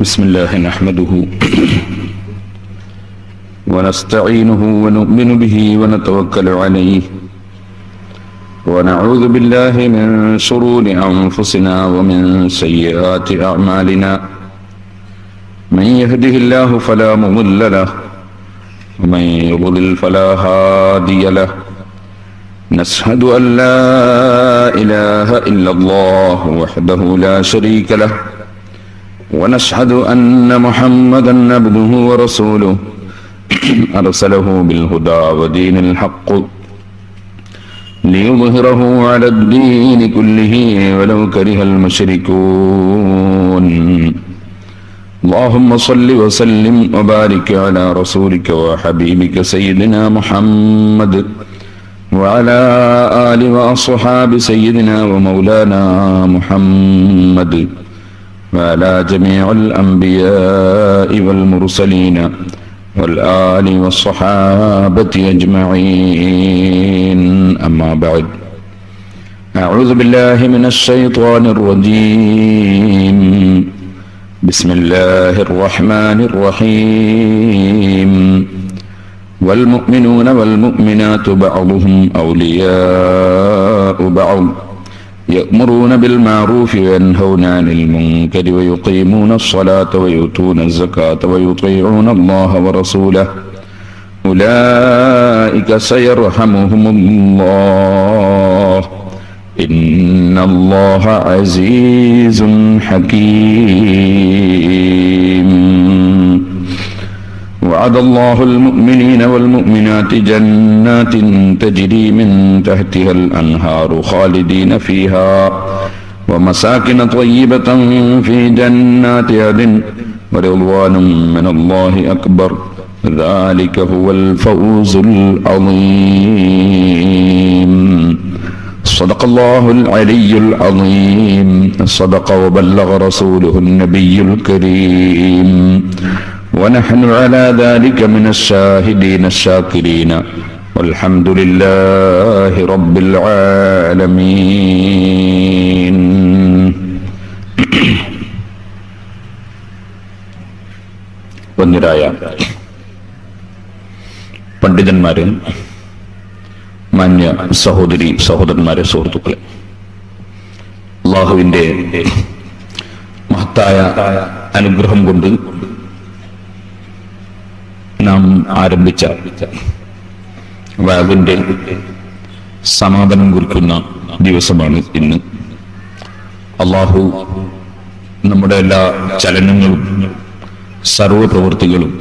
بسم الله نحمده ونستعينه ونؤمن به ونتوكل عليه ونعوذ بالله من شرور أنفسنا ومن سيئات أعمالنا من يهده الله فلا مضل له ومن يضلل فلا هادي له نشهد أن لا إله إلا الله وحده لا شريك له ونشهد أن محمدا عبده ورسوله أرسله بالهدى ودين الحق ليظهره على الدين كله ولو كره المشركون اللهم صل وسلم وبارك على رسولك وحبيبك سيدنا محمد وعلى آل وأصحاب سيدنا ومولانا محمد وعلى جميع الأنبياء والمرسلين والآل والصحابة أجمعين أما بعد أعوذ بالله من الشيطان الرجيم بسم الله الرحمن الرحيم والمؤمنون والمؤمنات بعضهم أولياء بعض يأمرون بالمعروف وينهون عن المنكر ويقيمون الصلاة ويؤتون الزكاة ويطيعون الله ورسوله أولئك سيرحمهم الله إن الله عزيز حكيم وعد الله المؤمنين والمؤمنات جنات تجري من تحتها الأنهار خالدين فيها ومساكن طيبة في جنات عدن ورضوان من الله أكبر ذلك هو الفوز العظيم صدق الله العلي العظيم صدق وبلغ رسوله النبي الكريم ونحن على ذلك من الشاهدين الشاكرين والحمد لله رب العالمين വന്യരായ പണ്ഡിതന്മാരെ, മാന്യ സഹോദരി സഹോദരന്മാരെ, സുഹൃത്തുക്കളെ, അല്ലാഹുവിന്റെ മഹത്തായ അനുഗ്രഹം കൊണ്ട് നാം ആരംഭിച്ച വഅദിന്റെ സമാപനം കുറിക്കുന്ന ദിവസമാണ് ഇന്ന്. അല്ലാഹു നമ്മുടെ എല്ലാ ചലനങ്ങളും സർവപ്രവൃത്തികളും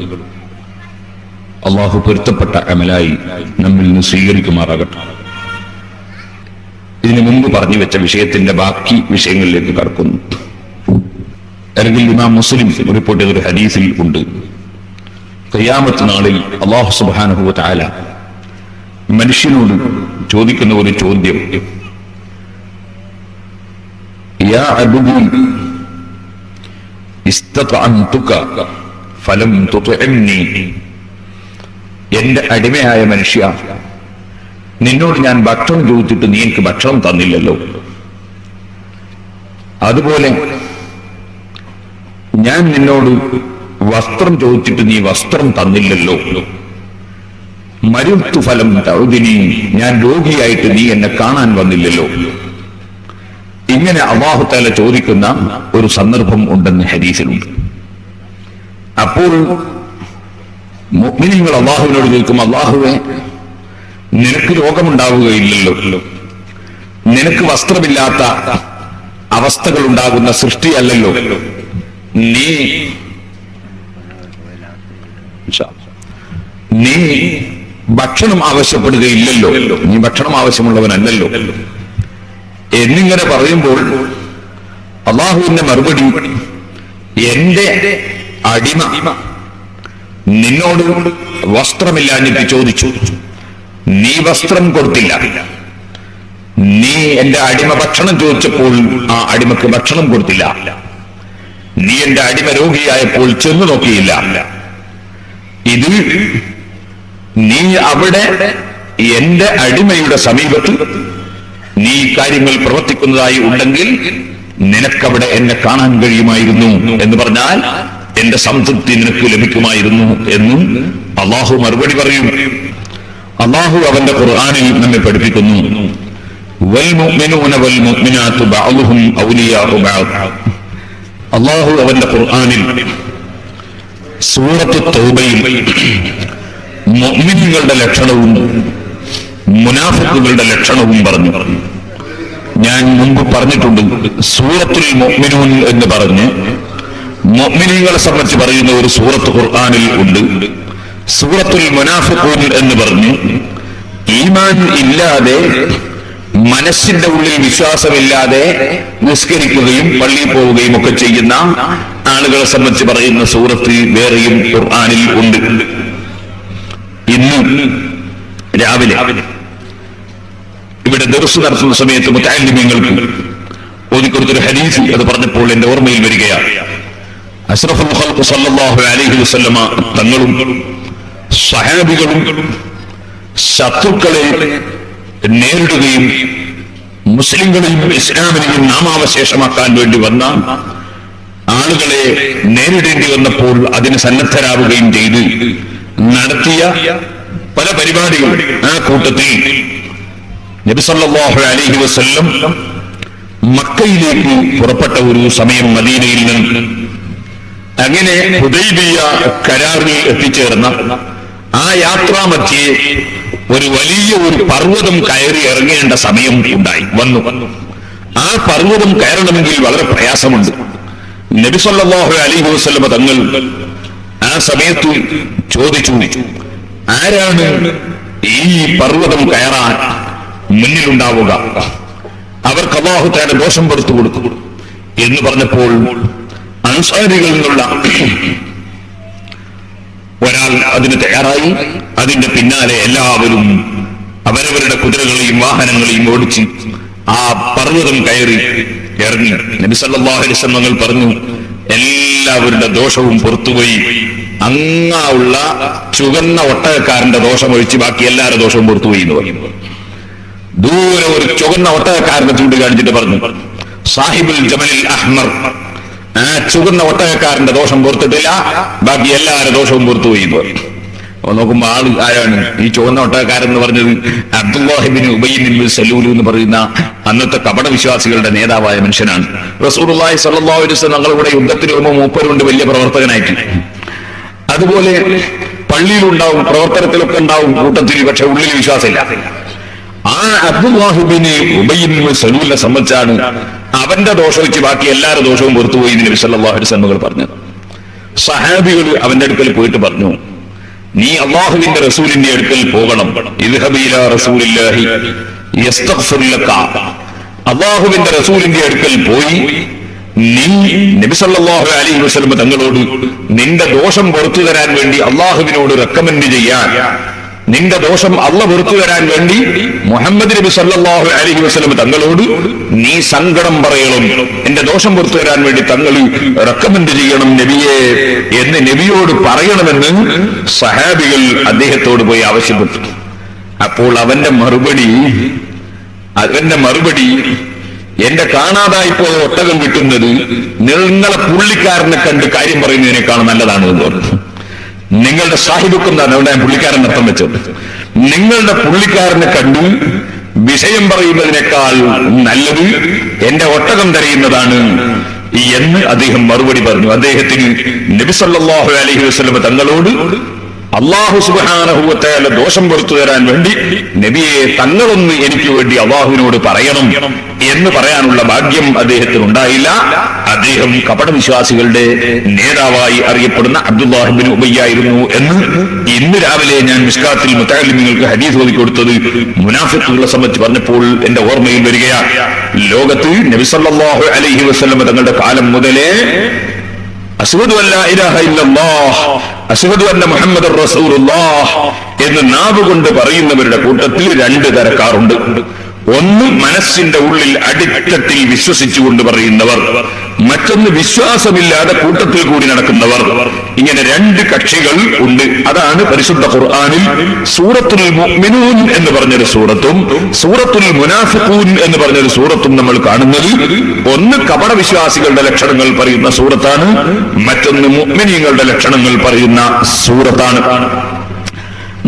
അല്ലാഹു പൊരുത്തപ്പെട്ട അമലായി നമ്മിൽ നിന്ന് സ്വീകരിക്കുമാറാകട്ടെ. ഇതിനു മുമ്പ് പറഞ്ഞു വെച്ച വിഷയത്തിന്റെ ബാക്കി വിഷയങ്ങളിലേക്ക് കടക്കുന്നു. അല്ലെങ്കിൽ ഇമാം മുസ്ലിം റിപ്പോർട്ട് ചെയ്തൊരു ഹദീസിൽ ഉണ്ട്, ഖിയാമത്ത് നാളിൽ അല്ലാഹു സുബ്ഹാനഹു വ തആല മനുഷ്യനോട് ചോദിക്കുന്ന ഒരു ചോദ്യം, യാ അബ്ദി ഇസ്തതഅംതുക ഫലം തുത്ഇംനി, എന്റെ അടിമയായ മനുഷ്യ, നിന്നോട് ഞാൻ ഭക്ഷണം ചോദിച്ചിട്ട് നീ എനിക്ക് ഭക്ഷണം തന്നില്ലല്ലോ. അതുപോലെ ഞാൻ നിന്നോട് വസ്ത്രം ചോദിച്ചിട്ട് നീ വസ്ത്രം തന്നില്ലല്ലോ. മരുത്തു ഫലം തഉദിനി, ഞാൻ രോഗിയായിട്ട് നീ എന്നെ കാണാൻ വന്നില്ലല്ലോ. ഇങ്ങനെ അല്ലാഹു തആല ചോദിക്കുന്ന ഒരു സന്ദർഭം ഉണ്ടെന്ന് ഹദീസിലുണ്ട്. അപ്പോൾ മുഅ്മിനീങ്ങൾ അല്ലാഹുവിനോട് ചോദിക്കും, അല്ലാഹുവേ, നിനക്ക് രോഗമുണ്ടാവുകയില്ലല്ലോ, നിനക്ക് വസ്ത്രമില്ലാത്ത അവസ്ഥകൾ ഉണ്ടാകുന്ന സൃഷ്ടിയല്ലല്ലോ, നീ ഭക്ഷണം ആവശ്യപ്പെടുകയില്ലല്ലോ, നീ ഭക്ഷണം ആവശ്യമുള്ളവനല്ലല്ലോ എന്നിങ്ങനെ പറയുമ്പോൾ അല്ലാഹുവിന്റെ മറുപടി, എന്റെ അടിമ നിന്നോട് വസ്ത്രമില്ലാഞ്ഞിട്ട് ചോദിച്ചു, നീ വസ്ത്രം കൊടുത്തില്ല. നീ എന്റെ അടിമ ഭക്ഷണം ചോദിച്ചപ്പോൾ ആ അടിമക്ക് ഭക്ഷണം കൊടുത്തില്ല. നീ എന്റെ അടിമ രോഗിയായപ്പോൾ ചെന്നു നോക്കിയില്ല. ഇത് നീ അവിടെ എന്റെ അടിമയുടെ സമീപത്ത് നീ കാര്യങ്ങൾ പ്രവർത്തിക്കുന്നതായി ഉണ്ടെങ്കിൽ നിനക്കവിടെ എന്നെ കാണാൻ കഴിയുമായിരുന്നു എന്ന് പറഞ്ഞാൽ എന്റെ സംതൃപ്തി നിനക്ക് ലഭിക്കുമായിരുന്നു എന്നും അള്ളാഹു മറുപടി പറയും. അള്ളാഹു അവന്റെ ഖുർആനിൽ നമ്മെ പഠിപ്പിക്കുന്നു, വൽമുഅ്മിനൂന വൽമുഅ്മിനാത്തു ബഅ്ദുഹും ഔലിയാഉ ബഅദ്. അള്ളാഹു അവന്റെ ഖുർആനിൽ സൂറത്ത് തൗബയിൽ മുഅ്മിനീങ്ങളുടെ ലക്ഷണവും മുനാഫിഖുകളുടെ ലക്ഷണവും പറഞ്ഞു. ഞാൻ മുമ്പ് പറഞ്ഞിട്ടുണ്ട്, സൂറത്തുൽ മുഅ്മിനൂൻ എന്ന് പറഞ്ഞ് മുഅ്മിനീങ്ങളെ സംബന്ധിച്ച് പറയുന്ന ഒരു സൂറത്ത് ഖുർആനിൽ ഉണ്ട്. സൂറത്തുൽ മുനാഫിഖൂൻ എന്ന് പറഞ്ഞ് ഈമാൻ ഇല്ലാതെ, മനസ്സിന്റെ ഉള്ളിൽ വിശ്വാസമില്ലാതെ നിസ്കരിക്കുകയും പള്ളിയിൽ പോവുകയും ഒക്കെ ചെയ്യുന്ന ആളുകളെ സംബന്ധിച്ച് പറയുന്ന സൂറത്ത് വേറെയും ഖുർആനിൽ ഉണ്ട്. ഇന്ന് രാവിലെ ഇവിടെ ദർസ് നടത്തുന്ന സമയത്ത് മുതഅല്ലിമീങ്ങൾക്ക് ഓതിക്കൊടുത്തൊരു ഹദീസ് അത് പറഞ്ഞപ്പോൾ എന്റെ ഓർമ്മയിൽ വരികയാണ്. അഷ്റഫുൽ ഖൽഖ് സല്ലല്ലാഹു അലൈഹി വസല്ലമ തങ്ങളും സ്വഹാബികളും ശത്രുക്കളെ നേരിടുകയും മുസ്ലിങ്ങളെയും ഇസ്ലാമിനെയും നാമാവശേഷമാക്കാൻ വേണ്ടി വന്ന ആളുകളെ നേരിടേണ്ടി വന്നപ്പോൾ അതിന് സന്നദ്ധരാവുകയും ചെയ്ത് നടത്തിയ പല പരിപാടികൾ. ആ കൂട്ടത്തിൽ നബി സല്ലല്ലാഹു അലൈഹി വസല്ലം മക്കയിലേക്ക് പുറപ്പെട്ട ഒരു സമയം മദീനയിൽ നിന്ന് അങ്ങനെ ഹുദൈബിയ കരാറിൽ എത്തിച്ചേർന്ന ആ യാത്രാമധ്യേ ഒരു വലിയ ഒരു പർവ്വതം കയറി ഇറങ്ങേണ്ട സമയം വന്നു. ആ പർവ്വതം കയറണമെങ്കിൽ വളരെ പ്രയാസമുണ്ട്. നബി സല്ലല്ലാഹു അലൈഹി വസല്ലം തങ്ങൾ ആ സമയത്ത് ചോദിച്ചു, ആരാണ് ഈ പർവ്വതം കയറാൻ മുന്നിലുണ്ടാവുക? അവർക്ക് അല്ലാഹു തആല ദോഷം പുറത്തു കൊടുക്കും എന്ന് പറഞ്ഞപ്പോൾ അൻസാരികളിൽ നിന്നുള്ള ഒരാൾ അതിന് തയ്യാറായി. അതിന്റെ പിന്നാലെ എല്ലാവരും അവരവരുടെ കുതിരകളെയും വാഹനങ്ങളെയും ഓടിച്ച് ആ പർവ്വതം കയറി ഇറങ്ങി. നബി സല്ലല്ലാഹു അലൈഹി വസല്ലം തങ്ങൾ പറഞ്ഞു, എല്ലാവരുടെ ദോഷവും പുറത്തുപോയി. അങ്ങാവുള്ള ചുവന്ന ഒട്ടകക്കാരന്റെ ദോഷം ഒഴിച്ച് ബാക്കി എല്ലാവരുടെ ദോഷവും പുറത്തുപോയി എന്ന് പറഞ്ഞു. ദൂരെ ഒരു ചുവന്ന ഒട്ടകക്കാരനെ ചൂണ്ടിക്കാണിച്ചിട്ട് പറഞ്ഞു, സാഹിബുൽ ജമലിൽ അഹ്മർ, ആ ചുവന്ന ഒട്ടകക്കാരന്റെ ദോഷം പുറത്തിട്ടില്ല, ബാക്കി എല്ലാവരുടെ ദോഷവും പുറത്തുപോയി എന്ന് പറഞ്ഞു. നോക്കുമ്പോ ആള് ആരാണ്? ഈ ചുവന്ന ഒട്ടകക്കാരൻ എന്ന് പറഞ്ഞത് അബ്ദുല്ലാഹി ഇബ്നു ഉബയ്യ് ഇബ്നു സലൂൽ എന്ന് പറയുന്ന അന്നത്തെ കപട വിശ്വാസികളുടെ നേതാവായ മനുഷ്യനാണ്. റസൂലുള്ളാഹി സ്വല്ലല്ലാഹു അലൈഹി വസല്ലം ഞങ്ങളുടെ യുദ്ധത്തിന് വരുമ്പോൾ മൂപ്പരുണ്ട് വലിയ പ്രവർത്തകനായിട്ട്. അതുപോലെ പള്ളിയിലുണ്ടാവും, പ്രവർത്തനത്തിലൊക്കെ ഉണ്ടാവും കൂട്ടത്തിൽ, പക്ഷെ ഉള്ളിൽ വിശ്വാസമില്ല. ആ അബ്ദുല്ലാഹി ഇബ്നു ഉബയ്യ് ഇബ്നു സലൂലിനെ സംബന്ധിച്ചാണ് അവന്റെ ദോഷം വെച്ച് ബാക്കി എല്ലാവരുടെ ദോഷവും പുറത്തുപോയി നബി സല്ലല്ലാഹു അലൈഹി വസല്ലം പറഞ്ഞത്. സഹാബികൾ അവന്റെ അടുക്കൽ പോയിട്ട് പറഞ്ഞു, നീ അല്ലാഹുവിന്റെ റസൂലിന്റെ അടുക്കൽ പോകണം. ഇദ്ഹബ് ഇലാ റസൂലില്ലാഹി യസ്തഗ്ഫിർ ലക. അല്ലാഹുവിന്റെ റസൂലിന്റെ അടുക്കൽ പോയി നീ നബി സല്ലല്ലാഹു അലൈഹി വസല്ലം തങ്ങളോട് നിന്റെ ദോഷം പുറത്തു തരാൻ വേണ്ടി അല്ലാഹുവിനോട് റെക്കമെൻഡ് ചെയ്യാൻ, നിന്റെ ദോഷം അല്ലാഹു പുറത്തു തരാൻ വേണ്ടി മുഹമ്മദ് നബി സല്ലല്ലാഹു അലൈഹി വസല്ലം തങ്ങളോട് നീ സങ്കടം പറയണം, എന്റെ ദോഷം പുറത്തു തരാൻ വേണ്ടി തങ്ങൾ റെക്കമെൻഡ് ചെയ്യണം നബിയെ എന്ന് നബിയോട് പറയണമെന്ന് സഹാബികൾ അദ്ദേഹത്തോട് പോയി ആവശ്യപ്പെട്ടു. അപ്പോൾ അവന്റെ മറുപടി എന്റെ കാണാതായിപ്പോയ ഒട്ടകം കിട്ടുന്നത് നിങ്ങളെ പുള്ളിക്കാരനെ കണ്ട് കാര്യം പറയുന്നതിനേക്കാൾ നല്ലതാണ് എന്ന് പറഞ്ഞു. നിങ്ങളുടെ സാഹിബുക്കെന്താണ് അവിടെ പുള്ളിക്കാരൻ അർത്ഥം വെച്ചത്? നിങ്ങളുടെ പുള്ളിക്കാരനെ കണ്ടു വിഷയം പറയുന്നതിനേക്കാൾ നല്ലത് എന്റെ ഒട്ടകം തരയുന്നതാണ് എന്ന് അദ്ദേഹം മറുപടി പറഞ്ഞു. അദ്ദേഹത്തിന് നബി സല്ലല്ലാഹു അലൈഹി വസല്ലം തങ്ങളോട് അല്ലാഹു സുബ്ഹാനഹു വ തആല ദോഷം പുറത്തു തരാൻ വേണ്ടി നബിയെ തങ്ങളൊന്ന് എനിക്ക് വേണ്ടി അല്ലാഹുവിനോട് പറയണം എന്ന് പറയാനുള്ള ഭാഗ്യം അദ്ദേഹത്തിന് ഉണ്ടായില്ല. അദ്ദേഹം കപടവിശ്വാസികളുടെ നേതാവായി അറിയപ്പെടുന്ന അബ്ദുല്ലാഹി ഇബ്നു ഉബയ്യ് ആയിരുന്നു എന്ന് ഇന്ന് രാവിലെ ഞാൻ മിസ്കാത്തിൽ മുതഅല്ലിമീങ്ങൾക്ക് ഹദീസ് ഓതി കൊടുത്തത് മുനാഫിഖുകളെ സംബന്ധിച്ച് പറഞ്ഞപ്പോൾ എന്റെ ഓർമ്മയിൽ വരികയാണ്. ലോകത്ത് നബി സല്ലല്ലാഹു അലൈഹി വസല്ലം തങ്ങളുടെ കാലം മുതലേ അശ്ഹദു അല്ലാ ഇലാഹ ഇല്ലല്ലാഹ് അശ്ഹദു അന്ന മുഹമ്മദുർ റസൂലുള്ളാഹ് എന്ന് നാവ് കൊണ്ട് പറയുന്നവരുടെ കൂട്ടത്തിൽ രണ്ട് തരക്കാരുണ്ട്. ഒന്ന് മനസ്സിന്റെ ഉള്ളിൽ അടിത്തട്ടിൽ വിശ്വസിച്ചുകൊണ്ട് പറയുന്നവർ, മറ്റൊന്ന് വിശ്വാസമില്ലാതെ കൂട്ടത്തിൽ കൂടി നടക്കുന്നവർ. ഇങ്ങനെ രണ്ട് കക്ഷികൾ ഉണ്ട്. അതാണ് പരിശുദ്ധ ഖുർആനിൽ സൂറത്തുൽ മുഅ്മിനൂൻ എന്ന് പറഞ്ഞൊരു സൂറത്തും സൂറത്തുൽ മുനാഫിഖൂൻ എന്ന് പറഞ്ഞൊരു സൂറത്തും നമ്മൾ കാണുന്നത്. ഒന്ന് കപടവിശ്വാസികളുടെ ലക്ഷണങ്ങൾ പറയുന്ന സൂറത്താണ്, മറ്റൊന്ന് മുഅ്മിനീങ്ങളുടെ ലക്ഷണങ്ങൾ പറയുന്ന സൂറത്താണ്.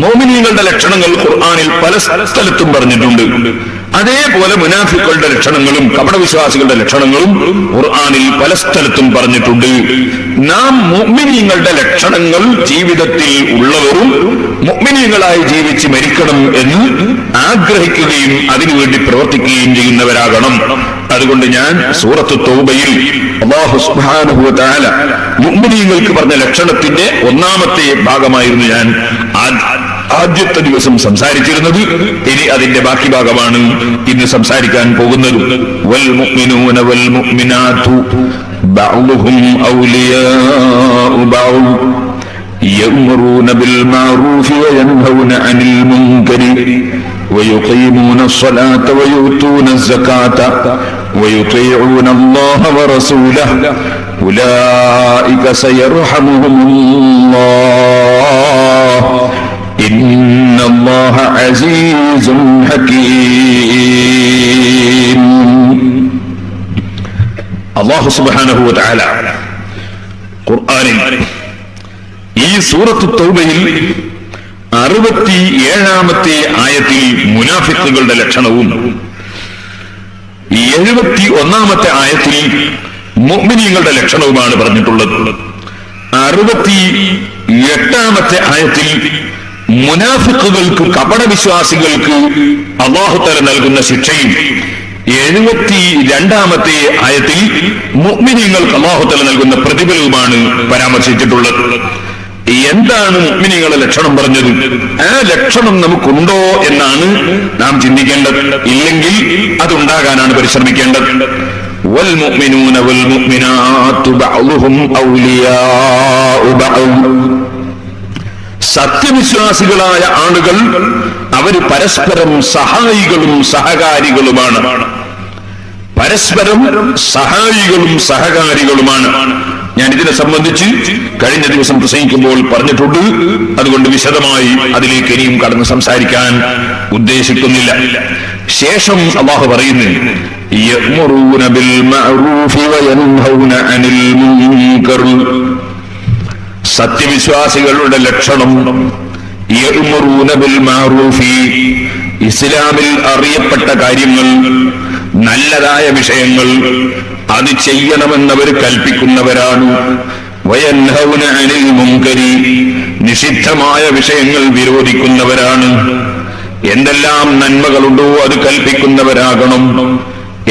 മുഅ്മിനീങ്ങളുടെ ലക്ഷണങ്ങൾ ഖുർആനിൽ പല സ്ഥലത്തും പറഞ്ഞിട്ടുണ്ട്. അതേപോലെ മുനാഫിക്കുകളുടെ ലക്ഷണങ്ങളും കപടവിശ്വാസികളുടെ ലക്ഷണങ്ങളും ഖുർആനിൽ പല സ്ഥലത്തും പറഞ്ഞിട്ടുണ്ട്. നാം മുഅ്മിനീങ്ങളുടെ ലക്ഷണങ്ങൾ ജീവിതത്തിൽ ഉള്ളവരും മുഅ്മിനീങ്ങളായി ജീവിച്ച് മരിക്കണം എന്ന് ആഗ്രഹിക്കുകയും അതിനുവേണ്ടി പ്രവർത്തിക്കുകയും ചെയ്യുന്നവരാകണം. അതുകൊണ്ട് ഞാൻ സൂറത്ത് തൗബയിൽ അല്ലാഹു സുബ്ഹാനഹു വ തആല മുഅ്മിനീങ്ങൾക്ക് പറഞ്ഞ ലക്ഷണത്തിന്റെ ഒന്നാമത്തെ ഭാഗമായിരുന്നു ഞാൻ ആദ്യത്തെ ദിവസം സംസാരിച്ചിരുന്നത്. ഇനി അതിന്റെ ബാക്കി ഭാഗമാണ് ഇന്ന് സംസാരിക്കാൻ പോകുന്നത്. വൽ മുഅ്മിനൂന വൽ മുഅ്മിനാതു ബഅ്ദുഹും ഔലിയാഉ ബഅദ് യഅ്മുറൂന ബിൽ മഅറൂഫി വയൻഹൗന അനിൽ മുൻകരി ويقيمون الصلاة ويؤتون الزكاة ويطيعون الله ورسوله أولئك سيرحمهم الله إن الله عزيز حكيم. الله سبحانه وتعالى ഖുർആനിൽ ഈ സൂറത്ത് തൗബയിൽ 67-ാമത്തെ ആയത്തിൽ മുനാഫിക്കുകളുടെ ലക്ഷണവും 71-ാമത്തെ ആയത്തിൽ മുഅ്മിനീങ്ങളുടെ ലക്ഷണവുമാണ് പറഞ്ഞിട്ടുള്ളത്. 68-ാമത്തെ ആയത്തിൽ മുനാഫിക്കുകൾക്ക് കപടവിശ്വാസികൾക്ക് അല്ലാഹു തആല നൽകുന്ന ശിക്ഷയും 72-ാമത്തെ ആയത്തിൽ മുഅ്മിനീങ്ങൾക്ക് അല്ലാഹു തആല നൽകുന്ന പ്രതിഫലവുമാണ് പരാമർശിച്ചിട്ടുള്ളത്. എന്താണ് മുഅ്മിനീങ്ങളുടെ ലക്ഷണം പറഞ്ഞത്? ആ ലക്ഷണം നമുക്കുണ്ടോ എന്നാണ് നാം ചിന്തിക്കേണ്ടത്. ഇല്ലെങ്കിൽ അതുണ്ടാകാനാണ് പരിശ്രമിക്കേണ്ടത്. വൽ മുഅ്മിനൂന വൽ മുഅ്മിനാതു ബഅ്ദുഹും ഔലിയാഉ ബഅദ്. സത്യവിശ്വാസികളായ ആളുകൾ അവർ പരസ്പരം സഹായികളും സഹകാരികളുമാണ്. പരസ്പരം സഹായികളും സഹകാരികളുമാണ്. ഞാൻ ഇതിനെ സംബന്ധിച്ച് കഴിഞ്ഞ ദിവസം പ്രസംഗിക്കുമ്പോൾ പറഞ്ഞിട്ടുണ്ട്. അതുകൊണ്ട് വിശദമായി അതിലേക്ക് ഇനിയും കടന്ന് സംസാരിക്കാൻ ഉദ്ദേശിക്കുന്നില്ല. ശേഷം അല്ലാഹു പറയുന്നു, യഅ്മുറൂന ബിൽ മഅറൂഫി വയൻഹൗന അനിൽ മുൻകർ. സത്യവിശ്വാസികളുടെ ലക്ഷണം യഅ്മുറൂന ബിൽ മഅറൂഫി, ഇസ്ലാമിൽ അറിയപ്പെട്ട കാര്യങ്ങൾ, നല്ലതായ വിഷയങ്ങൾ അത് ചെയ്യണമെന്നവർ കൽപ്പിക്കുന്നവരാണ്. വയൻഹൗന അനിൽ മുൻകരി, നിഷിദ്ധമായ വിഷയങ്ങൾ വിരോധിക്കുന്നവരാണ്. എന്തെല്ലാം നന്മകളുണ്ടോ അത് കൽപ്പിക്കുന്നവരാകണം,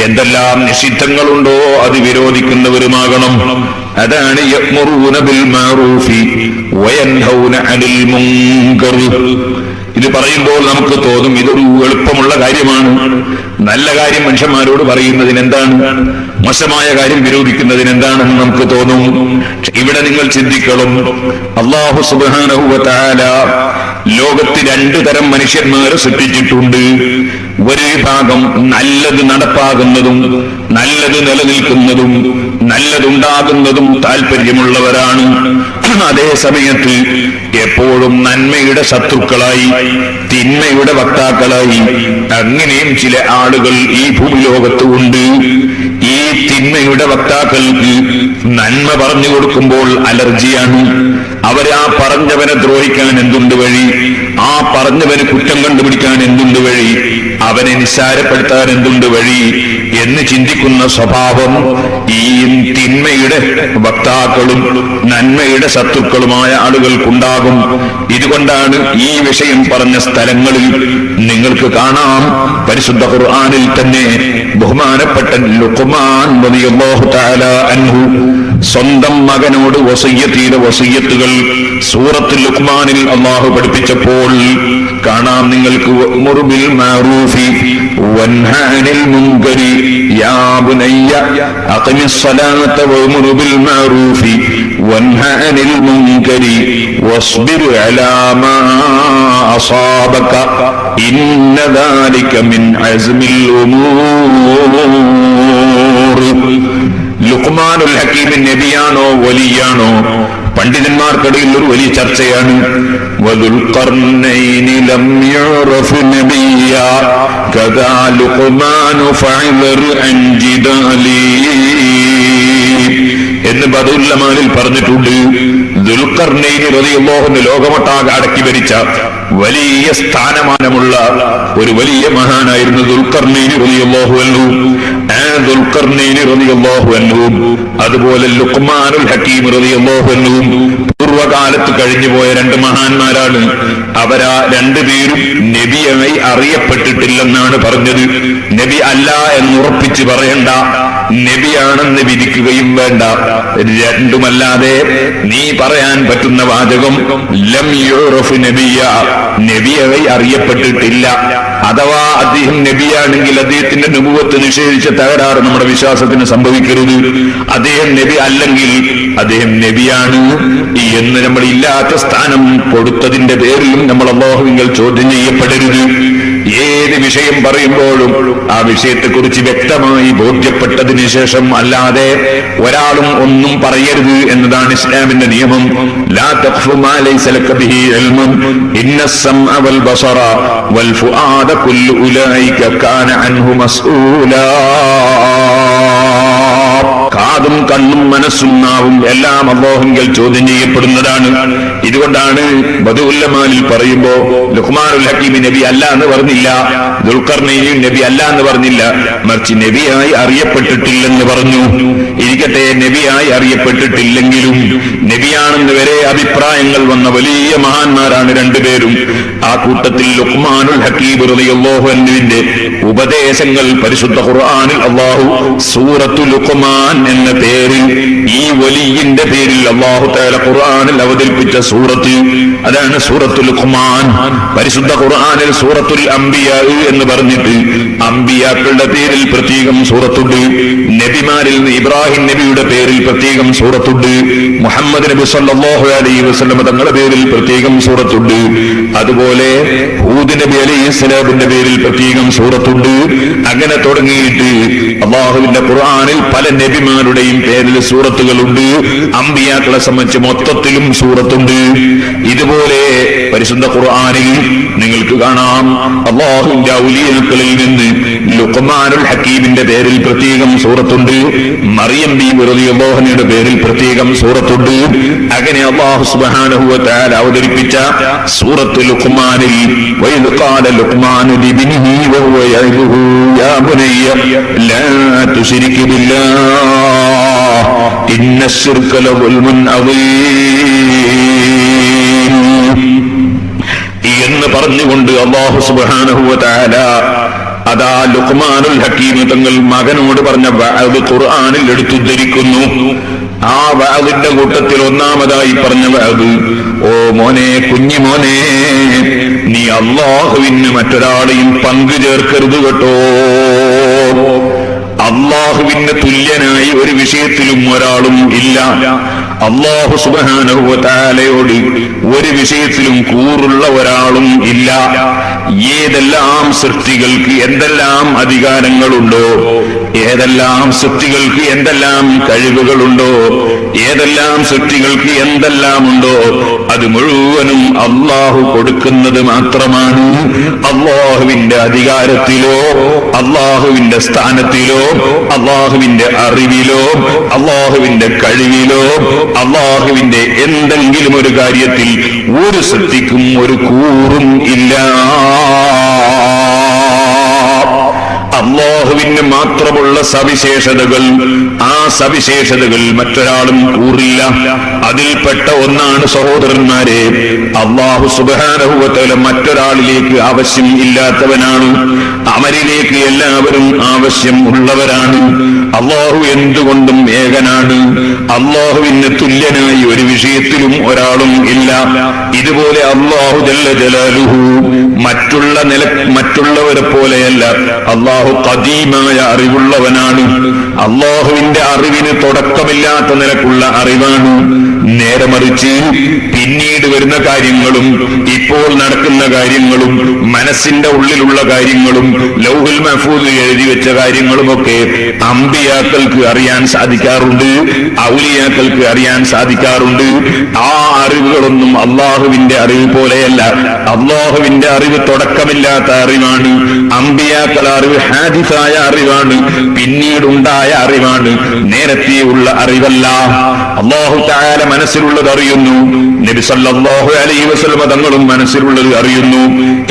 എന്തെല്ലാം നിഷിദ്ധങ്ങളുണ്ടോ അത് വിരോധിക്കുന്നവരുമാകണം. അതാണ് യഅ്മുറൂന ബിൽ മഅറൂഫി വയൻഹൗന അനിൽ മുൻകർ. ഇത് പറയുമ്പോൾ നമുക്ക് തോന്നും ഇതൊരു എളുപ്പമുള്ള കാര്യമാണ്. നല്ല കാര്യം മനുഷ്യന്മാരോട് പറയുന്നതിന് എന്താണ്, മോശമായ കാര്യം വിരോധിക്കുന്നതിന് എന്താണെന്ന് നമുക്ക് തോന്നും. ഇവിടെ നിങ്ങൾ ചിന്തിക്കണം, അല്ലാഹു സുബ്ഹാനഹു വ തആല ലോകത്ത് 2 തരം മനുഷ്യന്മാരെ സൃഷ്ടിച്ചിട്ടുണ്ട്. ഒരു വിഭാഗം നല്ലത് നടപ്പാകുന്നതും നല്ലത് നിലനിൽക്കുന്നതും നല്ലതുണ്ടാകുന്നതും താല്പര്യമുള്ളവരാണ്. അതേ സമയത്ത് എപ്പോഴും നന്മയുടെ ശത്രുക്കളായി തിന്മയുടെ വക്താക്കളായി അങ്ങനെയും ചില ആളുകൾ ഈ ഭൂമിലോകത്ത് ഉണ്ട്. ഈ തിന്മയുടെ വക്താക്കൾക്ക് നന്മ പറഞ്ഞു കൊടുക്കുമ്പോൾ അലർജിയാണ്. അവരാ പറഞ്ഞവനെ ദ്രോഹിക്കാൻ എന്തുണ്ട് വഴി, ആ പറഞ്ഞവന് കുറ്റം കണ്ടുപിടിക്കാൻ എന്തുണ്ട് വഴി, അവനെ നിസ്സാരപ്പെടുത്താൻ എന്തുണ്ട് വഴി എന്ന് ചിന്തിക്കുന്ന സ്വഭാവം ഈ തിന്മയുടെ വക്താക്കളും നന്മയുടെ ശത്രുക്കളുമായ ആളുകൾക്കുണ്ടാകും. ഇതുകൊണ്ടാണ് ഈ വിഷയം പറഞ്ഞ സ്ഥലങ്ങളിൽ നിങ്ങൾക്ക് കാണാം, പരിശുദ്ധ ഖുർആനിൽ തന്നെ ബഹുമാനപ്പെട്ട ലുഖ്മാൻ റളിയല്ലാഹു തആല അൻഹു സ്വന്തം മകനോട് വസിയ്യത്ത് ചെയ്ത വസിയ്യത്തുകൾ സൂറത്തുൽ ലുഖ്മാനിൽ അല്ലാഹു പഠിപ്പിച്ചപ്പോൾ കാണാം നിങ്ങൾക്ക്. വഅ്മുർ ബിൽ മഅറൂഫി വൻഹ അനിൽ മുൻകരി യാ ബുനയ്യ അഖിമിസ് സ്വലാത്ത വഅ്മുർ ബിൽ മഅറൂഫി വൻഹ അനിൽ മുൻകരി വസ്ബിർ അലാ മാ അസാബക ഇന്ന ദാലിക മിൻ അസ്മിൽ ഉമൂർ. ലുഖ്മാനുൽ ഹക്കീം നബിയാണോ വലിയാണോ? പണ്ഡിതന്മാർക്കിടയിൽ ഒരു വലിയ ചർച്ചയാണ്. വദുൽഖർനൈനി ലം യുറഫ് നബിയ കദാ ലുഖ്മാനു ഫഅ്ദർ അൻ ജിദാലി എന്ന് ബദുല്ലമാനിൽ പറഞ്ഞിട്ടുണ്ട്. ദുൽഖർനൈനി റളിയല്ലാഹു അൻഹു ലോകമൊട്ടാകെ അടക്കി ഭരിച്ച വലിയ സ്ഥാനമാനമുള്ള ഒരു വലിയ മഹാനായിരുന്നു ദുൽഖർനൈനി റളിയല്ലാഹു അൻഹു. ദുൽഖർനൈനി റളിയല്ലാഹു അൻഹു അതുപോലെ ലുഖ്മാനുൽ ഹക്കീം റളിയല്ലാഹു അൻഹു പൂർവകാലത്ത് കഴിഞ്ഞുപോയ രണ്ട് മഹാന്മാരാണ്. അവരാ രണ്ടുപേരും നബിയായി അറിയപ്പെട്ടിട്ടില്ലെന്നാണ് പറഞ്ഞത്. നബി അല്ല എന്ന് ഉറപ്പിച്ച് പറയണ്ട, നബിയാണെന്ന് വിധിക്കുകയും വേണ്ട. രണ്ടുമല്ലാതെ നീ പറയാൻ പറ്റുന്ന വാചകം ലം യുറഫ് നബിയ, നബിയായി അറിയപ്പെട്ടിട്ടില്ല. അഥവാ അദ്ദേഹം നബിയാണെങ്കിൽ അദ്ദേഹത്തിന്റെ നുബുവത്ത് നിഷേധിച്ച തകരാറ് നമ്മുടെ വിശ്വാസത്തിന് സംഭവിക്കരുത്. അദ്ദേഹം നബി അല്ലെങ്കിൽ അദ്ദേഹം നബിയാണ് എന്ന് നമ്മൾ ഇല്ലാത്ത സ്ഥാനം കൊടുത്തതിന്റെ പേരിലും നമ്മൾ അല്ലാഹുവിങ്കൽ ചോദ്യം ചെയ്യപ്പെടരുത്. ഏത് വിഷയം പറയുമ്പോഴും ആ വിഷയത്തെക്കുറിച്ച് വ്യക്തമായി ബോധ്യപ്പെട്ടതിന് ശേഷം അല്ലാതെ ഒരാളും ഒന്നും പറയരുത് എന്നതാണ് ഇസ്ലാമിന്റെ നിയമം. ലാ തഖ്ഫു മാ ലൈസ ലക ബിഹി ഇൽമുൻ ഇന്നസ് സമഅ വൽ ബസറ വൽ ഫുആദ കുല്ലു ഉലൈക കാന അൻഹു മസ്ഊലാ. കാതും കണ്ണും മനസ്സും നാവും എല്ലാം അല്ലാഹുവിങ്കൽ ചോദ്യം ചെയ്യപ്പെടുന്നതാണ്. ഇതുകൊണ്ടാണ് ബദുഉല്ലമാനിൽ പറയുമ്പോ ലുഖ്മാനുൽ ഹക്കീം നബി അല്ല എന്ന് പറഞ്ഞില്ല, ദുൽഖർനൈനി നബി അല്ല എന്ന് പറഞ്ഞില്ല, മറിച്ച് നബിയായി അറിയപ്പെട്ടിട്ടില്ലെന്ന് പറഞ്ഞു. ഇരിക്കട്ടെ, നബിയായി അറിയപ്പെട്ടിട്ടില്ലെങ്കിലും നബിയാണെന്ന് വരെ അഭിപ്രായങ്ങൾ വന്ന വലിയ മഹാന്മാരാണ് രണ്ടുപേരും. ആ കൂട്ടത്തിൽ ലുഖ്മാനുൽ ഹക്കീം റളിയല്ലാഹു അൻഹുവിന്റെ ഉപദേശങ്ങൾ പരിശുദ്ധ ഖുർആനിൽ അല്ലാഹു സൂറത്തുൽ ലുഖ്മാൻ എന്ന പേരിൽ, ഈ വലിയിന്റെ പേരിൽ അല്ലാഹു തആല ഖുർആനിൽ അവതരിപ്പിച്ച സൂറത്ത്, അതാണ് സൂറത്തുൽ ലുഖ്മാൻ. പരിശുദ്ധ ഖുർആനിൽ സൂറത്തുൽ അംബിയാ എന്ന് പറഞ്ഞിട്ട് അംബിയാക്കളുടെ പേരിൽ പ്രത്യേകം സൂറത്തുണ്ട്. നബിമാരിൽ നിന്ന് ഇബ്രാഹിം നബിയുടെ പേരിൽ പ്രത്യേകം സൂറത്തുണ്ട്. മുഹമ്മദ് നബി സല്ലല്ലാഹു അലൈഹി വസല്ലം തങ്ങളുടെ പേരിൽ പ്രത്യേകം സൂറത്തുണ്ട്. അതുപോലെ ഹൂദ് നബി അലൈഹിസ്സലാമിന്റെ പേരിൽ പ്രത്യേകം സൂറത്തുണ്ട്. അങ്ങനെ തുടങ്ങിയിട്ട് അല്ലാഹുവിന്റെ ഖുർആനിൽ പല നബിമാരുടെയും പേരിൽ സൂറത്തുകളുണ്ട്. അംബിയാക്കളെ സംബന്ധിച്ച് മൊത്തത്തിലും സൂറത്തുണ്ട്. ഇതുപോലെ പരിശുദ്ധ ഖുർആനിൽ നിങ്ങൾക്ക് കാണാം അല്ലാഹുവിന്റെ ഔലിയാക്കളിൽ നിന്ന് ലുഖ്മാനുൽ ഹക്കീമിന്റെ പേരിൽ പ്രത്യേകം സൂറത്തുണ്ട്. മറിയം ബീവി റളിയല്ലാഹു അൻഹയുടെ പേരിൽ പ്രത്യേകം സൂറത്തുണ്ട്. അങ്ങനെ അല്ലാഹു സുബ്ഹാനഹു വ തആല അവതരിപ്പിച്ച സൂറത്തുൽ ലുഖ്മാനിൽ വഇദ് ഖാല ലുഖ്മാനു ലിബ്നിഹി വഹുവ യഅ്ദുഹു യാ ബുനയ്യ ലാ തുശ്രിക് ബില്ലാഹ് ഇന്നശ്ശിർക ലദുൽമുൻ അദീം എന്ന് പറഞ്ഞുകൊണ്ട് അല്ലാഹു സുബ്ഹാനഹു വ തആല അതാ ലുഖ്മാനുൽ ഹക്കീം തങ്ങൾ മകനോട് പറഞ്ഞ വഅദ് ഖുർആനിൽ എടുത്തുദ്ധരിക്കുന്നു. ആ വഅദിന്റെ കൂട്ടത്തിൽ ഒന്നാമതായി പറഞ്ഞ വഅദ്, ഓ മോനെ, കുഞ്ഞു മോനെ, നീ അല്ലാഹുവിന് മറ്റൊരാളെയും പങ്കു ചേർക്കരുത് കേട്ടോ. അല്ലാഹുവിന് തുല്യനായി ഒരു വിഷയത്തിലും ഒരാളും ഇല്ല. അല്ലാഹു സുബ്ഹാനഹു വ തആലയോട് ഒരു വിഷയത്തിലും കൂറുള്ള ഒരാളും ഇല്ല. ഏതെല്ലാം സൃഷ്ടികൾക്ക് എന്തെല്ലാം അധികാരങ്ങളുണ്ടോ, ഏതെല്ലാം സൃഷ്ടികൾക്ക് എന്തെല്ലാം കഴിവുകളുണ്ടോ, ഏതെല്ലാം സൃഷ്ടികൾക്ക് എന്തെല്ലാം ഉണ്ടോ, അത് മുഴുവനും അല്ലാഹു കൊടുക്കുന്നത് മാത്രമാണ്. അല്ലാഹുവിന്റെ അധികാരത്തിലോ അല്ലാഹുവിന്റെ സ്ഥാനത്തിലോ അല്ലാഹുവിന്റെ അറിവിലോ അല്ലാഹുവിന്റെ കഴിവിലോ അല്ലാഹുവിന്റെ എന്തെങ്കിലും ഒരു കാര്യത്തിൽ ഒരു സൃഷ്ടിക്കും ഒരു കൂറും ഇല്ല. അല്ലാഹുവിന് മാത്രമുള്ള സവിശേഷതകൾ, ആ സവിശേഷതകൾ മറ്റൊരാളും കൂറില്ല. അതിൽപ്പെട്ട ഒന്നാണ് സഹോദരന്മാരെ, അല്ലാഹു സുബ്ഹാനഹു വ തആല മറ്റൊരാളിലേക്ക് ആവശ്യം ഇല്ലാത്തവനാണ്. അവരിലേക്ക് എല്ലാവരും ആവശ്യം ഉള്ളവരാണ്. അല്ലാഹു എന്തുകൊണ്ടും ഏകനാണ്. അല്ലാഹുവിന് തുല്യനായി ഒരു വിഷയത്തിലും ഒരാളും ഇല്ല. ഇതുപോലെ അല്ലാഹു ജല്ല ജലാലുഹു മറ്റുള്ളവരെ പോലെയല്ല. അല്ലാഹു ഖദീമായ അറിവുള്ളവനാണ്. അല്ലാഹുവിന്റെ അറിവിന് തുടക്കമില്ലാത്ത നിലക്കുള്ള അറിവാണ്. നേരെ മറിച്ച് പിന്നീട് വരുന്ന കാര്യങ്ങളും ഇപ്പോൾ നടക്കുന്ന കാര്യങ്ങളും മനസ്സിന്റെ ഉള്ളിലുള്ള കാര്യങ്ങളും ലൗഹുൽ മഹ്ഫൂദിൽ എഴുതി വെച്ച കാര്യങ്ങളുമൊക്കെ അമ്പിയാക്കൾക്ക് അറിയാൻ സാധിക്കാറുണ്ട്, ഔലിയാക്കൾക്ക് അറിയാൻ സാധിക്കാറുണ്ട്. ആ അറിവുകളൊന്നും അള്ളാഹുവിന്റെ അറിവ് പോലെയല്ല. അള്ളാഹുവിന്റെ അറിവ് തുടക്കമില്ലാത്ത അറിവാണ്. അമ്പിയാക്കളുടെ അറിവ് ഹാദിസായ അറിവാണ്, പിന്നീടുണ്ടായ അറിവാണ്, നേരത്തെയുള്ള അറിവല്ല. അല്ലാഹു തആല മനസ്സിലുള്ളത് അറിയുന്നു, നബി സല്ലല്ലാഹു അലൈഹി വസല്ലം തങ്ങളും മനസ്സിലുള്ളത് അറിയുന്നു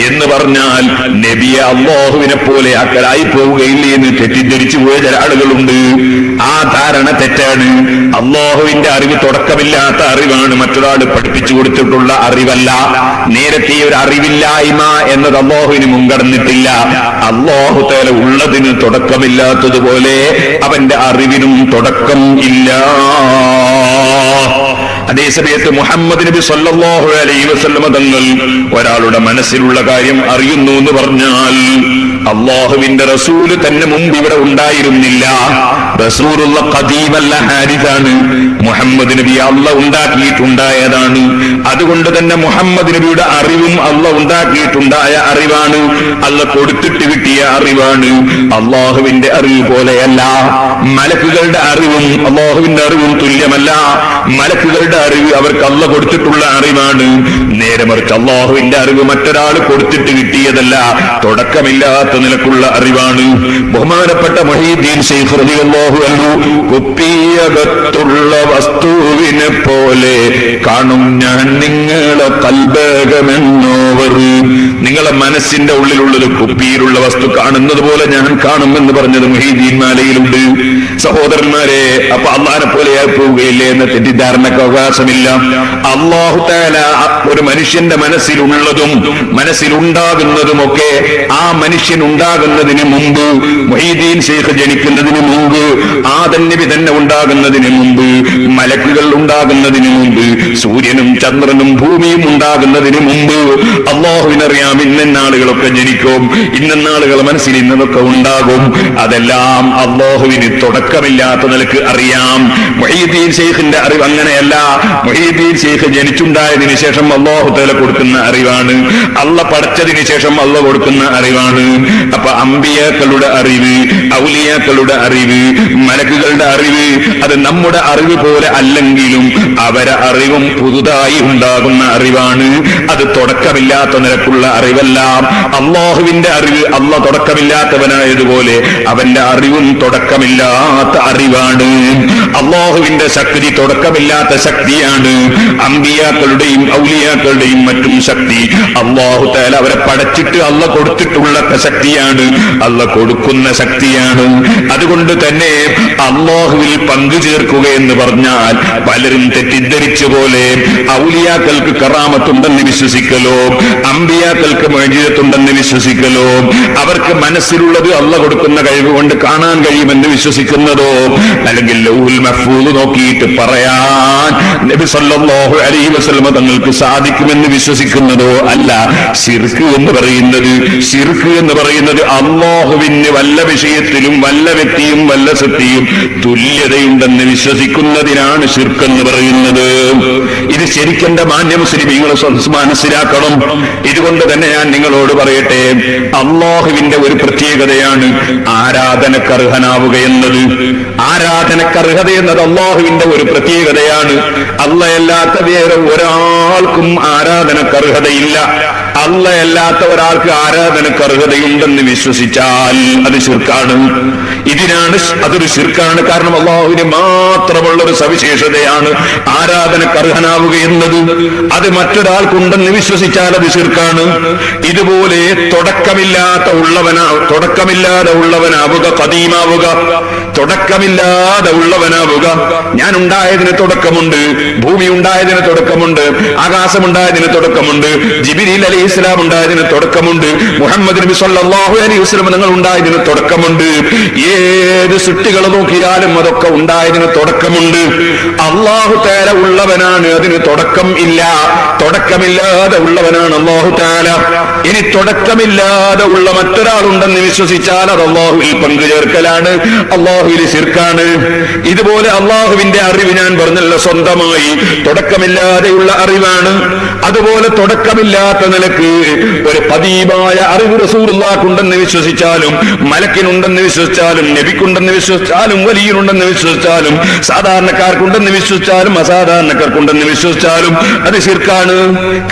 എന്ന് പറഞ്ഞാൽ നബിയെ അല്ലാഹുവിനെ പോലെ ആക്കലായി പോവുകയില്ല എന്ന് തെറ്റിദ്ധരിച്ചു പോയ ചില ആളുകളുണ്ട്. ആ ധാരണ തെറ്റാണ്. അല്ലാഹുവിന്റെ അറിവ് തുടക്കമില്ലാത്ത അറിവാണ്, മറ്റൊരാൾ പഠിപ്പിച്ചു കൊടുത്തിട്ടുള്ള അറിവല്ല. നേരത്തെ ഒരു അറിവില്ലായ്മ എന്നത് അല്ലാഹുവിന് മുൻകടന്നിട്ടില്ല. അല്ലാഹു തആല ഉള്ളതിന് തുടക്കമില്ലാത്തതുപോലെ അവന്റെ അറിവിനും തുടക്കം ഇല്ല. അതേസമയത്ത് മുഹമ്മദ് നബി സല്ലല്ലാഹു അലൈഹി വസല്ലം തങ്ങൾ ഒരാളുടെ മനസ്സിലുള്ള കാര്യം അറിയുന്നു എന്ന് പറഞ്ഞാൽ അല്ലാഹുവിന്റെ റസൂല് തന്നെ മുമ്പ് ഇവിടെ ഉണ്ടായിരുന്നില്ല. റസൂലുള്ള ഖദീമല്ല, ഹാരിസാണ്. മുഹമ്മദ് നബി അല്ലാഹ് ഉണ്ടാക്കിയിട്ടുണ്ടായതാണ്. അതുകൊണ്ട് തന്നെ മുഹമ്മദ് നബിയുടെ അറിവും അല്ലാഹ് ഉണ്ടാക്കിയിട്ടുണ്ടായ അറിവാണ്, അല്ലാഹ് കൊടുത്തിട്ട് കിട്ടിയ അറിവാണ്. അല്ലാഹുവിന്റെ അറിവ് പോലെയല്ല. മലക്കുകളുടെ അറിവും അല്ലാഹുവിന്റെ അറിവും തുല്യമല്ല. മലക്കുകളുടെ അറിവ് അവർക്ക് അല്ലാഹ് കൊടുത്തിട്ടുള്ള അറിവാണ്. നേരെ മറിച്ച് അല്ലാഹുവിന്റെ അറിവ് മറ്റൊരാൾ കൊടുത്തിട്ട് കിട്ടിയതല്ല, തുടക്കമില്ലാത്ത നിലക്കുള്ള അറിവാണ്. ബഹുമാനപ്പെട്ട മുഹീദ്ദീൻ ശൈഖ് റളിയല്ലാഹു അൻഹു കുപ്പിയകത്തുള്ള വസ്തുവിനെ പോലെ കാണും ഞാൻ നിങ്ങളെ കൽബകമെന്നോവർ. നിങ്ങളെ മനസ്സിന്റെ ഉള്ളിലുള്ളത് കുപ്പിയിലുള്ള വസ്തു കാണുന്നത് പോലെ ഞാൻ കാണുമെന്ന് പറഞ്ഞത് മുഹീദ്ദീൻ മാലയിലുണ്ട്. സഹോദരന്മാരെ, അപ്പൊ അല്ലാഹുവിനെ പോലെയായി പോവുകയില്ലേ എന്ന തെറ്റിദ്ധാരണക്ക് അവകാശമില്ല. അല്ലാഹു തആല ഒരു മനുഷ്യന്റെ മനസ്സിലുള്ളതും മനസ്സിലുണ്ടാകുന്നതുമൊക്കെ ആ മനുഷ്യൻ ഉണ്ടാകുന്നതിന് മുമ്പ്, മുഹീദ്ദീൻ ശൈഖ് ജനിക്കുന്നതിന് മുമ്പ്, ആദം നബി തന്നെ ഉണ്ടാകുന്നതിന് മുമ്പ്, മലക്കുകൾ ഉണ്ടാകുന്നതിന് മുമ്പ്, സൂര്യനും ചന്ദ്രനും ഭൂമിയും ഉണ്ടാകുന്നതിന് മുമ്പ് അല്ലാഹുവിനറിയാം ഇന്ന ആളുകളൊക്കെ ജനിക്കും, ഇന്ന ആളുകളുടെ മനസ്സിൽ ഇന്നതൊക്കെ ഉണ്ടാകും. അതെല്ലാം അല്ലാഹുവിന് തുടക്കമില്ലാത്ത നിലക്ക് അറിയാം. മുഹീദ്ദീൻ ശൈഖിന്റെ അറിവ് അങ്ങനെയല്ല. മുഹീദ്ദീൻ ശൈഖ് ജനിച്ചുണ്ടായതിനു ശേഷം അല്ലാഹു തആല കൊടുക്കുന്ന അറിവാണ്, അല്ലാഹ് പഠിച്ചതിന് ശേഷം അല്ലാഹ് കൊടുക്കുന്ന അറിവാണ്. അപ്പൊ അമ്പിയാക്കളുടെ അറിവ്, ഔലിയാക്കളുടെ അറിവ്, മലക്കുകളുടെ അറിവ് അത് നമ്മുടെ അറിവ് പോലെ അല്ലെങ്കിലും അവരെ അറിവും പുതുതായി ഉണ്ടാകുന്ന അറിവാണ്. അത് തുടക്കമില്ലാത്ത നിലക്കുള്ള അറിവല്ല. അല്ലാഹുവിന്റെ അറിവ് അല്ലാഹ് തുടക്കമില്ലാത്തവനായതുപോലെ അവന്റെ അറിവും തുടക്കമില്ലാത്ത അറിവാണ്. അല്ലാഹുവിന്റെ ശക്തി തുടക്കമില്ലാത്ത ശക്തിയാണ്. അമ്പിയാക്കളുടെയും ഔലിയാക്കളുടെയും മറ്റും ശക്തി അല്ലാഹു തആല അവരെ പടച്ചിട്ട് അല്ലാഹ് കൊടുത്തിട്ടുള്ള ശക്തിയാണ്, അല്ലാഹ് കൊടുക്കുന്ന ശക്തിയാണ്. അതുകൊണ്ട് തന്നെ അല്ലാഹുവിൽ പങ്കു ചേർക്കുക എന്ന് പറഞ്ഞാൽ പലരും തെറ്റിദ്ധരിച്ച പോലെ ഔലിയാക്കൾക്ക് കറാമത്തുണ്ടെന്ന് വിശ്വസിക്കലോ, അമ്പിയാക്കൾക്ക് മുഅ്ജിസത്തുണ്ടെന്ന് വിശ്വസിക്കലോ, അവർക്ക് മനസ്സിലുള്ളത് അല്ലാഹ് കൊടുക്കുന്ന കഴിവ് കൊണ്ട് കാണാൻ കഴിയുമെന്ന് വിശ്വസിക്കുന്നതോ, അല്ലെങ്കിൽ ലൗഹുൽ മഹ്ഫൂദ് നോക്കിയിട്ട് പറയാൻ നബി സല്ലല്ലാഹു അലൈഹി വസല്ലം തങ്ങൾക്ക് സാധിക്കുമെന്ന് വിശ്വസിക്കുന്നതോ അല്ല. ശിർക്ക് എന്ന് പറയുന്നത് അല്ലാഹുവിന് വല്ല വിഷയത്തിലും വല്ല വ്യക്തിയും വല്ല സത്യവും തുല്യതയുണ്ടെന്ന് വിശ്വസിക്കുന്നതിനാണ് ശിർക്ക് എന്ന് പറയുന്നത്. ഇത് ശരിക്കെന്റെ മാന്യ മുസ്ലിമീങ്ങൾ മനസ്സിലാക്കണം. ഇതുകൊണ്ട് തന്നെ ഞാൻ നിങ്ങളോട് പറയട്ടെ, അല്ലാഹുവിന്റെ ഒരു പ്രത്യേകതയാണ് ആരാധനക്കർഹനാവുക എന്നത്. ആരാധനക്കർഹത എന്നത് അല്ലാഹുവിന്റെ ഒരു പ്രത്യേകതയാണ്. അല്ലാഹയല്ലാത്ത വേറെ ഒരാൾക്കും ആരാധനക്കർഹതയില്ല. അല്ലാഹയല്ലാത്ത ഒരാൾക്ക് ആരാധനക്കർഹതയുണ്ടെന്ന് വിശ്വസിച്ചാൽ അത് ശിർക്കാണ്. അതൊരു ശിർക്കാണ്. കാരണം അല്ലാഹുവിന് മാത്രമുള്ള ഒരു സവിശേഷതയാണ് ആരാധനക്കർഹനാവുക എന്നത്. അത് മറ്റൊരാൾക്കുണ്ടെന്ന് വിശ്വസിച്ചാൽ അത് ശിർക്കാണ്. ഇതുപോലെ തുടക്കമില്ലാതെ ഉള്ളവനാവുക, ഖദീമാവുക, തുടക്കമില്ലാതെ ഉള്ളവനാവുക. ഞാൻ ഉണ്ടായതിന് തുടക്കമുണ്ട്, ഭൂമി ഉണ്ടായതിന് തുടക്കമുണ്ട്, ആകാശമുണ്ടായതിന് തുടക്കമുണ്ട്, ജിബ്രീൽ അലൈഹിസ്സലാം ഉണ്ടായതിന് തുടക്കമുണ്ട്, മുഹമ്മദ് നബി സല്ലല്ലാഹു അലൈഹി വസല്ലം നിങ്ങൾ ഉണ്ടായതിന് തുടക്കമുണ്ട്. ഏത് സൃഷ്ടികൾ നോക്കിയാലും അതൊക്കെ ഉണ്ടായതിന് തുടക്കമുണ്ട്. അല്ലാഹു തആല ഉള്ളവനാണ്, അതിന് തുടക്കം ഇല്ല. തുടക്കമില്ലാതെ ഉള്ളവനാണ് അല്ലാഹു തആല. ഇനി തുടക്കമില്ലാതെ ഉള്ള മറ്റൊരാളുണ്ടെന്ന് വിശ്വസിച്ചാൽ അത് അല്ലാഹുവിൽ പങ്കുചേർക്കലാണ്, അല്ലാഹുവിൽ ശിർക്കാണ്. അറിവാണ്. ഇതുപോലെ അള്ളാഹുവിന്റെ അറിവ് ഞാൻ പറഞ്ഞല്ലോ സ്വന്തമായി തുടക്കമില്ലാതെയുള്ള അറിവാണ്. അതുപോലെ തുടക്കമില്ലാത്ത നിലക്ക് ഒരു പതിവായ അറിവ് റസൂലുള്ളാഹിക്കുണ്ടെന്ന് വിശ്വസിച്ചാലും, മലക്കിനുണ്ടെന്ന് വിശ്വസിച്ചാലും, നബിക്കുണ്ടെന്ന് വിശ്വസിച്ചാലും, വലിയുണ്ടെന്ന് വിശ്വസിച്ചാലും, സാധാരണക്കാർക്കുണ്ടെന്ന് വിശ്വസിച്ചാലും, അസാധാരണക്കാർക്കുണ്ടെന്ന് വിശ്വസിച്ചാലും അത് ശിർക്കാണ്.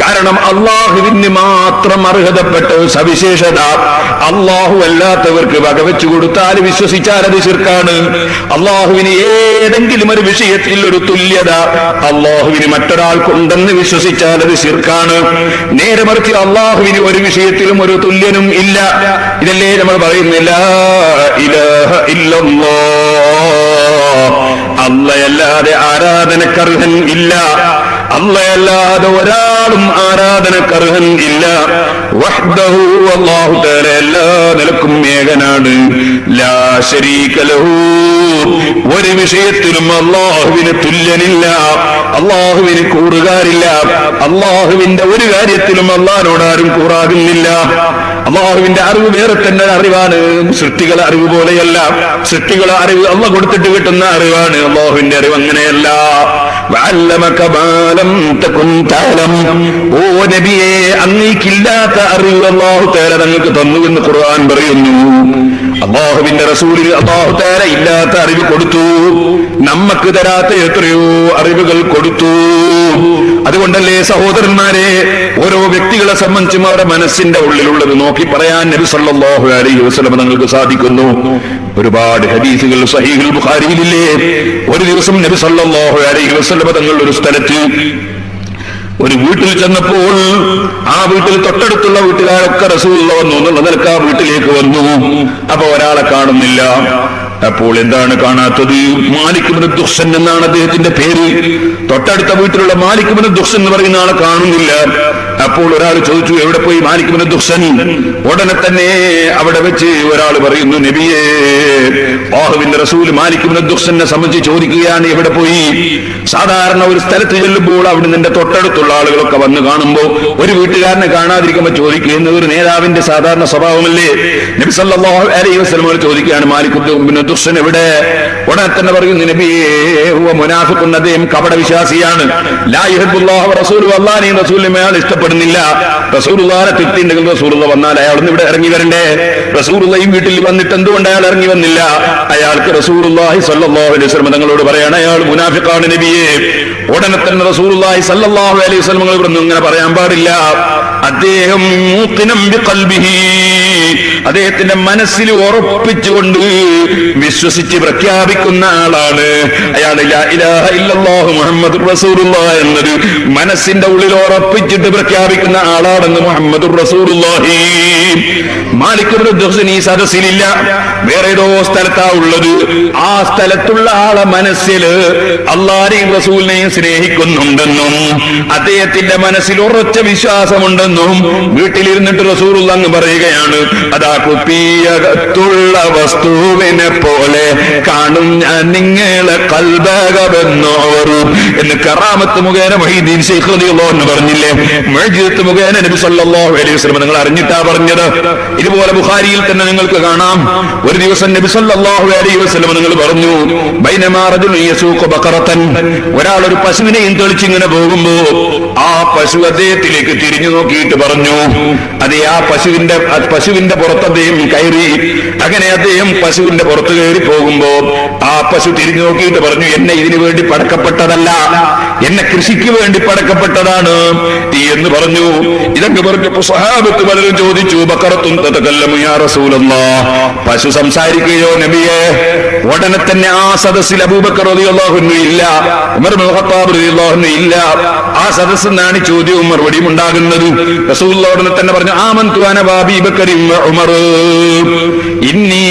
കാരണം അള്ളാഹുവിന് മാത്രം അർഹതപ്പെട്ട സവിശേഷത അള്ളാഹു അല്ലാത്തവർക്ക് വകവെച്ചു കൊടുത്താൽ വിശ്വസിച്ചാൽ അത് ശിർക്കാണ്. അള്ളാഹുവിന് ഏതെങ്കിലും ഒരു വിഷയത്തിൽ ഒരു തുല്യത അള്ളാഹുവിന് മറ്റൊരാൾക്കുണ്ടെന്ന് വിശ്വസിച്ചാൽ അത് ശിർക്കാണ്. നേരെ മറിച്ച് അള്ളാഹുവിന് ഒരു വിഷയത്തിലും ഒരു തുല്യനും ഇല്ല. ഇതല്ലേ നമ്മൾ പറയുന്നില്ല, ഇലാഹ ഇല്ലല്ലാഹ്, അല്ലാഹുവല്ലാതെ ആരാധനക്കർഹൻ ഇല്ല, അല്ലാഹുവല്ലാതെ ഒരാളും ആരാധനക്കർഹൻ ഇല്ല. വഹ്ദഹു, അല്ലാഹു തആല എല്ലാ നിലക്കും ഏകനാണ്. ലാ ശരീക ലഹു, ഒരു വിഷയത്തിലും അല്ലാഹുവിന് തുല്യനില്ല, അല്ലാഹുവിന് കൂറുകാരില്ല. അല്ലാഹുവിന്റെ ഒരു കാര്യത്തിലും അല്ലാഹുവിനോട് ആരും കൂറാകുന്നില്ല. അള്ളാഹുവിന്റെ അറിവ് വേറെ തന്നെ അറിവാണ്. സൃഷ്ടികളെ അറിവ് പോലെയല്ല. സൃഷ്ടികളെ അറിവ് അള്ളാഹ് കൊടുത്തിട്ട് കിട്ടുന്ന അറിവാണ്. അള്ളാഹുവിന്റെ അറിവ് അങ്ങനെയല്ല. ഓ നബിയെ, അങ്ങേക്കില്ലാത്ത അറിവ് അള്ളാഹു തആല തങ്ങൾക്ക് തന്നു എന്ന് ഖുർആൻ പറയുന്നു. അള്ളാഹുവിന്റെ റസൂലിന് അള്ളാഹു തആല ഇല്ലാത്ത അറിവ് കൊടുത്തു. നമുക്ക് തരാത്ത എത്രയോ അറിവുകൾ കൊടുത്തു. അതുകൊണ്ടല്ലേ സഹോദരന്മാരെ, ഓരോ വ്യക്തികളെ സംബന്ധിച്ചും അവരുടെ മനസ്സിന്റെ ഉള്ളിലുള്ളത് നോക്കി പറയാൻ നബി സല്ലല്ലാഹു അലൈഹി വസല്ലം തങ്ങൾക്ക് സാധിക്കുന്നു. ഒരുപാട് ഹദീസുകൾ സഹീഹുൽ ബുഖാരിയിലില്ലേ. ഒരു ദിവസം നബി സല്ലല്ലാഹു അലൈഹി വസല്ലം തങ്ങൾ ഒരു സ്ഥലത്ത് ഒരു വീട്ടിൽ ചെന്നപ്പോൾ ആ വീട്ടിൽ തൊട്ടടുത്തുള്ള വീട്ടുകാരൊക്കെ റസൂലുള്ളാഹി വന്നു എന്നുള്ള നിലക്ക് ആ വീട്ടിലേക്ക് വന്നു. അപ്പൊ ഒരാളെ കാണുന്നില്ല. അപ്പോൾ എന്താണ് കാണാത്തത്? മാലിക് ഇബ്നു ദുഖ്ശൻ എന്നാണ് അദ്ദേഹത്തിന്റെ പേര്. തൊട്ടടുത്ത വീട്ടിലുള്ള മാലിക് ഇബ്നു ദുഖ്ശൻ എന്ന് പറയുന്ന ആളെ കാണുന്നില്ല. അപ്പോൾ ഒരാൾ ചോദിച്ചു, എവിടെ പോയി മാലിക് ഇബ്നു ദുഖ്ശൻ? ഉടനെ തന്നെ അവിടെ വെച്ച് ഒരാൾ പറയുന്നു, നബിയേ, അല്ലാഹുവിന്റെ റസൂൽ മാലിക് ഇബ്നു ദുഖ്ശനെ സംബന്ധിച്ച് ചോദിക്കുകയാണ്, എവിടെ പോയി? സാധാരണ ഒരു സ്ഥലത്ത് ചെല്ലുമ്പോൾ അവിടെ നിന്റെ തൊട്ടടുത്തുള്ള ആളുകളൊക്കെ വന്ന് കാണുമ്പോൾ ഒരു വീട്ടുകാരനെ കാണാതിരിക്കുമ്പോൾ ചോദിക്കുന്ന ഒരു നേതാവിന്റെ സാധാരണ സ്വഭാവമല്ലേ? നബി സല്ലല്ലാഹു അലൈഹി വസല്ലം ചോദിക്കുകയാണ്, മാലിക് ഇബ്നു ദുഖ്ശൻ എവിടെ? ഉടനെ തന്നെ പറയുന്നു, നബിയേ, ഹുവ മുനാഫിഖുൻ, അദ്ദേഹം കപട വിശ്വാസിയാണ്. ലാ യുഹിബ്ബുല്ലാഹു വറസൂലുഹു, അല്ലാഹുവിനെയും റസൂലിനെയും അയാൾ ഇഷ്ടപ്പെടുന്നില്ല. റസൂലുള്ളാഹിനെ തിരുത്തിണ്ടെങ്കിൽ റസൂലുള്ള വന്നാൽ അയാളൊന്ന് ഇവിടെ ഇറങ്ങി വരണ്ടേ? റസൂലുള്ളാഹി വീട്ടിൽ വന്നിട്ട് എന്തുകൊണ്ട് അയാൾ ഇറങ്ങി വന്നില്ല? അയാൾക്ക് റസൂലുള്ളാഹി സ്വല്ലല്ലാഹു അലൈഹി വസല്ലം തങ്ങളോട് പറയാണ്, അയാൾ മുനാഫിഖാണ് നബിയെ. ഉടനെ തന്നെ റസൂലുള്ളാഹി സ്വല്ലല്ലാഹു അലൈഹി വസല്ലം തങ്ങൾ പറഞ്ഞു, ഇങ്ങനെ പറയാൻ പാടില്ല. അദ്ദേഹം മൂഖിനം ബിഖൽബിഹി, അദ്ദേഹത്തിന്റെ മനസ്സിൽ ഉറപ്പിച്ചുകൊണ്ട് വിശ്വസിച്ച് പ്രഖ്യാപിക്കുന്ന ആളാണ്. അയാൾ ലാ ഇലാഹ ഇല്ലല്ലാഹു മുഹമ്മദുർ റസൂലുള്ളാഹി എന്നത് മനസ്സിന്റെ ഉള്ളിൽ ഉറപ്പിച്ചിട്ട് പ്രഖ്യാപിക്കുന്ന ആളാണെന്ന് മുഹമ്മദുർ റസൂലുള്ളാഹി. മാലിക് ഇബ്നു ദുഖ്ശൻ ഈ സദസ്സിലില്ല, വേറെ ഏതോ സ്ഥലത്താ ഉള്ളത്. ആ സ്ഥലത്തുള്ള ആളെ മനസ്സിൽ അല്ലാഹുവിനെയും റസൂലിനെയും സ്നേഹിക്കുന്നുണ്ടെന്നും അദ്ദേഹത്തിന്റെ മനസ്സിൽ ഉറച്ച വിശ്വാസമുണ്ടെന്നും വീട്ടിലിരുന്നിട്ട് റസൂലുള്ളാഹി അങ്ങ് പറയുകയാണ്, അതാ കുപ്പിയകത്തുള്ള വസ്തുവിനെ പോലെ കാണും ഞാൻ നിങ്ങളെ ഖൽബകമെന്നോർ എന്ന് കറാമത്ത് മുഖേന മുഹീദ്ദീൻ ശൈഖ് റളിയല്ലാഹു അൻഹു പറഞ്ഞില്ലേ? മുഅ്ജിസത്ത് മുഖേന നബി സല്ലല്ലാഹു അലൈഹി വസല്ലം നിങ്ങൾ അറിഞ്ഞിട്ടാ പറഞ്ഞത്. ഇതുപോലെ ബുഖാരിയിൽ തന്നെ നിങ്ങൾക്ക് കാണാം, ഒരു ദിവസം നബി സല്ലല്ലാഹു അലൈഹി വസല്ലം നിങ്ങൾ പറഞ്ഞു, ബൈനമാ റജുലുൻ യസൂഖു ബഖറതൻ, ഒരാൾ ഒരു പശുവിനെയും തെളിച്ചിങ്ങനെ പോകുമ്പോ ആ പശു അദ്ദേഹത്തിലേക്ക് തിരിഞ്ഞു നോക്കിയിട്ട് പറഞ്ഞു, അതെ, ആ പശുവിന്റെ പുറത്ത് അദ്ദേഹം കയറി. അങ്ങനെ അദ്ദേഹം പശുവിന്റെ പുറത്ത് കയറി പോകുമ്പോ ആ പശു തിരിഞ്ഞു നോക്കിയിട്ട് പറഞ്ഞു, എന്നെ ഇതിനു വേണ്ടി പടക്കപ്പെട്ടതല്ല, എന്നെ കൃഷിക്ക് വേണ്ടി പടക്കപ്പെട്ടതാണ് എന്ന് പറഞ്ഞു. ഇതൊക്കെ പറഞ്ഞപ്പോ സ്വഹാബത്ത് പലരും ചോദിച്ചു, ബഖറത്തുൻ തതകല്ലമു യാ റസൂലല്ലാഹ്, പശു സംസാരിക്കുകയോ നബിയെ? ഉടനെ തന്നെ ആ സദസ്സിൽ അബൂബക്കർ റളിയല്ലാഹു അൻഹു ഇല്ല, ഉമർ ഇബ്നുൽ ഖത്താബ് റളിയല്ലാഹു അൻഹു ഇല്ല. ആ സദസ്സിനാണ് ചോദ്യവും മറുപടിയും ഉണ്ടാകുന്നത്. റസൂലുള്ളാഹി ഉടനെ തന്നെ പറഞ്ഞു, ആമന്തു അന വഅബീ ബക്കറിൻ വഉമർ, ഇന്നി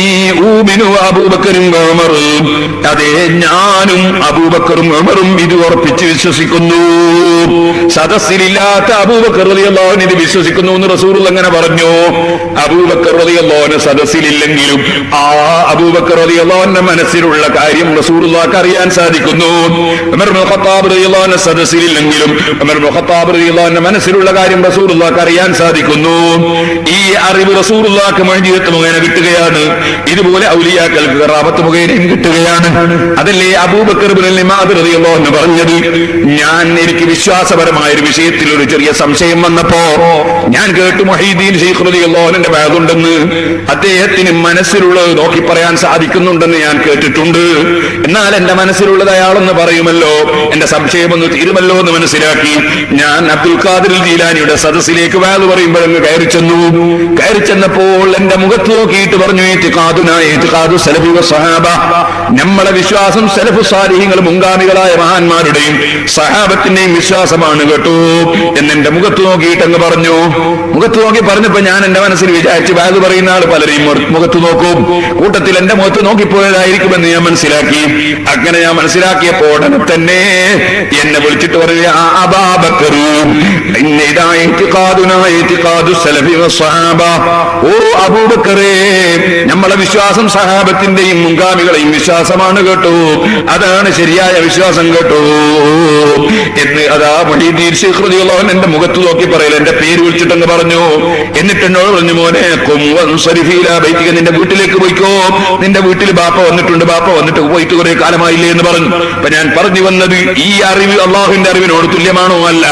ഊമിനു അബൂബക്കറിൻ വഉമർ, അതെ, ഞാനും അബൂബക്കറും ഉമറും ഇത് ഉറപ്പിച്ച് വിശ്വസിക്കുന്നു. സദസ്സിലില്ലാത്ത അബൂബക്കർ റളിയല്ലാഹു അൻഹു ഇത് വിശ്വസിക്കുന്നു എന്ന് റസൂൽ അങ്ങനെ പറഞ്ഞു. അബൂബക്കർ റളിയല്ലാഹു അൻഹു സദസ്സിലില്ലെങ്കിലും ആ അബൂബക്കർ റളിയല്ലാഹു അൻഹു മനസ്സിലുള്ള കാര്യം റസൂലുള്ളാഹിക്ക് അറിയാൻ സാധിക്കുന്നു. ഉമർ ഇബ്നുൽ ഖത്താബ് റളിയല്ലാഹു അൻഹു സദസ്സിലില്ലെങ്കിലും ഉമർ ഇബ്നുൽ ഖത്താബ് റളിയല്ലാഹു അൻഹു മനസ്സിലുള്ള കാര്യം റസൂലുള്ളാഹിക്ക് അറിയാൻ സാധിക്കുന്നു. ഈ അറിവ് റസൂലുള്ളാഹിക്ക് മുഅ്ജിസത്ത് മുഖേന കിട്ടുകയാണ്. ഇതുപോലെ ഔലിയാക്കൾക്ക് ഖറാബത്ത് മുഖേനയും കിട്ടുകയാണ്. അതല്ലേ അബൂബക്കർ ഇബ്നുൽ ഇമാദ് റളിയല്ലാഹു അൻഹു പറഞ്ഞത്, എനിക്ക് വിശ്വാസപരമായ ഒരു വിഷയത്തിൽ ഒരു ചെറിയ സംശയം വന്നപ്പോ ഞാൻ കേട്ടു മുഹീദ്ദീൻ ശൈഖ് റളിയല്ലാഹു അൻഹുവിന്റെ വാദുണ്ടെന്ന്, അദ്ദേഹത്തിന് മനസ്സിലുള്ളത് നോക്കി പറയാൻ സാധിക്കുന്നുണ്ടെന്ന് ഞാൻ കേട്ടിട്ടുണ്ട്. എന്നാൽ എന്റെ മനസ്സിലുള്ളത് അയാളൊന്ന് പറയുമല്ലോ, എന്റെ സംശയമൊന്ന് തീരുമല്ലോ എന്ന് മനസ്സിലാക്കി ഞാൻ അബ്ദുൽ ഖാദിർ ജീലാനിയുടെ സദസ്സിലേക്ക് വാദ് പറയുമ്പോഴങ്ങ് കയറി ചെന്നപ്പോൾ എന്റെ മുഖത്ത് നോക്കിയിട്ട് പറഞ്ഞു, നമ്മളെ വിശ്വാസം സലഫു സാലിഹീങ്ങൾ മുൻഗാമികളായ മഹാന്മാരുടെയും സഹാബത്തിന്റെയും വിശ്വാസമാണ് കേട്ടോ എന്നെന്റെ മുഖത്ത് നോക്കിയിട്ട് അങ്ങ് പറഞ്ഞു. മുഖത്ത് നോക്കി പറഞ്ഞപ്പോ ഞാൻ എന്റെ മനസ്സിൽ വിചാരിച്ചു, വാദ് പറയുന്ന ആൾ പലരെയും മുഖത്ത് നോക്കും, കൂട്ടത്തിൽ എന്റെ മുഖത്ത് നോക്കിപ്പോയതായിരിക്കുമെന്ന് ഞാൻ മനസ്സിലാക്കി. അങ്ങനെ ഞാൻ മനസ്സിലാക്കിയപ്പോ ഉടനെ തന്നെ എന്നെ വിളിച്ചിട്ട് പറയുക, ഓ അബൂബക്കറേ, നമ്മളെ വിശ്വാസം സഹാബത്തിന്റെയും മുൻഗാമികളെയും വിശ്വാസമാണ് കേട്ടോ, അതാണ് ശരിയായ വിശ്വാസം കേട്ടോ എന്ന് അതാ മുഹീദ്ദീൻ ശൈഖ് റളിയല്ലാഹു അൻഹു എന്റെ മുഖത്ത് നോക്കി പറയില്ല, എന്റെ പേര് വിളിച്ചിട്ടങ്ങ് പറഞ്ഞു. എന്നിട്ട് എന്നോട് പറഞ്ഞു, മോനെ നിന്റെ വീട്ടിലേക്ക് പോയിക്കോ, നിന്റെ വീട്ടിൽ ബാപ്പ വന്നിട്ടുണ്ട്, ബാപ്പ വന്നിട്ട് പോയിട്ട് കുറെ കാലമായില്ലേ എന്ന് പറഞ്ഞു. അപ്പൊ ഞാൻ പറഞ്ഞു വന്നത്, ഈ അറിവ് അള്ളാഹുവിന്റെ അറിവിനോട് തുല്യമാണോ? അല്ല.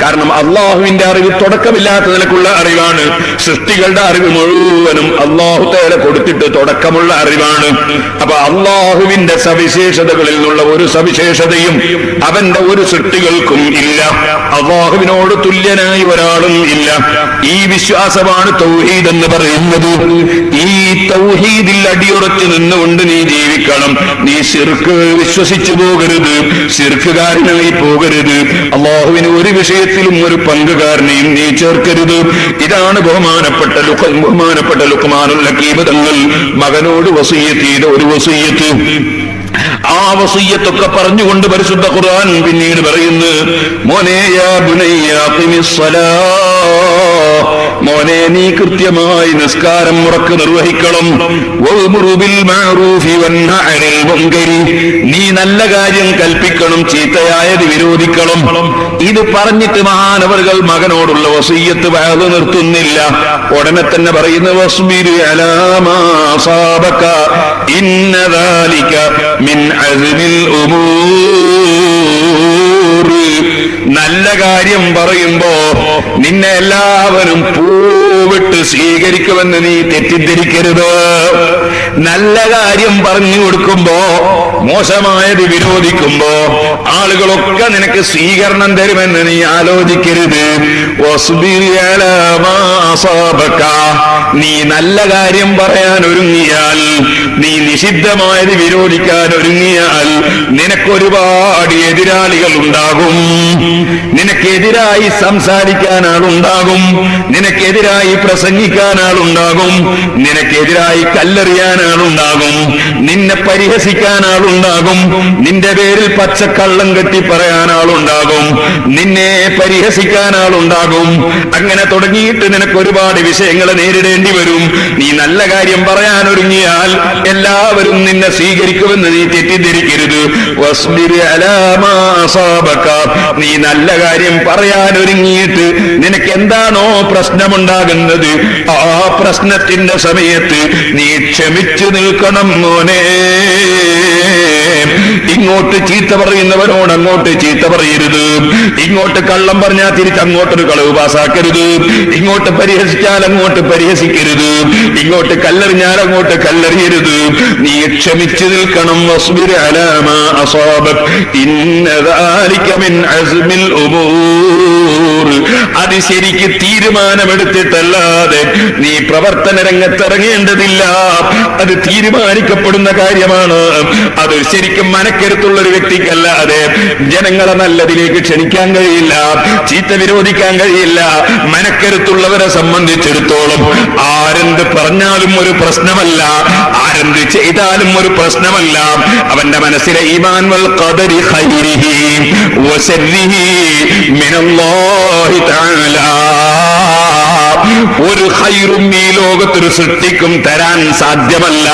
കാരണം അള്ളാഹുവിന്റെ അറിവ് തുടക്കമില്ലാത്ത നിലക്കുള്ള അറിവാണ്. സൃഷ്ടികളുടെ അറിവ് മുഴുവനും അള്ളാഹു തആല കൊടുത്തിട്ട് തുടക്കമുള്ള അറിവാണ്. അപ്പൊ അള്ളാഹുവിന്റെ സവിശേഷതകളിൽ നിന്നുള്ള ഒരു സവിശേഷതയും അവന്റെ ഒരു സൃഷ്ടികൾക്കും ഇല്ല. അള്ളാഹുവിനോട് തുല്യനായി ഒരാളും ഇല്ല. ഈ വിശ്വാസമാണ് തൗഹീദ് എന്ന് പറയുന്നത്. ഈ തൗഹീദിൽ അടിയുറച്ചു നിന്നുകൊണ്ട് നീ ജീവിക്കണം. നീ ശിർക്ക് വിശ്വസിച്ചു പോകരുത്, ശിർക്കുകാരനായി പോകരുത്. അള്ളാഹുവിന് ഒരു വിഷയത്തിലും ഒരു പങ്കുകാരനെയും നീ ചേർക്കരുത്. ഇതാണ് ബഹുമാനപ്പെട്ട ലുഖ്മാനുൽ ഹകീം തങ്ങൾ മകനോട് വസിയ്യത്ത് ചെയ്ത ഒരു വസിയ്യത്ത്. ആ വസിയ്യത്തൊക്കെ പറഞ്ഞുകൊണ്ട് പരിശുദ്ധ ഖുർആൻ പിന്നീട് പറയുന്നു, മോനെ യാ ബുനയ്യ ഖിമിസ്സലാഹ്, മോനെ നീ കൃത്യമായി നിസ്കാരം മുറക്ക് നിർവഹിക്കണം. വഅ്മുറു ബിൽ മഅറൂഫി വൻഹ അനിൽ മുൻകരി, നീ നല്ല കാര്യം കൽപ്പിക്കണം, ചീത്തയായത് വിരോധിക്കണം. ഇത് പറഞ്ഞിട്ട് മഹാനവറുകൾ മകനോടുള്ള വസിയ്യത്ത് വഅദ് നിർത്തുന്നില്ല. ഉടനെ തന്നെ പറയുന്നു, വസ്ബിർ അലാ മാ അസാബക ഇന്ന ദാലിക മിൻ അസ്മിൽ ഉമൂർ. നല്ല കാര്യം പറയുമ്പോ നിന്നെ എല്ലാവരും പൂവിട്ട് സ്വീകരിക്കുമെന്ന് നീ തെറ്റിദ്ധരിക്കരുത്. നല്ല കാര്യം പറഞ്ഞു കൊടുക്കുമ്പോ, മോശമായത് വിരോധിക്കുമ്പോ ആളുകളൊക്കെ നിനക്ക് സ്വീകരണം തരുമെന്ന് നീ ആലോചിക്കരുത്. നീ നല്ല കാര്യം പറയാൻ ഒരുങ്ങിയാൽ, നീ നിഷിദ്ധമായത് വിരോധിക്കാൻ ഒരുങ്ങിയാൽ നിനക്കൊരുപാട് എതിരാളികൾ ഉണ്ടാകും. നിനക്കെതിരായി സംസാരിക്കാൻ ആളുണ്ടാകും, നിനക്കെതിരായി പ്രസംഗിക്കാൻ ആളുണ്ടാകും, നിനക്കെതിരായി കല്ലെറിയാൻ ആളുണ്ടാകും, നിന്നെ പരിഹസിക്കാൻ ആളുണ്ടാകും, നിന്റെ പേരിൽ പച്ചക്കള്ളം കെട്ടി പറയാൻ ആളുണ്ടാകും, നിന്നെ പരിഹസിക്കാൻ ആളുണ്ടാകും. അങ്ങനെ തുടങ്ങിയിട്ട് നിനക്ക് ഒരുപാട് വിഷയങ്ങൾ നേരിടേണ്ടി വരും. നീ നല്ല കാര്യം പറയാൻ ഒരുങ്ങിയാൽ എല്ലാവരും നിന്നെ സ്വീകരിക്കുമെന്ന് നീ തെറ്റിദ്ധരിക്കരുത്. വസ്ബിർ അലാ മാ അസാബക, നീ നല്ല കാര്യം പറയാൻ ഒരുങ്ങിയിട്ട് നിനക്ക് എന്താണോ പ്രശ്നമുണ്ടാകുന്നത്, ആ പ്രശ്നത്തിന്റെ സമയത്ത് നീ ക്ഷമിച്ചു നിൽക്കണം മോനെ. ഇങ്ങോട്ട് ചീത്ത പറയുന്നവരോട് അങ്ങോട്ട് ചീത്ത പറയരുത്, ഇങ്ങോട്ട് കള്ളം പറഞ്ഞാൽ തിരിച്ച് അങ്ങോട്ടൊരു കളവ് പാസാക്കരുത്, ഇങ്ങോട്ട് പരിഹസിച്ചാൽ അങ്ങോട്ട് പരിഹസിക്കരുത്, ഇങ്ങോട്ട് കല്ലെറിഞ്ഞാൽ അങ്ങോട്ട് കല്ലെറിയരുത്. നീ ക്ഷമിച്ചു നിൽക്കണം. വസ്ബിർ അലാ മാ അസാബക ഇന്ന ദാലിക മിൻ അസ്മിൽ ഉമൂർ. അത് ശരിക്ക് തീരുമാനമെടുത്തിട്ടല്ലാതെ നീ പ്രവർത്തന രംഗത്തിറങ്ങേണ്ടതില്ല. അത് തീരുമാനിക്കപ്പെടുന്ന കാര്യമാണ്. അത് ശരിക്കും മനക്കരുത്തുള്ള ഒരു വ്യക്തിക്കല്ലാതെ ജനങ്ങളെ നല്ലതിലേക്ക് ക്ഷണിക്കാൻ കഴിയില്ല, ചീത്ത വിരോധിക്കാൻ കഴിയില്ല. മനക്കരുത്തുള്ളവരെ സംബന്ധിച്ചിടത്തോളം ആരെന്ത് പറഞ്ഞാലും ഒരു പ്രശ്നമല്ല, ആരെന്ത് ചെയ്താലും ഒരു പ്രശ്നമല്ല. അവന്റെ മനസ്സിലെ ഈമാൻ വൽ ഖദരി ഖൈരിഹി വശർരിഹി മിനല്ലാഹി തആല, ഒരു ഖൈറും ഈ ലോകത്തൊരു സൃഷ്ടിക്കും തരാൻ സാധ്യമല്ല,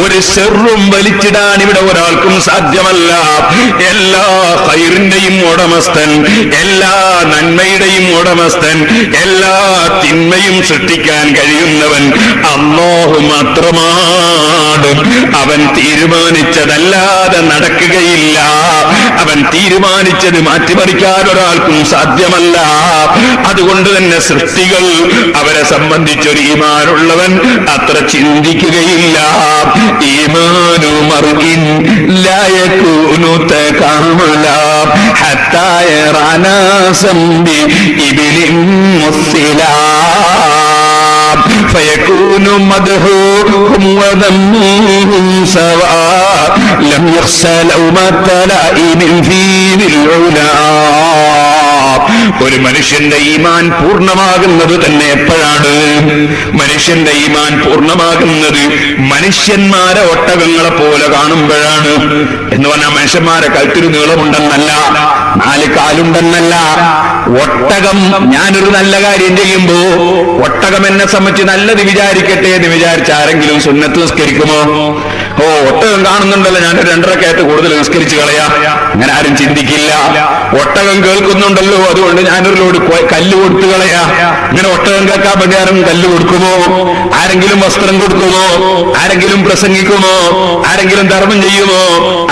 ഒരു ശർറും വലിച്ചിടാൻ ഇവിടെ ഒരാൾക്കും സാധ്യമല്ല. എല്ലാ ഖൈറിന്റെയും ഉടമസ്ഥൻ, എല്ലാ നന്മയുടെയും ഉടമസ്ഥൻ, എല്ലാ തിന്മയും സൃഷ്ടിക്കാൻ കഴിയുന്നവൻ അല്ലാഹു മാത്രമാണ്. അവൻ തീരുമാനിച്ചതല്ലാതെ നടക്കുകയില്ല. അവൻ തീരുമാനിച്ചത് മാറ്റിമറിക്കാൻ ഒരാൾക്കും സാധ്യമല്ല. അതുകൊണ്ട് തന്നെ സൃഷ്ടികൾ അവരെ സംബന്ധിച്ചൊരു ഈമാനുള്ളവൻ അത്ര ചിന്തിക്കുകയില്ല. ഈമാനു മർഇൻ ലാ യകൂനു തകാമല ഹത്താ യറാനാ സംബി ഇബ്ലിൻ മുസ്സിലാ فيكون مدحوهم وذمهم سواء لم يخش لومة لائم في العلا. ഒരു മനുഷ്യന്റെ ഈമാൻ പൂർണ്ണമാകുന്നത് തന്നെ എപ്പോഴാണ്? മനുഷ്യന്റെ ഈമാൻ പൂർണ്ണമാകുന്നത് മനുഷ്യന്മാരെ ഒട്ടകങ്ങളെ പോലെ കാണുമ്പോഴാണ്. എന്ന് പറഞ്ഞാൽ മനുഷ്യന്മാരെ കഴുത്തിന് നീളമുണ്ടെന്നല്ല, 4 കാലുണ്ടെന്നല്ല. ഒട്ടകം, ഞാനൊരു നല്ല കാര്യം ചെയ്യുമ്പോ ഒട്ടകം എന്നെ സംബന്ധിച്ച് നല്ലത് വിചാരിക്കട്ടെ എന്ന് വിചാരിച്ച ആരെങ്കിലും സുന്നത്ത് നിസ്കരിക്കുമോ? ഒട്ടകം കാണുന്നുണ്ടല്ലോ, ഞാൻ 2 റക്അത്ത് കൂടുതൽ നിസ്കരിച്ച് കളയാ, അങ്ങനെ ആരും ചിന്തിക്കില്ല. ഒട്ടകം കേൾക്കുന്നുണ്ടല്ലോ, അതുകൊണ്ട് ഞാനൊരു ലോഡ് കല്ല് കൊടുത്തു കളയാ, ഇങ്ങനെ ഒട്ടകം കേൾക്കാൻ വേണ്ടി ആരും കല്ല് കൊടുക്കുമോ? ആരെങ്കിലും വസ്ത്രം കൊടുക്കുമോ? ആരെങ്കിലും പ്രസംഗിക്കുമോ? ആരെങ്കിലും ധർമ്മം ചെയ്യുമോ?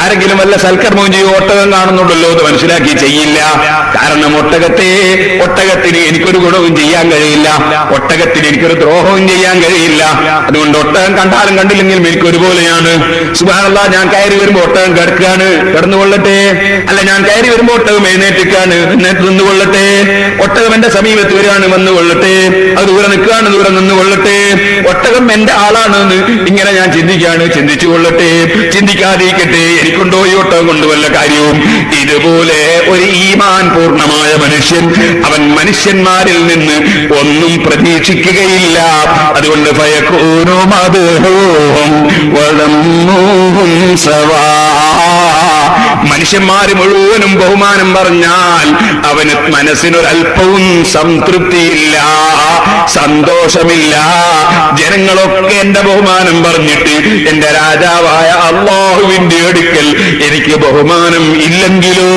ആരെങ്കിലും വല്ല സൽക്കർമ്മവും ചെയ്യുമോ? ഒട്ടകം കാണുന്നുണ്ടല്ലോ എന്ന് മനസ്സിലാക്കി ചെയ്യില്ല. കാരണം ഒട്ടകത്തിന് എനിക്കൊരു ഗുണവും ചെയ്യാൻ കഴിയില്ല, ഒട്ടകത്തിന് എനിക്കൊരു ദ്രോഹവും ചെയ്യാൻ കഴിയില്ല. അതുകൊണ്ട് ഒട്ടകം കണ്ടാലും കണ്ടില്ലെങ്കിലും എനിക്ക് ഒരുപോലെയാണ്. സുബ്ഹാനല്ലാഹ്, ഞാൻ കയറി വരുമ്പോ ഒട്ടകം കിടക്കുകയാണ്, കിടന്നുകൊള്ളട്ടെ. അല്ല, ഞാൻ കയറി വരുമ്പോ ഒട്ടകം എഴുന്നേറ്റിക്കാണ്, നിന്നുകൊള്ളട്ടെ. ഒട്ടകം എന്റെ സമീപത്ത് വരികയാണ്, വന്നുകൊള്ളട്ടെ. അത് ദൂരെ നിൽക്കുകയാണ്, ദൂരെ നിന്നുകൊള്ളട്ടെ. ഒട്ടകം എന്റെ ആളാണ് എന്ന് ഇങ്ങനെ ഞാൻ ചിന്തിക്കുകയാണ്, ചിന്തിച്ചു കൊള്ളട്ടെ. ചിന്തിക്കാതിരിക്കട്ടെ, എനിക്കുണ്ടോ ഈ ഒട്ടകം കൊണ്ട് വല്ല കാര്യവും? ഇതുപോലെ ഒരു ഈമാൻ പൂർണ്ണമായ മനുഷ്യൻ, അവൻ മനുഷ്യന്മാരിൽ നിന്ന് ഒന്നും പ്രതീക്ഷിക്കുകയില്ല. അതുകൊണ്ട് ഫയകൂനു മദ്ഹൂഹും വദമ്മുഹും സവാ. മനുഷ്യന്മാര് മുഴുവനും ബഹുമാനം പറഞ്ഞാൽ അവന് മനസ്സിനൊരല്പവും സംതൃപ്തിയില്ല, സന്തോഷമില്ല. ജനങ്ങളൊക്കെ എന്റെ ബഹുമാനം പറഞ്ഞിട്ട് എന്റെ രാജാവായ അല്ലാഹുവിന്റെ അടുക്കൽ എനിക്ക് ബഹുമാനം ഇല്ലെങ്കിലോ,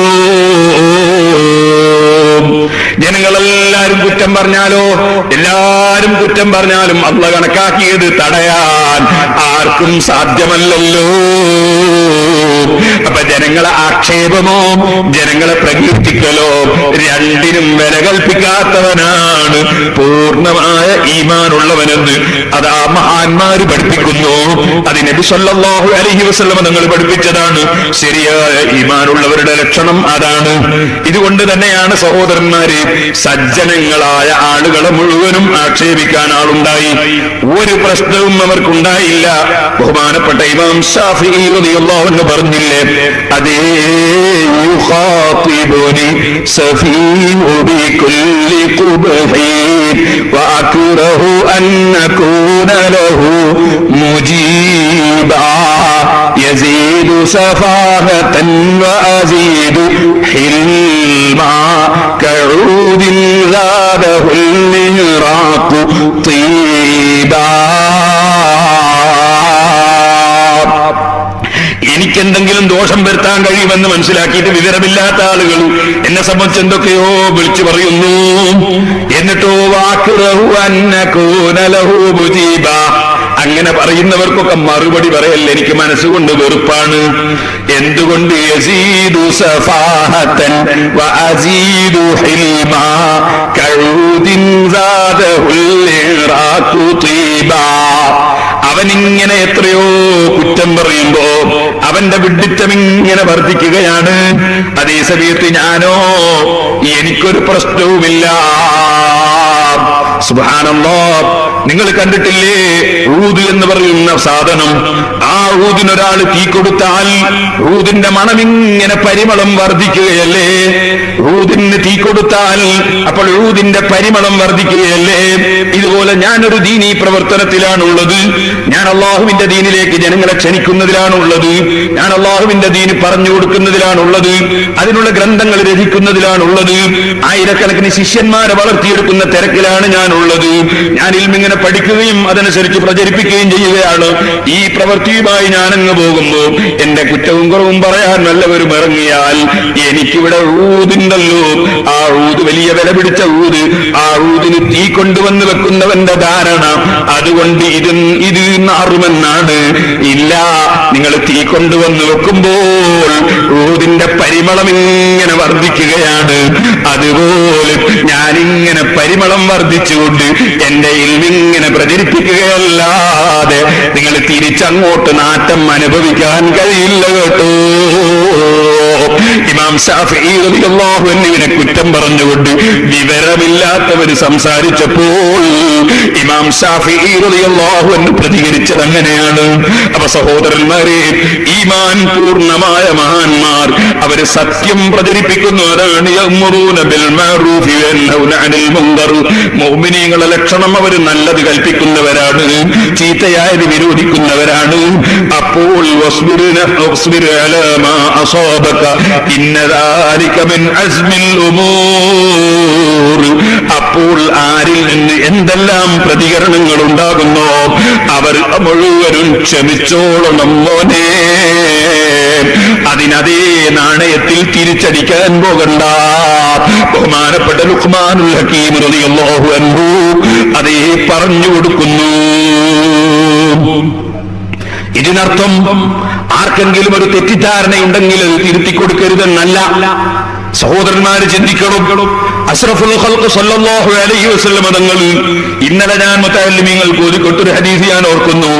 ജനങ്ങളെല്ലാരും കുറ്റം പറഞ്ഞാലോ, എല്ലാരും കുറ്റം പറഞ്ഞാലും അല്ലാഹു കണക്കാക്കിയത് തടയാൻ ആർക്കും സാധ്യമല്ലല്ലോ. അപ്പൊ ജനങ്ങളെ ആക്ഷേപമോ ജനങ്ങളെ പ്രകീർത്തിക്കലോ രണ്ടിനും വില കൽപ്പിക്കാത്തവനാണ് പൂർണ്ണമായ ഈമാനുള്ളവനെന്ന് അതാ മഹാന്മാര് പഠിപ്പിക്കുന്നു. അത് നബി സല്ലല്ലാഹു അലൈഹി വസല്ലം തങ്ങൾ പഠിപ്പിച്ചതാണ്. ശരിയായ ഈമാനുള്ളവരുടെ ലക്ഷണം അതാണ്. ഇതുകൊണ്ട് തന്നെയാണ് സഹോദരന്മാരെ, സജ്ജനങ്ങളായ ആളുകളെ മുഴുവനും ആക്ഷേപിക്കാൻ ആളുണ്ടായി, ഒരു പ്രശ്നവും അവർക്കുണ്ടായില്ല. ബഹുമാനപ്പെട്ട ഇമാം ശാഫിഈ റളിയല്ലാഹു അൻഹു പറഞ്ഞില്ലേ, അതേ യുഖാതിബുനി സഫീഉ ബികുല്ലി ഖുബ്ഹി വഅക്റഹു അൻ നകൂന ലഹു മുജീബാ യസീദു സഫാഹതൻ വഅസീദു ഹിൽമാ കഊദിൻ സാദഹുൽ മിറാഖു തീബാ. എനിക്കെന്തെങ്കിലും ദോഷം വരുത്താൻ കഴിയുമെന്ന് മനസ്സിലാക്കിയിട്ട് വിവരമില്ലാത്ത ആളുകൾ എന്നെ സംബന്ധിച്ച് എന്തൊക്കെയോ വിളിച്ചു പറയുന്നു. എന്നിട്ടോ വാക്കുറഹു അന്നകൂന ലഹു മുജീബ, അങ്ങനെ പറയുന്നവർക്കൊക്കെ മറുപടി പറയല്ല എനിക്ക് മനസ്സുകൊണ്ട് വെറുപ്പാണ്. എന്തുകൊണ്ട്? യസീദു സഫാഹതൻ വഅസീദു ഹിൽമാ കഊദിൻ സാദഹുൽ ഇറാഖു തീബാ. അവനിങ്ങനെ എത്രയോ കുറ്റം പറയുമ്പോ അവന്റെ വിഡ്ഢിത്തം ഇങ്ങനെ വർദ്ധിക്കുകയാണ്. അതേ സമയത്ത് ഞാനോ എനിക്കൊരു പ്രശ്നവുമില്ല, സുബ്ഹാനല്ലാഹ്, നിങ്ങൾ കണ്ടിട്ടില്ലേ ഊദ് എന്ന് പറയുന്ന സാധനം? ആ ഊദിനൊരാൾ തീ കൊടുത്താൽ ഊദിന്റെ മണമിങ്ങനെ പരിമളം വർദ്ധിക്കുകയല്ലേ? ഊദിന് തീ കൊടുത്താൽ അപ്പോൾ ഊദിന്റെ പരിമളം വർദ്ധിക്കുകയല്ലേ? ഇതുപോലെ ഞാനൊരു ദീനീ പ്രവർത്തനത്തിലാണുള്ളത്, ഞാൻ അള്ളാഹുവിന്റെ ദീനിലേക്ക് ജനങ്ങളെ ക്ഷണിക്കുന്നതിലാണുള്ളത്, ഞാൻ അള്ളാഹുവിന്റെ ദീന് പറഞ്ഞു കൊടുക്കുന്നതിലാണുള്ളത്, അതിനുള്ള ഗ്രന്ഥങ്ങൾ രചിക്കുന്നതിലാണുള്ളത്, ആയിരക്കണക്കിന് ശിഷ്യന്മാരെ വളർത്തിയെടുക്കുന്ന തിരക്കിലാണ് ഞാനുള്ളത്. ഞാൻ ഇൽമിങ്ങനെ പഠിക്കുകയും അതനുസരിച്ച് പ്രചരിപ്പിക്കുകയും ചെയ്യുകയാണ്. ഈ പ്രവൃത്തിയുമായി ഞാനങ്ങ് പോകുമ്പോ എന്റെ കുറ്റവും കുറവും പറയാൻ നല്ലവരും ഇറങ്ങിയാൽ എനിക്കിവിടെ ഊതുണ്ടല്ലോ, ആ ഊത് വലിയ വില പിടിച്ച ഊത്, ആ ഊതിന് തീ കൊണ്ടുവന്ന് വെക്കുന്നവന്റെ ധാരണ അതുകൊണ്ട് ഇത് നാറുമെന്നാണ്. ഇല്ല, നിങ്ങൾ തീ കൊണ്ടുവന്ന് വെക്കുമ്പോൾ ഊതിന്റെ പരിമളം ഇങ്ങനെ വർദ്ധിക്കുകയാണ്. അതുപോലെ ഞാനിങ്ങനെ പരിമളം വർദ്ധിച്ചുകൊണ്ട് എന്റെ ഇൽമിങ്ങനെ പ്രചരിപ്പിക്കുകയല്ലാതെ നിങ്ങൾ തിരിച്ചങ്ങോട്ട് നാറ്റം അനുഭവിക്കാൻ കഴിയില്ല കേട്ടോ. ഇമാം ശാഫിഈ റളിയല്ലാഹു അൻഹുവിനെ കുറ്റം പറഞ്ഞുകൊണ്ട് വിവരമില്ലാത്തവർ സംസാരിച്ചപ്പോൾ ഇമാം ശാഫിഈ റളിയല്ലാഹു അൻഹു പ്രതികരിച്ചത് അങ്ങനെയാണ്. അപ്പൊ സഹോദരന്മാരെ, ഈമാൻ പൂർണ്ണമായ മഹാന്മാർ അവര് സത്യം പ്രചരിപ്പിക്കുന്നു. അതാണ് യഅ്മുറൂന ബിൽ മഅറൂഫി വയൻഹൗന അനിൽ മുൻകർ. മുഅ്മിനീങ്ങളുടെ ലക്ഷണം അവര് നല്ലത് കൽപ്പിക്കുന്നവരാണ്, ചീത്തയായത് വിരോധിക്കുന്നവരാണ്. അപ്പോൾ വസ്ബിർ അലാ മാ അസാബക ഇന്ന ദാലിക മിൻ അസ്മിൽ ഉമൂർ. അപ്പോൾ ആരിൽ നിന്ന് എന്തെല്ലാം പ്രതികരണങ്ങൾ ഉണ്ടാകുന്നോ അവർ മുഴുവനും ക്ഷമിച്ചോളണം മോനെ. അതിനതേ നാണയത്തിൽ തിരിച്ചടിക്കാൻ പോകണ്ട. ബഹുമാനപ്പെട്ട ലുഖ്മാനുൽ ഹകീം റളിയല്ലാഹു അൻഹു അതേ പറഞ്ഞു കൊടുക്കുന്നു. ഇതിനർത്ഥം ആർക്കെങ്കിലും ഒരു തെറ്റിദ്ധാരണയുണ്ടെങ്കിൽ അത് തിരുത്തി കൊടുക്കരുതെന്നല്ല. സഹോദരന്മാര് ചിന്തിക്കണം. അഷ്റഫുൽ ഖൽഖ് സല്ലല്ലാഹു അലൈഹി വസല്ലം തങ്ങൾ ഇന്നലെ ഞാൻ മുതഅല്ലിമീങ്ങൾക്ക് ഓതിക്കൊട്ടൊരു ഹദീസ് ഞാൻ ഓർക്കുന്നു.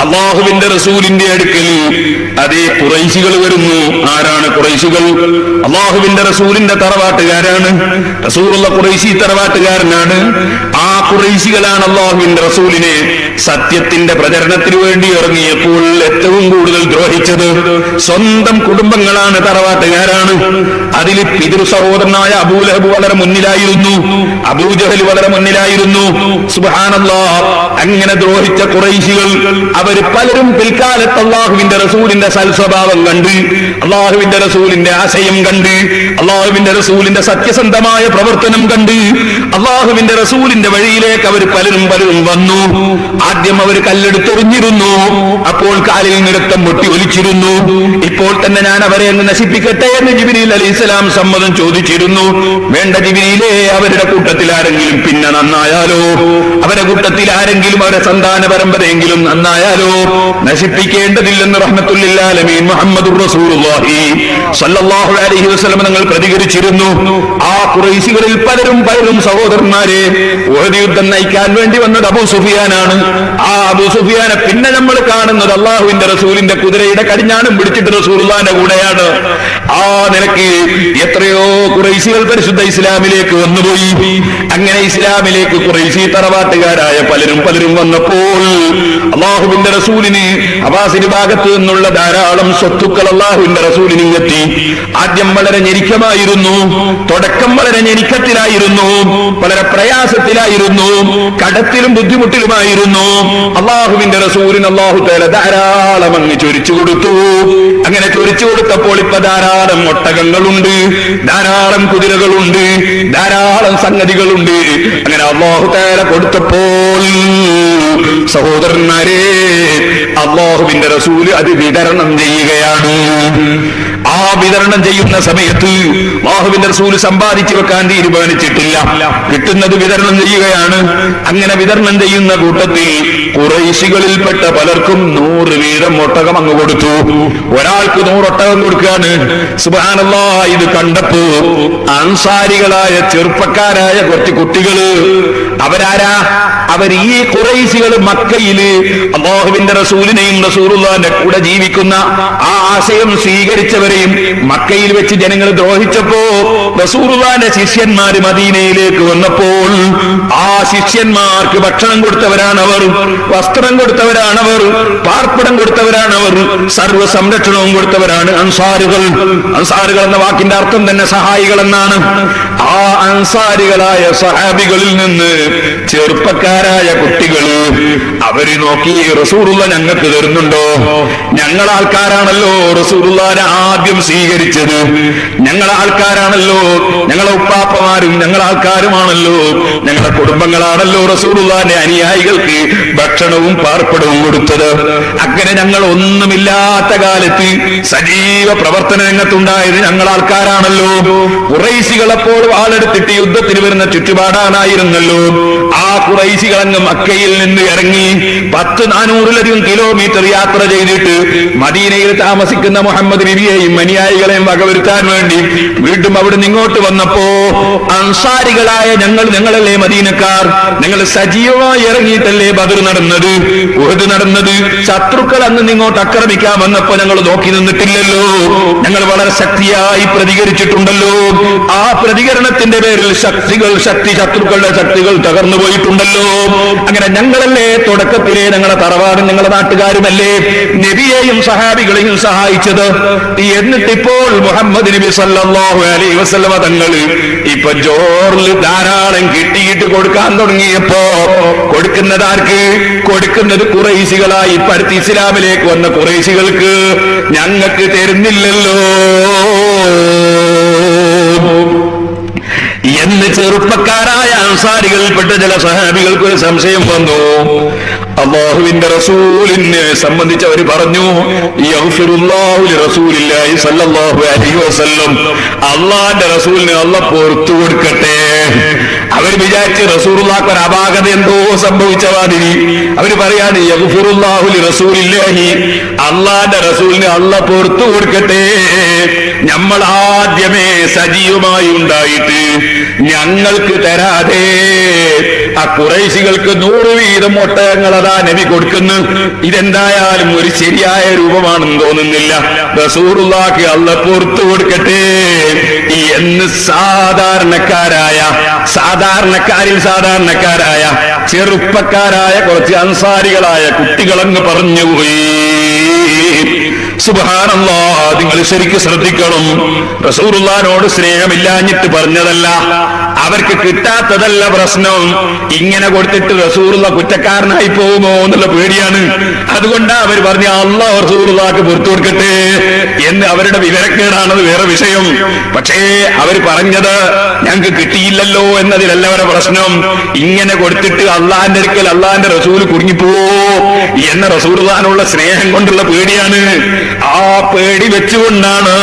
അല്ലാഹുവിന്റെ റസൂലിന്റെ അടുക്കൽ അതേ ഖുറൈശികൾ വരുന്നു. ആരാണ് ഖുറൈശികൾ? അല്ലാഹുവിന്റെ റസൂലിന്റെ തറവാട്ടുകാരാണ്. റസൂലുള്ള ഖുറൈശി തറവാട്ടുകാരനാണ്. ആ ഖുറൈശികളാണ് അല്ലാഹുവിന്റെ റസൂലിനെ സത്യത്തിന്റെ പ്രചരണത്തിന് വേണ്ടി ഇറങ്ങിയപ്പോൾ ഏറ്റവും കൂടുതൽ ദ്രോഹിച്ചത്. സ്വന്തം കുടുംബങ്ങളാണ്, തറവാട്ടുകാരാണ്. അതിൽ പിതൃ സഹോദരനായ അബൂലഹബ് വളരെ മുന്നിലായിരുന്നു, അബൂജഹൽ വളരെ മുന്നിലായിരുന്നു. സുബ്ഹാനല്ലാഹ്, അങ്ങനെ ദ്രോഹിച്ച ഖുറൈശികൾ അവർ പലരും പിൽക്കാലത്ത് അല്ലാഹുവിന്റെ റസൂലിന്റെ സൽസ്വഭാവം കണ്ട്, അല്ലാഹുവിന്റെ റസൂലിന്റെ ആശയം കണ്ട്, അല്ലാഹുവിന്റെ റസൂലിന്റെ സത്യസന്ധമായ പ്രവർത്തനം കണ്ട് അല്ലാഹുവിന്റെ റസൂലിന്റെ വഴിയിലേക്ക് അവർ പലരും വന്നു. ആദ്യം അവർ കല്ലെടുത്തെറിഞ്ഞിരുന്നു, അപ്പോൾ കാലിൽ നൃത്തം പൊട്ടി ഒലിച്ചിരുന്നു. ഇപ്പോൾ തന്നെ ഞാൻ അവരെ അങ്ങ് നശിപ്പിക്കട്ടെ എന്ന് ജിബ്രീൽ അലൈഹിസ്സലാം സമ്മതം ചോദിച്ചിരുന്നു. വേണ്ട ജിബ്രീലേ, അവരുടെ കൂട്ടത്തിൽ ആരെങ്കിലും പിന്നെ നന്നായാലോ, അവരുടെ കൂട്ടത്തിൽ ആരെങ്കിലും അവരുടെ സന്താന പരമ്പരയെങ്കിലും നന്നായാലോ, നശിപ്പിക്കേണ്ടതില്ലെന്ന് റഹ്മത്തുൽ ആലമീൻ മുഹമ്മദുർ റസൂലുള്ളാഹി സ്വല്ലല്ലാഹു അലൈഹി വസല്ലം തങ്ങൾ പ്രതികരിച്ചിരുന്നു. ആ ഖുറൈശികളിൽ പലരും സഹോദരന്മാരെ ഉഹദ് യുദ്ധം നയിക്കാൻ വേണ്ടി വന്നത് അബൂ സുഫിയാനാണ്. ആ അബൂ സുഫിയാനെ പിന്നെ നമ്മൾ കാണുന്നത് അല്ലാഹുവിന്റെ റസൂലിന്റെ കുതിരയുടെ കടിഞ്ഞാണും പിടിച്ചിട്ട് റസൂലുള്ളാഹിന്റെ കൂടെയാണ്. ആ നിലയ്ക്ക് എത്രയോ ഖുറൈശികൾ പരിശുദ്ധ ഇസ്ലാമിലേക്ക് വന്നുപോയി. അങ്ങനെ ഇസ്ലാമിലേക്ക് ഖുറൈശി തറവാട്ടുകാരായ പലരും വന്നപ്പോൾ അല്ലാഹുവിന്റെ റസൂലിന് അബ്ബാസിന്റെ ഭാഗത്ത് നിന്നുള്ള ധാരാളം സ്വത്തുക്കൾ അല്ലാഹുവിന്റെ റസൂലിന് എത്തി. ആദ്യം വളരെ ഞെരുക്കമായിരുന്നു, തുടക്കം വളരെ ഞെരുക്കത്തിലായിരുന്നു, വളരെ പ്രയാസത്തിലായിരുന്നു, കടത്തിലും ബുദ്ധിമുട്ടിലുമായിരുന്നു. അല്ലാഹുവിന്റെ റസൂലിന് അല്ലാഹു തആല ധാരാളം അങ്ങ് ചൊരിച്ചു കൊടുത്തു. അങ്ങനെ ചൊരിച്ചു കൊടുത്തപ്പോൾ ഇപ്പൊ ധാരാളം ഒട്ടകങ്ങളുണ്ട്, ധാരാളം കുതിരകളുണ്ട്, ധാരാളം സംഗതികളുണ്ട്. അങ്ങനെ അല്ലാഹു തആല കൊടുത്തപ്പോൾ സഹോദരന്മാരെ അല്ലാഹുവിന്റെ റസൂല് അത് വിതരണം ചെയ്യുകയാണ്. ആ വിതരണം ചെയ്യുന്ന സമയത്ത് അല്ലാഹുവിന്റെ റസൂല് സമ്പാദിച്ചു വെക്കാൻ തീരുമാനിച്ചിട്ടില്ല, കിട്ടുന്നത് വിതരണം ചെയ്യുകയാണ്. അങ്ങനെ വിതരണം ചെയ്യുന്ന കൂട്ടത്തിൽ ഖുറൈശികളിൽപ്പെട്ട പലർക്കും 100 വീതം ഒട്ടകം അങ്ങ് കൊടുത്തു. ഒരാൾക്ക് 100 ഒട്ടകം കൊടുക്കുകയാണ്. സുബ്ഹാനല്ലാഹ്, ഇത് കണ്ടപ്പോ അൻസാരികളായ ചെറുപ്പക്കാരായ കുറച്ച് കുട്ടികള് അവരാരാ? അവർ ഈ ഖുറൈശികൾ മക്കയില് അല്ലാഹുവിന്റെ റസൂലിനെയും റസൂലുള്ളാഹിന്റെ കൂടെ ജീവിക്കുന്ന ആ ആശയം സ്വീകരിച്ചവരെയും മക്കയിൽ വെച്ച് ജനങ്ങൾ ദ്രോഹിച്ചപ്പോ റസൂലുള്ളാഹിന്റെ ശിഷ്യന്മാര് മദീനയിലേക്ക് വന്നപ്പോൾ ആ ശിഷ്യന്മാർക്ക് ഭക്ഷണം കൊടുത്തവരാണവർ, വസ്ത്രം കൊടുത്തവരാണവർ, പാർപ്പിടം കൊടുത്തവരാണവർ, സർവ്വ സംരക്ഷണവും കൊടുത്തവരാണ് അൻസാറുകൾ. അൻസാറുകൾ എന്ന വാക്കിന്റെ അർത്ഥം തന്നെ സഹായികൾ എന്നാണ്. ആ അൻസാരികളായ സഹാബികളിൽ നിന്ന് ചെറുപ്പക്കാരായ കുട്ടികള് അവര് നോക്കി, റസൂലുള്ള ഞങ്ങൾക്ക് തരുന്നുണ്ടോ? ഞങ്ങൾ ആൾക്കാരാണല്ലോ റസൂലുള്ളാഹിനെ ആദ്യം സ്വീകരിച്ചത്, ഞങ്ങൾ ആൾക്കാരാണല്ലോ, ഞങ്ങളെ ഉപ്പാപ്പമാരും ഞങ്ങൾ ആൾക്കാരുമാണല്ലോ, ഞങ്ങളുടെ കുടുംബങ്ങളാണല്ലോ റസൂലുള്ളാഹിന്റെ അനുയായികൾക്ക് ഭക്ഷണവും പാർപ്പിടവും കൊടുത്തത്. അങ്ങനെ ഞങ്ങൾ ഒന്നുമില്ലാത്ത കാലത്ത് സജീവ പ്രവർത്തന രംഗത്തുണ്ടായത് ഞങ്ങൾ ആൾക്കാരാണല്ലോ. ഖുറൈശികളപ്പോൾ വാളെടുത്തിട്ട് യുദ്ധത്തിന് വരുന്ന ചുറ്റുപാടാനായിരുന്നല്ലോ. ആ ഖുറൈശികൾ അങ്ങ് മക്കയിൽ നിന്ന് ഇറങ്ങി 400-ലധികം കിലോമീറ്റർ യാത്ര ചെയ്തിട്ട് മദീനയിൽ താമസിക്കുന്ന മുഹമ്മദ് നബിയെയും അനുയായികളെയും വകവരുത്താൻ വേണ്ടി വീണ്ടും അവിടുന്ന് ഇങ്ങോട്ട് വന്നപ്പോ അൻസാരികളായ ഞങ്ങളല്ലേ മദീനക്കാർ, ഞങ്ങൾ സജീവമായി ഇറങ്ങിയിട്ടല്ലേ ബദർ നടന്നത്, ഉഹദ് നടന്നത്. ശത്രുക്കൾ അന്ന് ഇങ്ങോട്ട് ആക്രമിക്കാൻ വന്നപ്പോ ഞങ്ങൾ നോക്കി നിന്നിട്ടില്ലല്ലോ, ഞങ്ങൾ വളരെ ശക്തിയായി പ്രതികരിച്ചിട്ടുണ്ടല്ലോ. ആ പ്രതികരണത്തിന്റെ പേരിൽ ശത്രുക്കളുടെ ശക്തികൾ തകർന്നു പോയിട്ടുണ്ടല്ലോ. അങ്ങനെ ഞങ്ങളല്ലേ തുടക്കത്തിലെ ഞങ്ങളുടെ തറവാടും ഞങ്ങളുടെ നാട്ടുകാരുമല്ലേ നബിയെയും സഹാബികളെയും സഹായിച്ചത്. എന്നിട്ടിപ്പോൾ മുഹമ്മദ് നബി സല്ലല്ലാഹു അലൈഹി വസല്ലമ തങ്ങൾ ഇപ്പൊ ജോറിൽ ധാരാളം കിട്ടിയിട്ട് കൊടുക്കാൻ തുടങ്ങിയപ്പോ കൊടുക്കുന്നതാർക്ക്? കൊടുക്കുന്നത് ഖുറൈശികളായി ഇപ്പടുത്ത് ഇസ്ലാമിലേക്ക് വന്ന ഖുറൈശികൾക്ക്. ഞങ്ങൾക്ക് തരുന്നില്ലല്ലോ എന്ന് ചെറുപ്പക്കാരായ അൻസാരികളിൽപ്പെട്ട ചില സഹാബികൾക്ക് ഒരു സംശയം വന്നു. അല്ലാഹുവിന്റെ റസൂലിനെ സംബന്ധിച്ച് അവർ പറഞ്ഞു, യഗ്ഫിറുല്ലാഹു ലിറസൂലില്ലാഹി സ്വല്ലല്ലാഹു അലൈഹി വസല്ലം, അല്ലാഹുവിന്റെ റസൂലിനെ അല്ലാഹ് പുറത്തു കൊടുക്കട്ടെ. അവർ വിചാരിച്ച് റസൂലുള്ളാഹിക്ക് ഒരു അപാകത എന്തോ സംഭവിച്ച മാതിരി അവർ പറയാണ്, യഗ്ഫിറുല്ലാഹു ലിറസൂലില്ലാഹി, അല്ലാഹുവിന്റെ റസൂലിനെ അല്ലാഹ് പുറത്തു കൊടുക്കട്ടെ. നമ്മൾ ആദ്യമേ സജീവമായി ഉണ്ടായിട്ട് ഞങ്ങൾക്ക് തരാതെ ആ ഖുറൈശികൾക്ക് 100 വീതം ഒട്ടകങ്ങൾ അതാ നബി കൊടുക്കുന്നു. ഇതെന്തായാലും ഒരു ശരിയായ രൂപമാണെന്ന് തോന്നുന്നില്ല. റസൂലുള്ളാഹിക്ക് അല്ലാഹ് പുറത്തു കൊടുക്കട്ടെ എന്ന് സാധാരണക്കാരായ ചെറുപ്പക്കാരായ കുറച്ച് അൻസാരികളായ കുട്ടികളങ്ങ് പറഞ്ഞുപോയി. സുബ്ഹാനല്ലാഹ്, നിങ്ങൾ ശരിക്കും ശ്രദ്ധിക്കണം. റസൂലുള്ളാഹിനോട് സ്നേഹമില്ലാഞ്ഞിട്ട് പറഞ്ഞതല്ല, അവർക്ക് കിട്ടാത്തതല്ല പ്രശ്നം. ഇങ്ങനെ കൊടുത്തിട്ട് റസൂലുള്ള കുറ്റക്കാരനായി പോകുമോ എന്നുള്ള പേടിയാണ്. അതുകൊണ്ടാണ് അവർ പറഞ്ഞ അല്ലാഹ് റസൂലുള്ളാഹിക്ക് പുറത്തു കൊടുക്കട്ടെ എന്ന്. അവരുടെ വിവരക്കേടാണത് വേറെ വിഷയം. പക്ഷേ അവർ പറഞ്ഞത് ഞങ്ങൾക്ക് കിട്ടിയില്ലല്ലോ എന്നതിലല്ല അവരുടെ പ്രശ്നം. ഇങ്ങനെ കൊടുത്തിട്ട് അള്ളാഹിന്റെ അടുക്കൽ അള്ളാഹിന്റെ റസൂൽ കുടുങ്ങിപ്പോവോ എന്ന റസൂലുള്ളാഹിനുള്ള സ്നേഹം കൊണ്ടുള്ള പേടിയാണ്. ആ പേടി വെച്ചുകൊണ്ടാണ്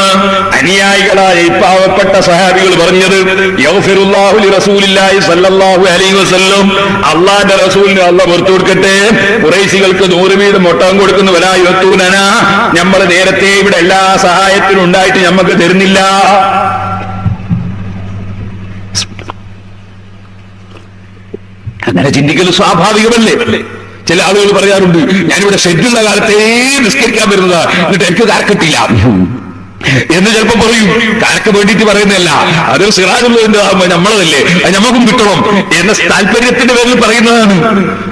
അനുയായികളായ പാവപ്പെട്ട സഹാബികൾ പറഞ്ഞത്, യഗ്ഫിറുല്ലാഹു ലിറസൂലില്ലാഹി സ്വല്ലല്ലാഹു അലൈഹി വസല്ലം, അള്ളാഹിന്റെ റസൂലിന് അല്ലാഹ് പുറത്തു കൊടുക്കട്ടെ. ഖുറൈശികൾക്ക് 100 വീതം ഒട്ടകം കൊടുക്കുന്ന വലായുത്തൂനന, നമ്മൾ നേരത്തെ ഇവിടെ എല്ലാ സഹായത്തിനും ഉണ്ടായിട്ട് നമുക്ക് തരുന്നില്ല. അങ്ങനെ ചിന്തിക്കൽ സ്വാഭാവികമല്ലേ? ചില ആളുകൾ പറയാറുണ്ട്, ഞാനിവിടെ ഷെഡ്യൂളുള്ള കാലത്തേ നിസ്കരിക്കാൻ വരുന്നതാ, എന്നിട്ട് എനിക്ക് കാർക്കിട്ടില്ല എന്ന് ചിലപ്പോ പറയും. കാർക്ക് വേണ്ടിയിട്ട് പറയുന്നതല്ല, അത് സിറാജുള്ളതിന്റെ നമ്മളതല്ലേ, അത് ഞമ്മക്കും കിട്ടണം എന്ന താല്പര്യത്തിന്റെ പേരിൽ പറയുന്നതാണ്.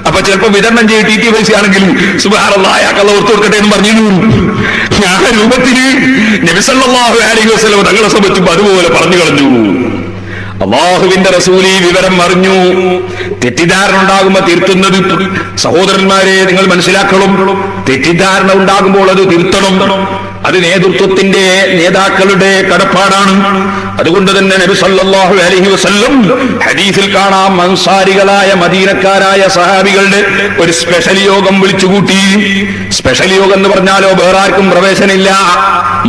അപ്പൊ ചിലപ്പോ വിതരണം ചെയ്ത് ടി പൈസ ആണെങ്കിലും സുബ്ഹാനല്ലാഹ് അയാൾക്കള്ള ഓർത്തു കൊടുക്കട്ടെ എന്ന് പറഞ്ഞു. ആ രൂപത്തില് നബി സല്ലല്ലാഹു അലൈഹി വസല്ലം തങ്ങളെ സംബന്ധിച്ച് അതുപോലെ പറഞ്ഞു കളഞ്ഞു. അല്ലാഹുവിന്റെ റസൂൽ ഈ വിവരം അറിഞ്ഞു. തെറ്റിദ്ധാരണ ഉണ്ടാകുമ്പോ തിരുത്തുന്നത് സഹോദരന്മാരെ നിങ്ങൾ മനസ്സിലാക്കണം. തെറ്റിദ്ധാരണ ഉണ്ടാകുമ്പോൾ അത് തിരുത്തണം. അത് നേതൃത്വത്തിന്റെ നേതാക്കളുടെ കടപ്പാടാണ്. അതുകൊണ്ട് തന്നെ നബി സല്ലല്ലാഹു അലൈഹി വസല്ലം ഹദീസിൽ കാണാം, അൻസാരികളായ മദീനക്കാരായ സഹാബികളുടെ ഒരു സ്പെഷ്യൽ യോഗം വിളിച്ചുകൂട്ടി. സ്പെഷ്യൽ യോഗം എന്ന് പറഞ്ഞാലോ വേറെ ആർക്കും പ്രവേശനമില്ല,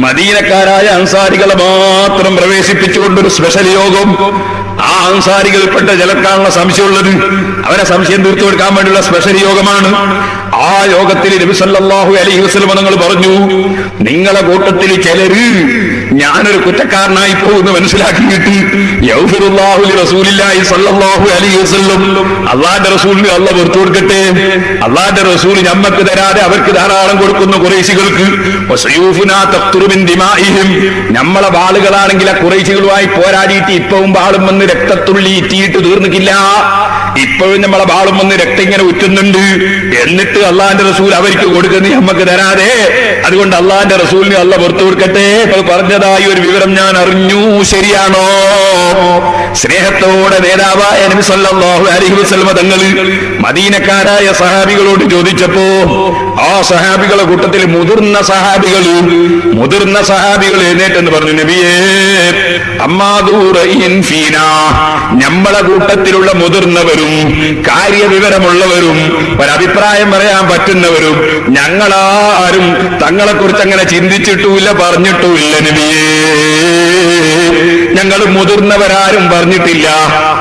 മദീനക്കാരായ അൻസാരികളെ മാത്രം പ്രവേശിപ്പിച്ചുകൊണ്ടൊരു സ്പെഷ്യൽ യോഗം. ആ അൻസാരികൾപ്പെട്ട ചിലർക്കാണുള്ള സംശയമുള്ളത്, അവരെ സംശയം തീർത്തു കൊടുക്കാൻ വേണ്ടിയുള്ള സ്പെഷ്യൽ യോഗമാണ്. ആ യോഗത്തിൽ നബി സല്ലല്ലാഹു അലൈഹി വസല്ലം തങ്ങൾ പറഞ്ഞു, നിങ്ങളെ കൂട്ടത്തിൽ ചിലര് ഞാനൊരു കുറ്റക്കാരനായി പോകുന്നു മനസ്സിലാക്കിയിട്ട് യഗ്ഫിറുല്ലാഹു ലിറസൂലില്ലാഹി സ്വല്ലല്ലാഹു അലൈഹി വസല്ലം, അള്ളാന്റെ റസൂലിന് അള്ളാഹ് പുറത്തു കൊടുക്കട്ടെ. അള്ളാന്റെ റസൂൽ ഞമ്മക്ക് തരാതെ അവർക്ക് ധാരാളം കൊടുക്കുന്ന ഖുറൈശികൾക്ക്. വസയൂഫുനാ തഖ്തുറു മിൻ ദിമാഇഹിം, നമ്മളെ വാളുകളാണെങ്കിൽ ആ ഖുറൈശികളുമായി പോരാടിയിട്ട് ഇപ്പവും വാളും വന്ന് രക്തത്തുള്ളി ഇറ്റിയിട്ട് തീർന്നിട്ടില്ല. ഇപ്പോഴും നമ്മളെ വാളും വന്ന് രക്തം ഇങ്ങനെ ഉറ്റുന്നുണ്ട്. എന്നിട്ട് അള്ളാന്റെ റസൂൽ അവർക്ക് കൊടുക്കുന്ന നമ്മക്ക് തരാതെ, അതുകൊണ്ട് അള്ളാന്റെ റസൂലിന് അള്ളാഹ് പുറത്തു കൊടുക്കട്ടെ. അത് പറഞ്ഞതായി ഒരു വിവരം ഞാൻ അറിഞ്ഞു. ശരിയാണോ? സ്നേഹത്തോടെ നേതാവായ നബി സല്ലല്ലാഹു അലൈഹി വസല്ലം തങ്ങൾ മദീനക്കാരായ സഹാബികളോട് ചോദിച്ചപ്പോ ആ സഹാബികളുടെ കൂട്ടത്തിൽ മുതിർന്ന സഹാബികൾ എഴുന്നേറ്റെന്ന് പറഞ്ഞു, നബിയേ അമ്മാദൂറൈൻ ഫീനാ, നമ്മളെ കൂട്ടത്തിലുള്ള മുതിർന്നവരും കാര്യവിവരമുള്ളവരും ഒരഭിപ്രായം പറയാൻ പറ്റുന്നവരും ഞങ്ങളാരും തങ്ങളെ കുറിച്ച് അങ്ങനെ ചിന്തിച്ചിട്ടുമില്ല, പറഞ്ഞിട്ടുമില്ല നബിയേ. ഞങ്ങൾ മുതിർന്നവരാരും പറഞ്ഞിട്ടില്ല,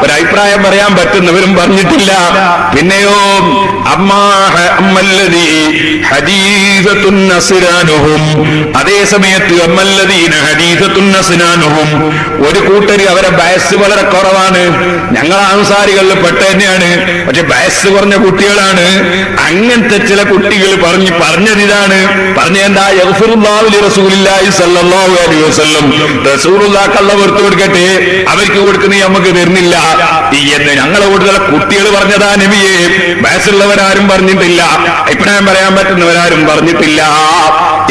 ഒരഭിപ്രായം പറയാൻ പറ്റുന്നവരും പറഞ്ഞിട്ടില്ല. പിന്നെയോ അതേ സമയത്ത് ഒരു കൂട്ടര് അവരെ വയസ്സ് വളരെ കുറവാണ്. ഞങ്ങൾ അൻസാരികളിൽ പെട്ട തന്നെയാണ്, പക്ഷെ വയസ്സ് കുറഞ്ഞ കുട്ടികളാണ്. അങ്ങനത്തെ ചില കുട്ടികൾ പറഞ്ഞതിതാണ്. പറഞ്ഞെന്താ? യഗ്ഫിറുല്ലാഹു ലിറസൂലില്ലാഹി സ്വല്ലല്ലാഹു അലൈഹി വസല്ലം, റസൂലുള്ളാഹിക്ക് അല്ലാഹ് പുറത്തു കൊടുക്കട്ടെ, അവർക്ക് കൊടുക്കുന്ന നമുക്ക് തരുന്നില്ല എന്ന് ഞങ്ങളെ കൂടുതൽ കുട്ടികൾ പറഞ്ഞതാ നബിയെ. വയസ്സുള്ളവരാരും പറഞ്ഞിട്ടില്ല, അഭിപ്രായം പറയാൻ പറ്റുന്നവരാരും പറഞ്ഞിട്ടില്ല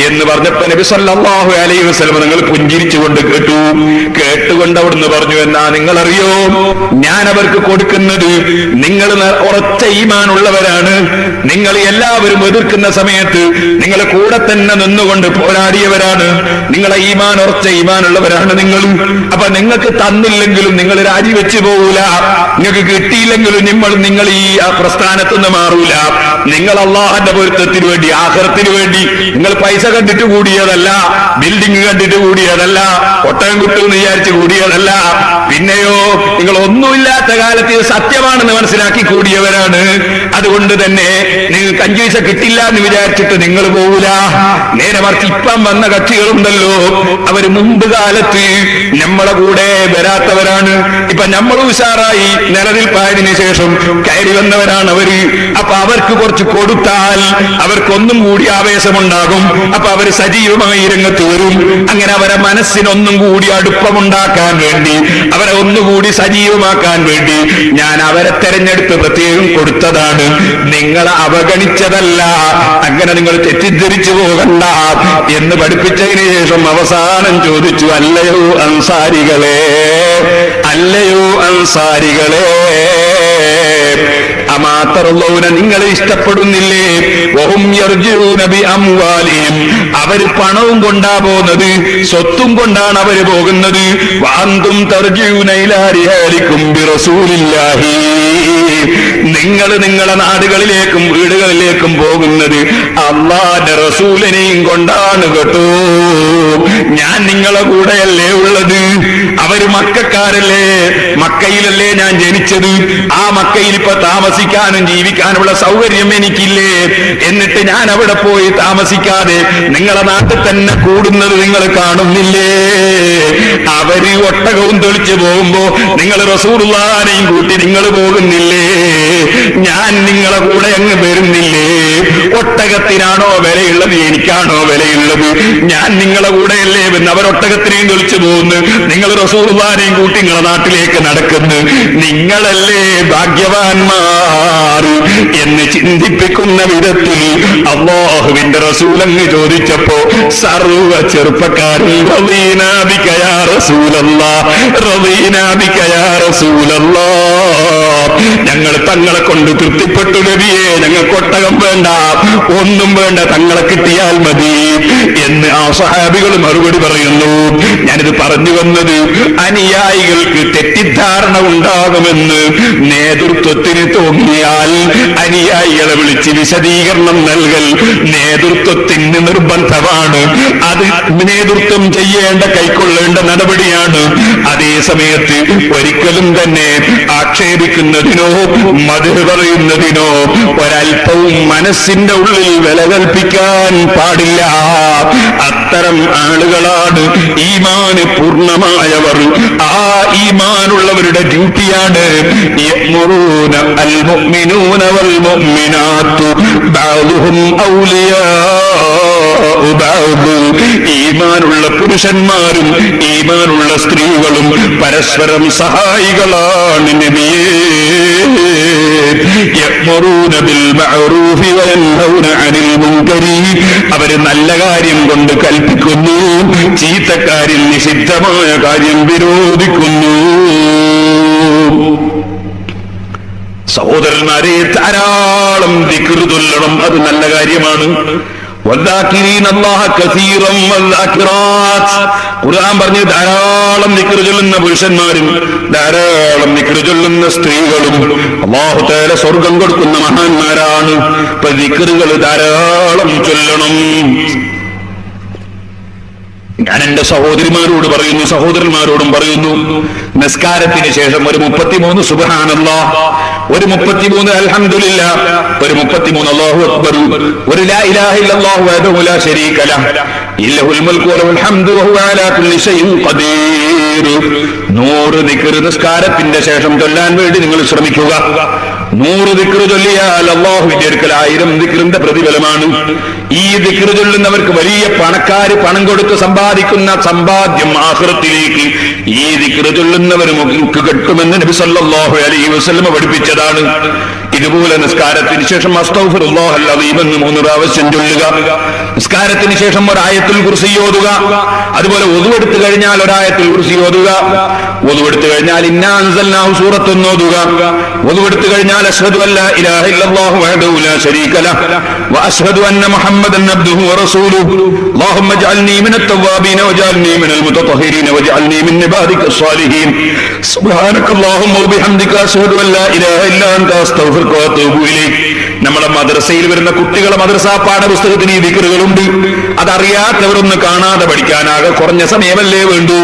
എന്ന് പറഞ്ഞപ്പോ നബി സല്ലല്ലാഹു അലൈഹി വസല്ലം നിങ്ങൾ പുഞ്ചിരിച്ചുകൊണ്ട് കേട്ടുകൊണ്ട് അവിടുന്ന് പറഞ്ഞു, എന്നാ നിങ്ങളറിയോ ഞാൻ അവർക്ക് കൊടുക്കുന്നത് നിങ്ങൾ ഉറച്ച ഈമാനുള്ളവരാണ്. നിങ്ങൾ എല്ലാവരും എതിർക്കുന്ന സമയത്ത് നിങ്ങളെ കൂടെ തന്നെ നിന്നുകൊണ്ട് പോരാടിയവരാണ്. നിങ്ങളെ ഈമാൻ ഉറച്ച ഈമാനുള്ളവരാണ് നിങ്ങൾ. അപ്പൊ നിങ്ങൾക്ക് തന്നില്ലെങ്കിലും നിങ്ങൾ രാജിവെച്ചു പോകൂല, നിങ്ങൾക്ക് കിട്ടിയില്ലെങ്കിലും നിങ്ങൾ ഈ പ്രസ്ഥാനത്തുനിന്ന് മാറൂല. നിങ്ങൾ അള്ളാഹുവിന്റെ പൊരുത്തത്തിന് വേണ്ടി, ആഖിറത്തിന് വേണ്ടി നിങ്ങൾ പൈസ കണ്ടിട്ട് കൂടിയതല്ല, ബിൽഡിംഗ് കണ്ടിട്ട് കൂടിയതല്ല, ഒട്ടകം കിട്ടുമെന്ന് വിചാരിച്ച് കൂടിയതല്ല. പിന്നെയോ നിങ്ങൾ ഒന്നുമില്ലാത്ത കാലത്ത് ഇത് സത്യമാണെന്ന് മനസ്സിലാക്കി കൂടിയവരാണ്. അതുകൊണ്ട് തന്നെ നിങ്ങൾക്ക് 5 പൈസ കിട്ടില്ല എന്ന് വിചാരിച്ചിട്ട് നിങ്ങൾ പോകൂല. നേരെ മറിച്ച് ഇപ്പം വന്ന കക്ഷികളുണ്ടല്ലോ, അവര് മുമ്പ് കാലത്ത് നമ്മളെ കൂടെ വരാത്തവരാണ്. ഇപ്പൊ നമ്മൾ ഉഷാറായി നിലനിൽപ്പായതിനു ശേഷം കയറി വന്നവരാണ് അവര്. അപ്പൊ അവർക്ക് കുറച്ച് കൊടുത്താൽ അവർക്കൊന്നും കൂടി ആവേശമുണ്ടാകും. അപ്പൊ അവര് സജീവമായി രംഗത്ത് വരും. അങ്ങനെ അവരെ മനസ്സിനൊന്നും കൂടി അടുപ്പമുണ്ടാക്കാൻ വേണ്ടി, അവരെ ഒന്നുകൂടി സജീവമാക്കാൻ വേണ്ടി ഞാൻ അവരെ തെരഞ്ഞെടുത്ത് പ്രത്യേകം കൊടുത്തതാണ്, നിങ്ങളെ അവഗണിച്ചതല്ല. അങ്ങനെ നിങ്ങൾ തെറ്റിദ്ധരിച്ചു പോകണ്ട എന്ന് പഠിപ്പിച്ചതിന് ശേഷം അവസാനം ചോദിച്ചു, അല്ലയോ അൻസാരികളെ, അല്ലയോ അൻസാരികളെ, അമാതറുള്ളവനെ നിങ്ങൾ ഇഷ്ടപ്പെടുന്നില്ലേ? വഹും യർജൂന ബി അംവാലിഹിം, അവർ പണവും കൊണ്ടാ പോകുന്നത്, സ്വത്തും കൊണ്ടാണ് അവര് പോകുന്നത്. വഅന്തും തർജൂന ഇലാ റിഹാലിക്കും ബിറസൂലില്ലാഹി, നിങ്ങൾ നിങ്ങളുടെ നാടുകളിലേക്കും വീടുകളിലേക്കും പോകുന്നത് അല്ലാഹുവിന്റെ റസൂലിനെയും കൊണ്ടാണ് കേട്ടോ. ഞാൻ നിങ്ങളെ കൂടെയല്ലേ ഉള്ളത്. അവര് മക്കക്കാരല്ലേ, മക്കയിലല്ലേ ഞാൻ ജനിച്ചത്. ആ മക്കയിൽ ഇപ്പൊ താമസിക്കാനും ജീവിക്കാനുള്ള സൗകര്യം എനിക്കില്ലേ? എന്നിട്ട് ഞാൻ അവിടെ പോയി താമസിക്കാതെ നിങ്ങളെ നാട്ടിൽ തന്നെ കൂടുന്നത് നിങ്ങൾ കാണുന്നില്ലേ? അവര് ഒട്ടകവും തെളിച്ചു പോകുമ്പോ നിങ്ങൾ റസൂലുള്ളാഹിനെയും കൂട്ടി നിങ്ങൾ പോകുന്നില്ലേ? ഞാൻ നിങ്ങളെ കൂടെ അങ്ങ് വരുന്നില്ലേ? ഒട്ടകത്തിനാണോ വിലയുള്ളത്, എനിക്കാണോ വിലയുള്ളത്? ഞാൻ നിങ്ങളെ കൂടെയല്ലേ എന്ന് അവരൊട്ടകത്തിനെയും തെളിച്ചു പോകുന്നു, നിങ്ങൾ റസൂലുള്ളാഹിനെയും കൂട്ടി നിങ്ങളെ നാട്ടിലേക്ക് നടക്കുന്നു. നിങ്ങളല്ലേ ഭാഗ്യവാന്മാർ എന്ന് ചിന്തിപ്പിക്കുന്ന വിധത്തിൽ അല്ലാഹുവിന്റെ റസൂലങ്ങ് ചോദിച്ചപ്പോ സർവ്വ ചെറുപ്പക്കാരും റളീനാ ബിക യാ റസൂലല്ലാഹ്, റളീനാ ബിക യാ റസൂലല്ലാഹ്, ഞങ്ങൾ തങ്ങളെ കൊണ്ട് തൃപ്തിപ്പെട്ടു നബിയെ, ഞങ്ങൾക്ക് ഒട്ടകം വേണ്ട, ഒന്നും വേണ്ട, തങ്ങളെ കിട്ടിയാൽ മതി എന്ന് ആ സഹാബികൾ മറുപടി പറയുന്നു. ഞാനിത് പറഞ്ഞു വന്നത് അനുയായികൾക്ക് തെറ്റിദ്ധാരണ ഉണ്ടാകുമെന്ന് നേതൃത്വത്തിന് തോന്നിയാൽ അനുയായികളെ വിളിച്ച് വിശദീകരണം നൽകൽ നേതൃത്വത്തിന് നിർബന്ധമാണ്. അത് നേതൃത്വം ചെയ്യേണ്ട, കൈക്കൊള്ളേണ്ട നടപടിയാണ്. അതേ സമയത്ത് ഒരിക്കലും തന്നെ ആ ആക്ഷേപിക്കുന്നതിനോ മദ്ഹ് പറയുന്നതിനോ ഒരൽപ്പവും മനസ്സിന്റെ ഉള്ളിൽ വില കൽപ്പിക്കാൻ പാടില്ല. അത്തരം ആളുകളാണ് ഈമാന് പൂർണ്ണമായവർ. ആ ഈമാനുള്ളവരുടെ ഡ്യൂട്ടിയാണ് യഅ്മുറൂന അൽ മുഅ്മിനൂന വൽ മുഅ്മിനാത്തു ബഅ്ദുഹും ഔലിയാഉ ബഅ്ദ്. ഈമാനുള്ള പുരുഷന്മാരും ഈമാനുള്ള സ്ത്രീകളും പരസ്പരം സഹായികളാണ് നബിയേ. യഅ്മുറൂന ബിൽ മഅറൂഫി വയൻഹൗന അനിൽ മുൻകരി. അവര് നല്ല കാര്യം കൊണ്ട് കൽപ്പിക്കുന്നു, ചീത്തക്കാരിൽ നിഷിദ്ധമായ കാര്യം വിരോധിക്കുന്നു. സഹോദരന്മാരെ, ധാരാളം ദിക്ർ ചൊല്ലണം, അത് നല്ല കാര്യമാണ്. ഖുർആൻ പറഞ്ഞു ധാരാളം ദിക്ർ ചൊല്ലുന്ന പുരുഷന്മാരും ധാരാളം ദിക്ർ ചൊല്ലുന്ന സ്ത്രീകളും അല്ലാഹു തആല സ്വർഗം കൊടുക്കുന്ന മഹാന്മാരാണ്. ഇപ്പൊ ദിക്റുകൾ ധാരാളം ചൊല്ലണം. ഞാൻ എന്റെ സഹോദരിമാരോട് പറയുന്നു, സഹോദരന്മാരോടും പറയുന്നു, നിസ്കാരത്തിന് ശേഷം ഒരു 33 സുബ്ഹാനല്ലാഹ്, ഒരു 33 അൽഹംദുലില്ലാഹ്, ഒരു 33 അല്ലാഹു അക്ബർ, ഒരു ലാ ഇലാഹ ഇല്ലല്ലാഹു വഹ്ദഹു ലാ ശരീക ലഹ് ലഹുൽ മുൽക്കു വലഹുൽ ഹംദു വഹുവ അലാ കുല്ലി ശൈഇൻ ഖദീർ. 100 ദിക്ർ നിസ്കാരത്തിന്റെ ശേഷം ചൊല്ലാൻ വേണ്ടി നിങ്ങൾ ശ്രമിക്കുക. 100 ദിക്ർ ചൊല്ലിയാൽ അല്ലാഹുവിന്റെ അടുക്കൽ 1000 ദിക്റിന്റെ പ്രതിഫലമാണ്. ഈ ദിക്ർ ചൊല്ലുന്നവർക്ക് വലിയ പണക്കാര് പണം കൊടുത്ത് സമ്പാദിക്കുന്ന സമ്പാദ്യം ആഖിറത്തിലേക്ക് ഈ ദിക്ർ ചൊല്ലുന്നവർക്ക് കിട്ടുമെന്ന് നബി സല്ലല്ലാഹു അലൈഹി വസല്ലം പഠിപ്പിച്ചതാണ്. ഇതുപോലെ നിസ്കാരത്തിന് ശേഷം അസ്തഗ്ഫിറുല്ലാഹൽ അദീം എന്ന് 3 പ്രാവശ്യം ചൊല്ലുക. നിസ്കാരത്തിന് ശേഷം ഒരു ആയത്തുൽ കുർസി ഓതുക. അതുപോലെ വുദു എടുത്തു കഴിഞ്ഞാൽ ഒരു ആയത്തുൽ കുർസി ഓതുക. വുദു എടുത്തു കഴിഞ്ഞാൽ ഇന്നാ അൻസൽനാഹു സൂറത്തുൻ ഓതുക. വുദു എടുത്തു കഴിഞ്ഞാൽ അശ്ഹദു അല്ലാ ഇലാഹ ഇല്ലല്ലാഹു വഹ്ദഹു ലാ ശരീക ലഹ് വ അശ്ഹദു അന്ന മുഹമ്മദൻ അബ്ദുഹു വ റസൂലുഹു അല്ലാഹുമ്മ ഇജ്അൽനി മിനത് തവ്വാബീന വജ്അൽനി മിനൽ മുതതഹിരീന വജ്അൽനി മിൻ ഇബാദിക സ്വാലിഹീൻ സുബ്ഹാനകല്ലാഹുമ്മ വബിഹംദിക അശ്ഹദു അല്ലാ ഇലാഹ ഇല്ലാ അൻത അസ്തഗ്ഫിറുക വ അത്തൂബു ഇലൈക്. നമ്മളെ മദ്രസയിൽ വരുന്ന കുട്ടികളെ മദ്രസാ പാഠപുസ്തകത്തിന് ഈ ദിക്റുകളുണ്ട്. അതറിയാത്തവരൊന്ന് കാണാതെ പഠിക്കാനാകെ കുറഞ്ഞ സമയമല്ലേ വേണ്ടൂ,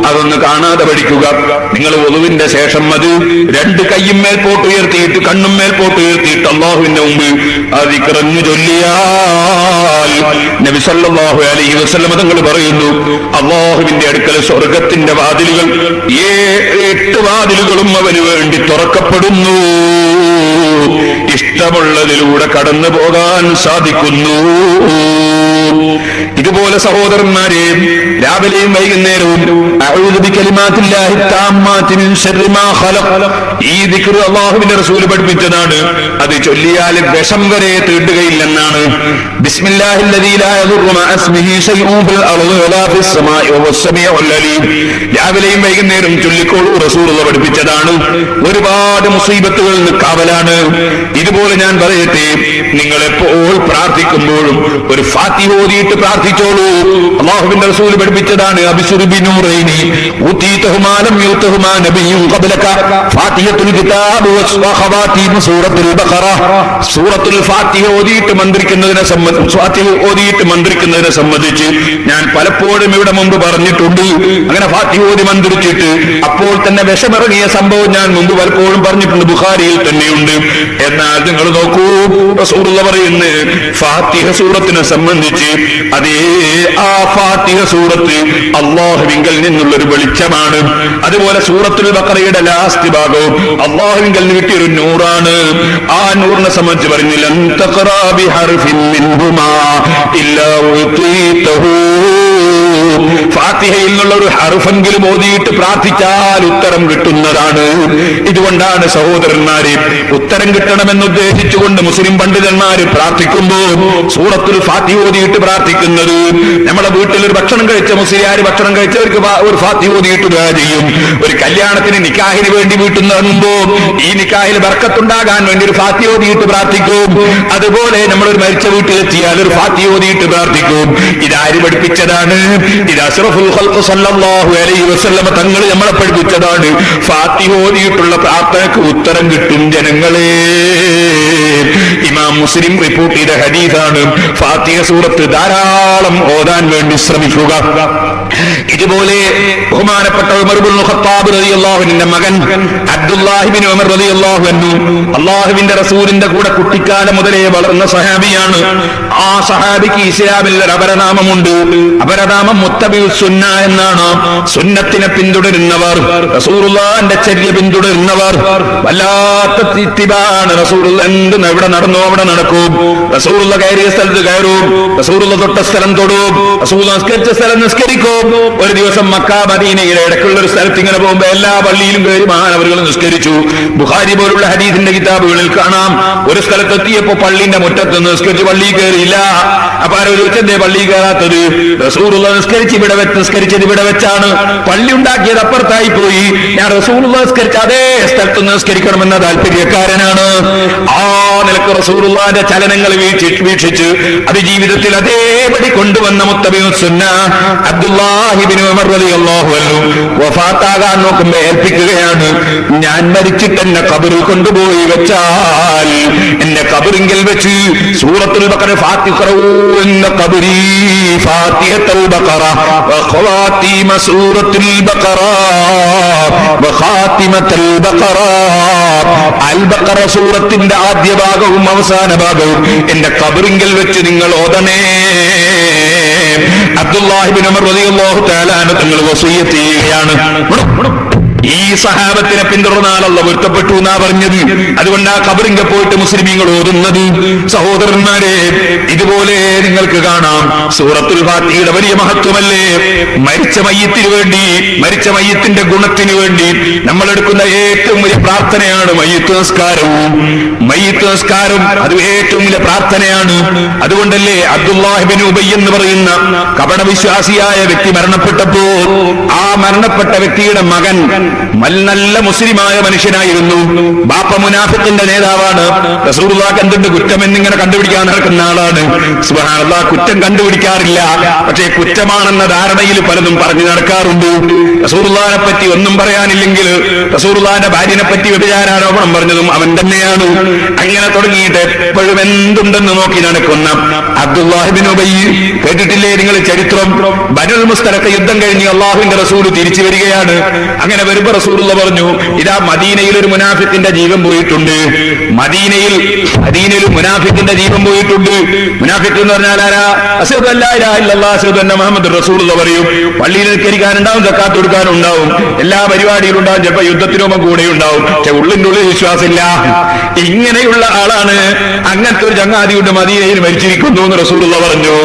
അതൊന്ന് കാണാതെ പഠിക്കുക. നിങ്ങൾ വുദുവിന്റെ ശേഷം അത് 2 കൈയും മേൽപോട്ട് ഉയർത്തിയിട്ട് കണ്ണും മേൽപോട്ട് ഉയർത്തിയിട്ട് അല്ലാഹുവിന്റെ മുമ്പ് ആ ദിക്റങ്ങ് ചൊല്ലിയാൽ നബി സല്ലല്ലാഹു അലൈഹി വസല്ലം തങ്ങൾ പറയുന്നു, അല്ലാഹുവിന്റെ അടുക്കൽ സ്വർഗത്തിന്റെ വാതിലുകൾ 8 വാതിലുകളും അവന് വേണ്ടി തുറക്കപ്പെടുന്നു. ഇഷ്ടമുള്ളതിലൂടെ കടന്നു പോകാൻ സാധിക്കുന്നു. ഇതുപോലെ സഹോദരന്മാരെ, രാവിലെയും വൈകുന്നേരവും അഊദു ബികലിമാത്തില്ലാഹി താമ്മാതി മിൻ ശർരി മാ ഖലഖ് ഈ ദിക്ർ അല്ലാഹുവിന്റെ റസൂൽ പഠിപ്പിച്ചതാണ്. അത് ചൊല്ലിയാൽ വിഷം വരെ തീണ്ടുകയില്ലെന്നാണ്. ബിസ്മില്ലാഹില്ലദീ ലാ യദുറു മഅ ഇസ്മിഹി ശൈഉൻ ഫിൽ അർളി വലാ ഫിസ് സമാഇ വഹുവസ് സമീഉൽ അലീം. രാവിലെയും വൈകുന്നേരം ചൊല്ലിക്കോളൂ, റസൂലുള്ളാഹി പഠിപ്പിച്ചതാണ്. ഒരുപാട് മുസീബത്തുകളിൽ നിന്ന് കാവലാണ്. ഇതുപോലെ ഞാൻ പറയട്ടെ, നിങ്ങൾ എപ്പോൾ പ്രാർത്ഥിക്കുമ്പോഴും ഒരു ഫാത്തിഹ ഓതിയിട്ട് പ്രാർത്ഥിച്ചോളൂ. അല്ലാഹുവിന്റെ റസൂൽ പഠിപ്പിച്ചതാണ്, അബ്ശിർ ബിനൂറൈനി ഊതീതഹുമാ ലം യൂതഹുമാ നബിയ്യുൻ ഖബ്ലക ഫാത്തിഹത്തുൽ കിതാബ് വഖവാതീം സൂറത്തുൽ ബഖറ. സൂറത്തുൽ ഫാത്തിഹ ഓതിയിട്ട് മന്ത്രിക്കുന്നതിനെ സംബന്ധിച്ച് ഞാൻ പലപ്പോഴും ഇവിടെ മുമ്പ് പറഞ്ഞിട്ടുണ്ട്. അങ്ങനെ ഫാത്തിഹ ഓതി മന്ത്രിച്ചിട്ട് അപ്പോൾ തന്നെ വിഷമിറങ്ങിയ സംഭവം ഞാൻ മുമ്പ് പലപ്പോഴും പറഞ്ഞിട്ടുണ്ട്, ബുഖാരിയിൽ തന്നെയുണ്ട്. എന്നാൽ നിങ്ങൾ നോക്കൂ, റസൂലുള്ളാഹി പറയുന്നു ഫാത്തിഹ സൂറത്തിനെ സംബന്ധിച്ച്, അതേ ആ ഫാത്തിഹ സൂറത്ത് അല്ലാഹുവിങ്കൽ നിന്നുള്ളൊരു വെളിച്ചമാണ്. അതുപോലെ സൂറത്തുൽ ബഖറയുടെ ലാസ്റ്റ് ഭാഗവും അല്ലാഹുവിങ്കൽ നിന്ന് കിട്ടിയൊരു നൂറാണ്. ആ നൂറിനെ സംബന്ധിച്ച് പറഞ്ഞു, ലൻ തഖറാ ബിഹർഫിൻ മിൻഹുമാ ഇല്ലാ ഉതീതഹു. ഫാത്തിഹയിൽ നിന്നുള്ള ഒരു ഹർഫെങ്കിലും ഓതിയിട്ട് പ്രാർത്ഥിച്ചാൽ ഉത്തരം കിട്ടുന്നതാണ്. ഇതുകൊണ്ടാണ് സഹോദരന്മാരെ, ഉത്തരം കിട്ടണമെന്ന് ഉദ്ദേശിച്ചുകൊണ്ട് മുസ്ലിം പണ്ഡിതന്മാര് പ്രാർത്ഥിക്കുമ്പോൾ സൂറത്തുൽ ഫാത്തിഹ ഓതിയിട്ട് പ്രാർത്ഥിക്കുന്നത്. നമ്മുടെ വീട്ടിൽ ഒരു ഭക്ഷണം കഴിച്ച മുസ്ലിയാര് ഭക്ഷണം കഴിച്ചവർക്ക് ഒരു ഫാത്തിഹ ഓതിയിട്ട് ദുആ ചെയ്യും. ഒരു കല്യാണത്തിന് നിക്കാഹിന് വേണ്ടി വീട്ടിൽ നിറങ്ങുമ്പോ ഈ നിക്കാഹിൽ ബർക്കത്തുണ്ടാകാൻ വേണ്ടി ഒരു ഫാത്തിഹ ഓതിയിട്ട് പ്രാർത്ഥിക്കും. അതുപോലെ നമ്മളൊരു മരിച്ച വീട്ടിലെത്തിയാൽ ഒരു ഫാത്തിഹ ഓതിയിട്ട് പ്രാർത്ഥിക്കും. ഇതാര് പഠിപ്പിച്ചതാണ്? ഇത് അഷ്റഫുൽ ഖൽഖ് സല്ലല്ലാഹു അലൈഹി വസല്ലം തങ്ങൾ നമ്മളെ പഠിപ്പിച്ചതാണ്. ഫാത്തിഹ ഓതിയിട്ടുള്ള പ്രാർത്ഥനക്ക് ഉത്തരം കിട്ടും ജനങ്ങളെ. ഇമാം മുസ്ലിം റിപ്പോർട്ട് ചെയ്ത ഹദീസാണ്. ഫാത്തിഹ സൂറത്ത് ധാരാളം ഓതാൻ വേണ്ടി ശ്രമിക്കുക. ഇതുപോലെ ബഹുമാനപ്പെട്ട ഉമർ ഇബ്നുൽ ഖത്താബ് റളിയല്ലാഹു അൻഹുവിന്റെ മകൻ അബ്ദുല്ലാഹി ഇബ്നു ഉമർ റളിയല്ലാഹു അൻഹു അല്ലാഹുവിന്റെ റസൂലിന്റെ കൂടെ കുട്ടിക്കാലം മുതലേ വളർന്ന സഹാബിയാണ്. ആ സഹാബിക്ക് ഇസ്ലാമിൽ ഒരു അപരനാമമുണ്ട്. അപരനാമം മുത്തബിഉസ് സുന്ന എന്നാണ്. സുന്നത്തിനെ പിന്തുടരുന്നവർ, റസൂലുള്ളാഹിന്റെ ചര്യ പിന്തുടരുന്നവർ. വല്ലാത്ത ഇത്തിബാണ്. റസൂലുള്ള എന്ത് എവിടെ നടന്നോ അവിടെ നടക്കും. റസൂലുള്ള കയറിയ സ്ഥലത്ത് കയറും, റസൂലുള്ള തൊട്ട സ്ഥലം തൊടും, റസൂലുള്ള നിസ്കരിച്ച സ്ഥലം നിസ്കരിക്കും. ഒരു ദിവസം മക്ക മദീനയിലെ ഇടയ്ക്കുള്ള ഒരു സ്ഥലത്ത് ഇങ്ങനെ പോകുമ്പോ എല്ലാ പള്ളിയിലും കയറി മഹാനവറുകൾ നിസ്കരിച്ചു. ബുഖാരി പോലുള്ള ഹദീസിന്റെ കിതാബുകളിൽ കാണാം, ഒരു സ്ഥലത്തെത്തിയപ്പോ പള്ളിന്റെ മുറ്റത്ത് നിസ്കരിച്ച് പള്ളിയിൽ കയറിയില്ല. അപ്പൊ ആരോ ചോദിച്ചെന്തേ പള്ളിയിൽ കയറാത്തത്? റസൂലുള്ള നിസ്കരിച്ചത് ഇവിടെ വെച്ചാണ്, പള്ളി ഉണ്ടാക്കിയത് അപ്പുറത്തായി പോയി. ഞാൻ റസൂലുള്ള നിസ്കരിച്ച അതേ സ്ഥലത്ത് നിസ്കരിക്കണമെന്ന താല്പര്യക്കാരനാണ്. ആ നിലക്ക് റസൂലുള്ളാഹിന്റെ ചലനങ്ങൾ വീക്ഷിച്ച് അത് ജീവിതത്തിൽ അതേപടി കൊണ്ടുവന്ന മുത്തബിഉസ് സുന്ന അബ്ദുല്ലാഹി ഇബ്നു ഉമർ റളിയല്ലാഹു അൻഹു വഫാത്താകാൻ നോക്കുമ്പോ ഏൽപ്പിക്കുകയാണ്, ഞാൻ മരിച്ചിട്ട് എന്നെ ഖബറിൽ കൊണ്ടുപോയി വെച്ചാൽ എന്റെ ഖബറിങ്കിൽ വെച്ച് സൂറത്തുൽ ബഖറ ഫാത്തിഹ എന്ന ഖബരി ഫാത്തിഹത്തുൽ ബഖറ വഖവാതിമ സൂറത്തുൽ ബഖറ വഖാതിമത്തുൽ ബഖറ അൽ ബഖറ സൂറത്തിന്റെ ആദ്യ ഭാഗവും അവസാന ഭാഗവും എന്റെ ഖബറിങ്കിൽ വെച്ച് നിങ്ങൾ ഓതണേ. അബ്ദുല്ലാഹി ഇബ്നു ഉമർ റളിയല്ലാഹു തആല അൻഹു തങ്ങൾ വസിയ്യത്ത് ചെയ്യുകയാണ്. ഈ സഹാബത്തിനെ പിന്തുടർന്നാൽ അല്ലാഹു പൊരുത്തപ്പെട്ടു എന്നാ പറഞ്ഞത്. അതുകൊണ്ട് ആ ഖബറിങ്കൽ പോയിട്ട് മുസ്ലിമീങ്ങൾ ഓതുന്നത്. സഹോദരന്മാരെ, ഇതുപോലെ നിങ്ങൾക്ക് കാണാം സൂറത്തുൽ ഫാത്തിഹയുടെ വലിയ മഹത്വമല്ലേ. മരിച്ച മയ്യിത്തിന് വേണ്ടി, മരിച്ച മയ്യിത്തിന്റെ ഗുണത്തിന് വേണ്ടി നമ്മൾ എടുക്കുന്ന ഏറ്റവും വലിയ പ്രാർത്ഥനയാണ് മയ്യിത്ത് നിസ്കാരവും. മയ്യിത്ത് നിസ്കാരം അത് ഏറ്റവും വലിയ പ്രാർത്ഥനയാണ്. അതുകൊണ്ടല്ലേ അബ്ദുല്ലാഹി ഇബ്നു ഉബയ്യ് എന്ന് പറയുന്ന കപടവിശ്വാസിയായ വ്യക്തി മരണപ്പെട്ടപ്പോൾ ആ മരണപ്പെട്ട വ്യക്തിയുടെ മകൻ നല്ല മുസ്ലിമായ മനുഷ്യനായിരുന്നു. ബാപ്പ മുനാഫിഖിന്റെ നേതാവാണ്. റസൂലുള്ളാഹിക്ക് എന്തുണ്ട് കുറ്റം എന്നിങ്ങനെ കണ്ടുപിടിക്കാൻ നടക്കുന്ന ആളാണ്. സുബ്ഹാനല്ലാഹ്, കുറ്റം കണ്ടുപിടിക്കാറില്ല, പക്ഷേ കുറ്റമാണെന്ന ധാരണയിൽ പലതും പറഞ്ഞു നടക്കാറുണ്ട്. റസൂലുള്ളാഹിനെ പറ്റി ഒന്നും പറയാനില്ലെങ്കിൽ റസൂലുള്ളാഹിന്റെ ഭാര്യനെ പറ്റി വ്യഭിചാരാരോപണം പറഞ്ഞതും അവൻ തന്നെയാണ്. അങ്ങനെ തുടങ്ങിയിട്ട് എപ്പോഴും എന്തുണ്ടെന്ന് നോക്കി നടക്കുന്ന അബ്ദുല്ലാഹി ഇബ്നു ഉബയ്യ്, കേട്ടിട്ടില്ലേ നിങ്ങൾ ചരിത്രം? ബനുൽ മുസ്തലഖ് യുദ്ധം കഴിഞ്ഞ് അല്ലാഹുവിന്റെ റസൂൽ തിരിച്ചു വരികയാണ്. അങ്ങനെ വരുമ്പോ റസൂലുള്ള പറഞ്ഞു, ഇതാ മദീനയിൽ ഒരു മുനാഫിക്കിന്റെ ജീവൻ പോയിട്ടുണ്ട്. മദീനയിൽ മുനാഫിക്കിന്റെ ജീവൻ പോയിട്ടുണ്ട്. മുനാഫിക്ക് എന്ന് പറഞ്ഞാൽ ആരാ? അശ്ഹദു അല്ലാ ഇലാഹ ഇല്ലല്ലാഹ് അശ്ഹദു അന്ന മുഹമ്മദുർ റസൂലുള്ളാഹ് പറയും. പള്ളിയിൽ നിസ്കരിക്കാനുണ്ടാവും, സക്കാത്ത് കൊടുക്കാനുണ്ടാവും, എല്ലാ പരിപാടിയിലും ഉണ്ടാവും, ചിലപ്പോൾ യുദ്ധത്തിനൊപ്പം കൂടെ ഉണ്ടാവും, പക്ഷെ ഉള്ളിന്റെ ഉള്ളിൽ വിശ്വാസമില്ല. ഇങ്ങനെയുള്ള ആളാണ്. അങ്ങനത്തെ ഒരു ചങ്ങാതിയുടെ മദീനയിൽ മരിച്ചിരിക്കുന്നു എന്ന് റസൂലുള്ളാഹ് പറഞ്ഞു.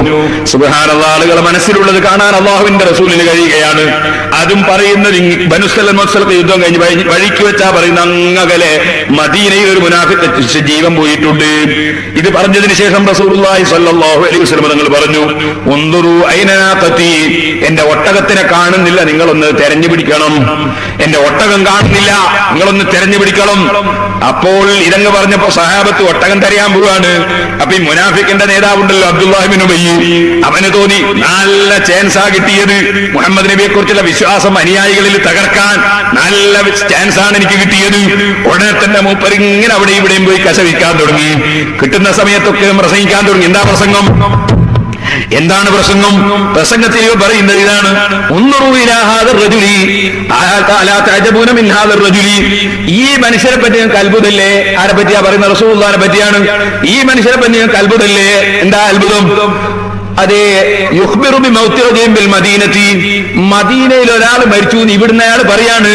സുബ്ഹാനല്ലാഹ്, ആളുകളെ മനസ്സിലുള്ളത് കാണാൻ അല്ലാഹുവിന്റെ റസൂലിന് കഴിയുകയാണ്. അതും പറയുന്നത് ബനുസ്തലഖ് യുദ്ധം കഴിഞ്ഞ് വഴിക്ക് വെച്ചാ പറയുന്ന അങ്ങകലെ മദീനയിൽ ഒരു മുനാഫിക്ക് ജീവൻ പോയിട്ടുണ്ട്. ഇത് പറഞ്ഞതിന് ശേഷം റസൂലുള്ളാഹി സ്വല്ലല്ലാഹു അലൈഹി വസല്ലം തങ്ങൾ പറഞ്ഞു, ഉൻദുറു ഐനാഖതി, എന്റെ ഒട്ടകത്തിനെ കാണുന്നില്ല, നിങ്ങളൊന്ന് തെരഞ്ഞു പിടിക്കണം. എന്റെ ഒട്ടകം കാണുന്നില്ല, നിങ്ങളൊന്ന് തെരഞ്ഞു പിടിക്കണം. അപ്പോൾ ഇതങ്ങ് പറഞ്ഞപ്പോ സഹാബത്ത് ഒട്ടകം തെരയാൻ പോവാണ്. അപ്പൊ ഈ മുനാഫിക്കിന്റെ നേതാവുണ്ടല്ലോ അബ്ദുല്ലാഹി ഇബ്നു ഉബയ്യ്, അവന് തോന്നി നല്ല ചാൻസാ കിട്ടിയത്. മുഹമ്മദ് നബിയെ കുറിച്ചുള്ള വിശ്വാസം അനുയായികളിൽ തകർക്കാൻ നല്ല ചാൻസ് ആണ് എനിക്ക് കിട്ടിയത്. ഉടനെ തന്നെ മൂപ്പര് ഇങ്ങനെ അവിടെ ഇവിടെയും പോയി കശവിക്കാൻ തുടങ്ങി. കിട്ടുന്ന സമയത്തൊക്കെ പ്രസംഗിക്കാൻ തുടങ്ങി. എന്താ പ്രസംഗം? എന്താണ് പ്രസംഗം? പ്രസംഗത്തിൽ പറയുന്നത് ഇതാണ്, ഈ മനുഷ്യരെ പറ്റി ഞങ്ങൾക്ക് അത്ഭുതല്ലേ? ആരെ പറ്റിയാ പറയുന്ന? റസൂലുള്ളാഹിനെ പറ്റിയാണ്. ഈ മനുഷ്യരെ പറ്റി ഞങ്ങൾക്ക് അത്ഭുതല്ലേ? എന്താ അത്ഭുതം? അതെ, മദീനയിൽ ഒരാൾ മരിച്ചു, ഇവിടുന്ന് അയാൾ പറയാണ്,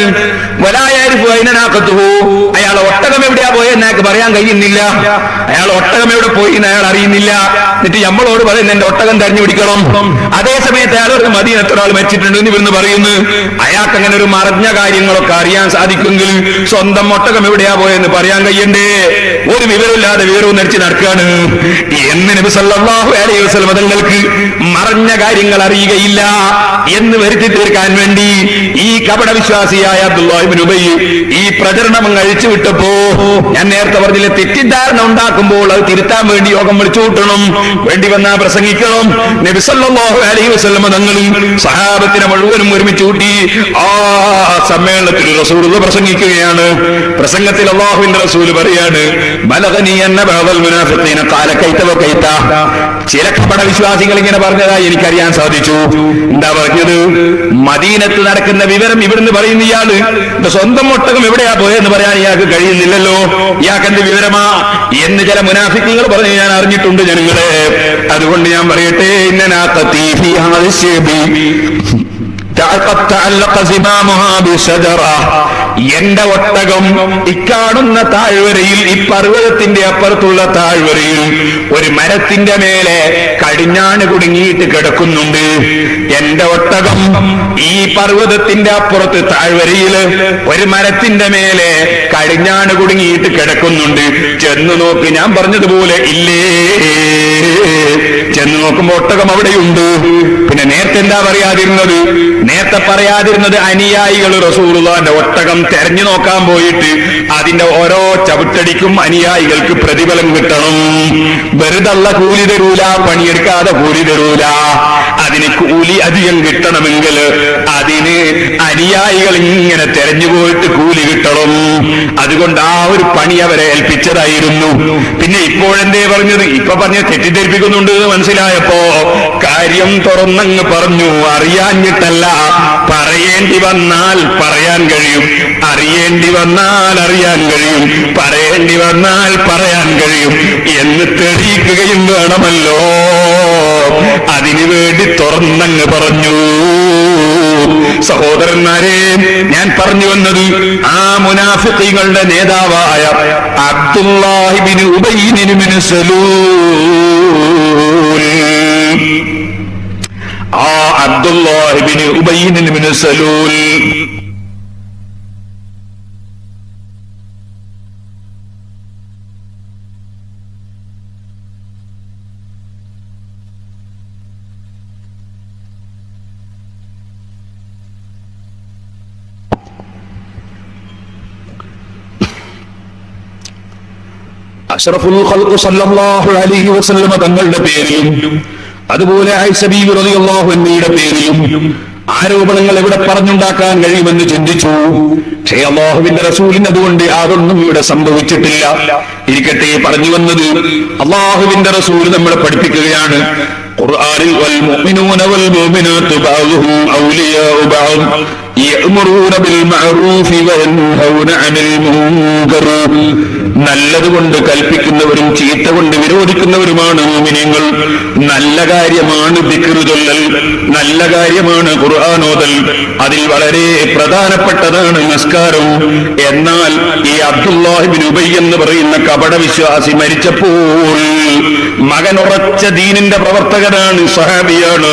അയാൾ ഒട്ടകം എവിടെയാ പോയെന്ന് അയാൾക്ക് പറയാൻ കഴിയുന്നില്ല. അയാൾ ഒട്ടകം എവിടെ പോയി എന്ന് അയാൾ അറിയുന്നില്ല. എന്നിട്ട് നമ്മളോട് പറയുന്നത് എന്റെ ഒട്ടകം തെരഞ്ഞു പിടിക്കണം. അതേ സമയത്ത് അയാൾ ഒരു മദീനത്ത് ഒരാൾ മരിച്ചിട്ടുണ്ടെന്ന് ഇവിടുന്ന് പറയുന്നു. അയാൾക്ക് അങ്ങനെ ഒരു മറഞ്ഞ കാര്യങ്ങളൊക്കെ അറിയാൻ സാധിക്കുമെങ്കിൽ സ്വന്തം ഒട്ടകം എവിടെയാ പോയെന്ന് പറയാൻ കഴിയണ്ടേ? ഒരു വിവരമില്ലാതെ വിവരവും നടിച്ച് നടക്കുകയാണ് എന്ന് നബി സല്ലല്ലാഹു അലൈഹി വസല്ലം തങ്ങൾക്ക് മറഞ്ഞ കാര്യങ്ങൾ അറിയുകയില്ല എന്ന് വരുത്തി തീർക്കാൻ വേണ്ടി ഈ കപടവിശ്വാസിയായ അബ്ദുല്ലാഹി ഇബ്നു ഉബയ്യ് ഈ പ്രചരണം അഴിച്ചുവിട്ടപ്പോ ഞാൻ നേരത്തെ നേരത്തെ പറഞ്ഞില്ലേ, തെറ്റിദ്ധാരണ ഉണ്ടാക്കുമ്പോൾ അത് തിരുത്താൻ വേണ്ടി യോഗം വിളിച്ചു കൂട്ടണം, വേണ്ടി വന്നാൽ പ്രസംഗിക്കണം. നബി സല്ലല്ലാഹു അലൈഹി വസല്ലം തങ്ങളും സഹാബത്തിനെ മുഴുവനും ഒരുമിച്ച് കൂട്ടി ആ സമ്മേളനത്തിൽ റസൂൽ പ്രസംഗിക്കുകയാണ്. പ്രസംഗത്തിൽ അല്ലാഹുവിന്റെ റസൂൽ പറയാണ്, ബലഗനി അന്ന ബഅദൽ മുനാഫിഖീന ഖാല കൈത വകൈത. ചില കപട വിശ്വാസികൾ ഇങ്ങനെ പറഞ്ഞതായി എനിക്കറിയാൻ സാധിച്ചു. എന്താ പറഞ്ഞത്? മദീനത്ത് നടക്കുന്ന വിവരം ഇവിടുന്ന് പറയുന്ന ഇയാള് സ്വന്തം ഒട്ടകം എവിടെയാ പോയെന്ന് പറയാൻ ഇയാൾക്ക് കഴിയുന്നില്ലല്ലോ, ഇയാൾക്ക് എന്ത് വിവരമാ എന്ന് ചില മുനാഫിക്കുകൾ പറഞ്ഞ് ഞാൻ അറിഞ്ഞിട്ടുണ്ട് ജനങ്ങളെ. അതുകൊണ്ട് ഞാൻ പറയട്ടെ, എന്റെ ഒട്ടകം ഇക്കാണുന്ന താഴ്വരയിൽ, ഈ പർവ്വതത്തിന്റെ അപ്പുറത്തുള്ള താഴ്വരയിൽ ഒരു മരത്തിന്റെ മേലെ കടിഞ്ഞാണ് കുടുങ്ങിയിട്ട് കിടക്കുന്നുണ്ട്. എന്റെ ഒട്ടകം ഈ പർവ്വതത്തിന്റെ അപ്പുറത്ത് താഴ്വരയിൽ ഒരു മരത്തിന്റെ മേലെ കടിഞ്ഞാണ് കുടുങ്ങിയിട്ട് കിടക്കുന്നുണ്ട്. ചെന്ന് നോക്ക്. ഞാൻ പറഞ്ഞതുപോലെ ഇല്ലേ? ചെന്ന് നോക്കുമ്പോ ഒട്ടകം അവിടെയുണ്ട്. പിന്നെ നേരത്തെ എന്താ പറയാതിരുന്നത്? നേരത്തെ പറയാതിരുന്നത് അനുയായികൾ റസൂലുള്ളാഹിന്റെ ഒട്ടകം തെരഞ്ഞു നോക്കാൻ പോയിട്ട് അതിന്റെ ഓരോ ചവിട്ടടിക്കും അനുയായികൾക്ക് പ്രതിഫലം കിട്ടണം. വെറുതള്ള കൂലി തരൂല, പണിയെടുക്കാതെ കൂലി തരൂല. അതിന് കൂലി അധികം കിട്ടണമെങ്കിൽ അതിന് അനുയായികൾ ഇങ്ങനെ തെരഞ്ഞു പോയിട്ട് കൂലി കിട്ടണം. അതുകൊണ്ട് ആ ഒരു പണി അവരെ ഏൽപ്പിച്ചതായിരുന്നു. പിന്നെ ഇപ്പോഴെന്തേ പറഞ്ഞത്? ഇപ്പൊ പറഞ്ഞ് തെറ്റിദ്ധരിപ്പിക്കുന്നുണ്ട് മനസ്സിലായപ്പോ കാര്യം തുറന്നങ്ങ് പറഞ്ഞു. അറിയാഞ്ഞിട്ടല്ല, പറയേണ്ടി വന്നാൽ പറയാൻ കഴിയും, അറിയേണ്ടി വന്നാൽ അറിയാൻ കഴിയും, പറയേണ്ടി വന്നാൽ പറയാൻ കഴിയും എന്ന് തെളിയിക്കുകയും വേണമല്ലോ. അതിനു വേണ്ടി തുറന്നങ്ങ് പറഞ്ഞു. സഹോദരന്മാരെ, ഞാൻ പറഞ്ഞു വന്നത് ആ മുനാഫിഖീങ്ങളുടെ നേതാവായ അബ്ദുല്ലാഹി ഇബ്നു ഉബയ്യ് ഇബ്നു സലൂൽ, ആ അബ്ദുല്ലാഹി ഇബ്നു ഉബയ്യ് ഇബ്നു സലൂൽ അഷ്റഫുൽ ഖൽഖ് സല്ലല്ലാഹു അലൈഹി വസല്ലം തങ്ങളുടെ പേരിലും അതുപോലെ ആയിഷ ബീവി റളിയല്ലാഹു അൻഹയുടെ പേരിലും ആരോപണങ്ങൾ എവിടെ പറഞ്ഞുണ്ടാക്കാൻ കഴിയുമെന്ന് ചിന്തിച്ചു. പക്ഷേ അല്ലാഹുവിന്റെ റസൂലിന് അതുകൊണ്ട് യാതൊന്നും ഇവിടെ സംഭവിച്ചിട്ടില്ല. ഇരിക്കട്ടെ, പറഞ്ഞു വന്നത് അല്ലാഹുവിന്റെ റസൂൽ നമ്മളെ പഠിപ്പിക്കുകയാണ്. ഖുർആനിൽ വൽ മുഅ്മിനൂന വൽ മുഅ്മിനാത്തു ബഅ്ദുഹും ഔലിയാഉ ബഅദ് യഅ്മുറൂന ബിൽ മഅറൂഫി വയൻഹൗന അനിൽ മുൻകർ. നല്ലതുകൊണ്ട് കൽപ്പിക്കുന്നവരും ചീത്ത കൊണ്ട് വിരോധിക്കുന്നവരുമാണ് മുഅ്മിനീങ്ങൾ. നല്ല കാര്യമാണ് ദിക്ർ ചൊല്ലൽ, നല്ല കാര്യമാണ് ഖുർആൻ ഓതൽ, അതിൽ വളരെ പ്രധാനപ്പെട്ടതാണ് നിസ്കാരം. എന്നാൽ ഈ അബ്ദുല്ലാഹി ഇബ്നു ഉബയ്യ് എന്ന് പറയുന്ന കപട വിശ്വാസി മരിച്ചപ്പോൾ മകൻ ഉറച്ച ദീനിന്റെ പ്രവർത്തകനാണ്, സഹാബിയാണ്.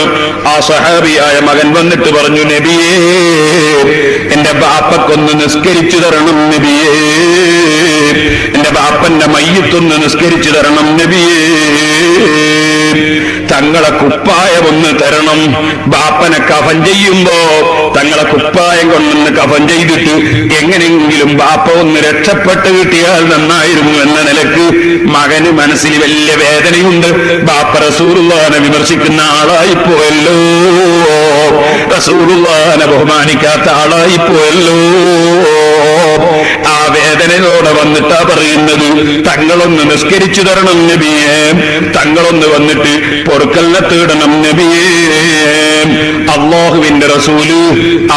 ആ സഹാബിയായ മകൻ വന്നിട്ട് പറഞ്ഞു, നബിയേ, എന്റെ ബാപ്പക്കൊന്ന് നിസ്കരിച്ചു തരണം നബിയേ, എന്റെ ബാപ്പന്റെ മയ്യത്തൊന്ന് നിസ്കരിച്ചു തരണം നബിയേ, തങ്ങളെ കുപ്പായം ഒന്ന് തരണം. ബാപ്പനെ കഫൻ ചെയ്യുമ്പോ തങ്ങളെ കുപ്പായം കൊണ്ടൊന്ന് കഫൻ ചെയ്തിട്ട് എങ്ങനെയെങ്കിലും ബാപ്പ ഒന്ന് രക്ഷപ്പെട്ട് കിട്ടിയാൽ നന്നായിരുന്നു എന്ന നിലക്ക് മകന് മനസ്സിൽ വലിയ വേദനയുണ്ട്. ബാപ്പ റസൂലുള്ളാഹിനെ വിമർശിക്കുന്ന ആളായിപ്പോയല്ലോ, റസൂലുള്ളാഹിനെ ബഹുമാനിക്കാത്ത ആളായിപ്പോയല്ലോ. ആ വേദനയോടെ വന്നിട്ടാ പറയുന്നത്, തങ്ങളൊന്ന് നിസ്കരിച്ചു തരണം നബിയേ, തങ്ങളൊന്ന് വന്നിട്ട് പൊറുക്കലിനെ തേടണം നബിയേ. അല്ലാഹുവിന്റെ റസൂല്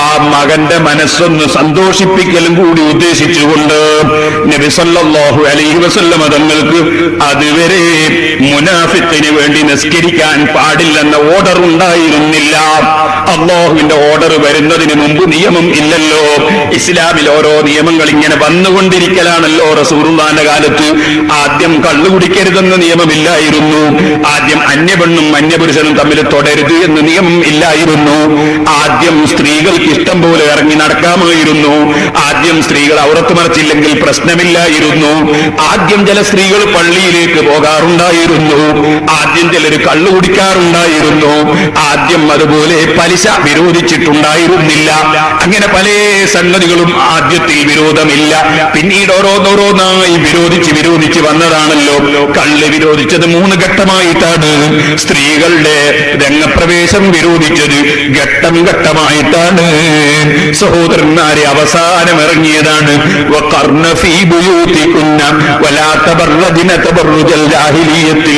ആ മകന്റെ മനസ്സൊന്ന് സന്തോഷിപ്പിക്കലും കൂടി ഉദ്ദേശിച്ചുകൊണ്ട് നബി സല്ലല്ലാഹു അലൈഹി വസല്ലം തങ്ങൾക്ക് അതുവരെ മുനാഫിഖിന് വേണ്ടി നിസ്കരിക്കാൻ പാടില്ലെന്ന ഓർഡർ ഉണ്ടായിരുന്നില്ല. അല്ലാഹുവിന്റെ ഓർഡർ വരുന്നതിന് മുമ്പ് നിയമം ഇല്ലല്ലോ. ഇസ്ലാമിൽ ഓരോ നിയമങ്ങൾ ഇങ്ങനെ വന്നുകൊണ്ടിരിക്കലാണല്ലോ. റസൂലുള്ളാഹിന്റെ കാലത്ത് ആദ്യം കള്ളു കുടിക്കരുതെന്ന് നിയമമില്ലായിരുന്നു. ആദ്യം അന്യപെണ്ണും അന്യപുരുഷനും തമ്മിൽ തൊടരുത് എന്ന് നിയമം ഇല്ലായിരുന്നു. ആദ്യം സ്ത്രീകൾക്ക് ഇഷ്ടം പോലെ ഇറങ്ങി നടക്കാമായിരുന്നു. ആദ്യം സ്ത്രീകൾ ഔറത്ത് മറച്ചില്ലെങ്കിൽ പ്രശ്നമില്ലായിരുന്നു. ആദ്യം ചില സ്ത്രീകൾ പള്ളിയിലേക്ക് പോകാറുണ്ടായിരുന്നു. ആദ്യം ചിലർ കള്ളു കുടിക്കാറുണ്ടായിരുന്നു. ആദ്യം അതുപോലെ പലിശ വിരോധിച്ചിട്ടുണ്ടായിരുന്നില്ല. അങ്ങനെ പല സംഗതികളും ആദ്യത്തിൽ വിരോധമില്ല. പിന്നീട് ഓരോ ഓരോന്നോരോന്നായി വിരോധിച്ച് വന്നതാണല്ലോ. കള്ള് വിരോധിച്ചത് 3 ഘട്ടമായിട്ടാണ്. സ്ത്രീകളുടെ രംഗപ്രവേശം വിരോധിച്ചത് ഘട്ടം ഘട്ടമായിട്ടാണ്. സഹോദരന്മാരെ, അവസാനം ഇറങ്ങിയതാണ് വഖർന ഫീ ബുയൂതികുന്ന വലാ തബറജ്ന തബറുജൽ ജാഹിലിയ്യത്തിൽ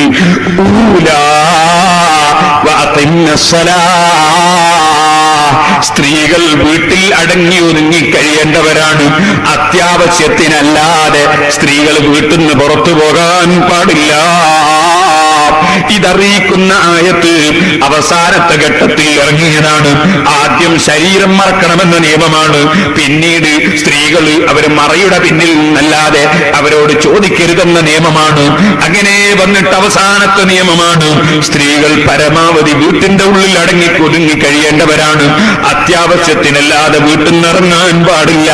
ഊലാ വഅഖിംന സ്വലാഹ്. സ്ത്രീകൾ വീട്ടിൽ അടങ്ങി ഒതുങ്ങി കഴിയേണ്ടവരാണ്. അത്യാവശ്യത്തിനല്ലാതെ സ്ത്രീകൾ വീട്ടിൽ നിന്ന് പുറത്തു പോകാൻ പാടില്ല. ഇതറിയിക്കുന്ന ആയത്ത് അവസാനത്തെ ഘട്ടത്തിൽ ഇറങ്ങിയതാണ്. ആദ്യം ശരീരം മറക്കണമെന്ന നിയമമാണ്. പിന്നീട് സ്ത്രീകൾ അവർ മറയുടെ പിന്നിൽ നിന്നല്ലാതെ അവരോട് ചോദിക്കരുതെന്ന നിയമമാണ്. അങ്ങനെ വന്നിട്ട് അവസാനത്തെ നിയമമാണ് സ്ത്രീകൾ പരമാവധി വീട്ടിന്റെ ഉള്ളിൽ അടങ്ങി ഒതുങ്ങി കഴിയേണ്ടവരാണ്. അത്യാവശ്യത്തിനല്ലാതെ വീട്ടിൽ നിന്ന് ഇറങ്ങാൻ പാടില്ല.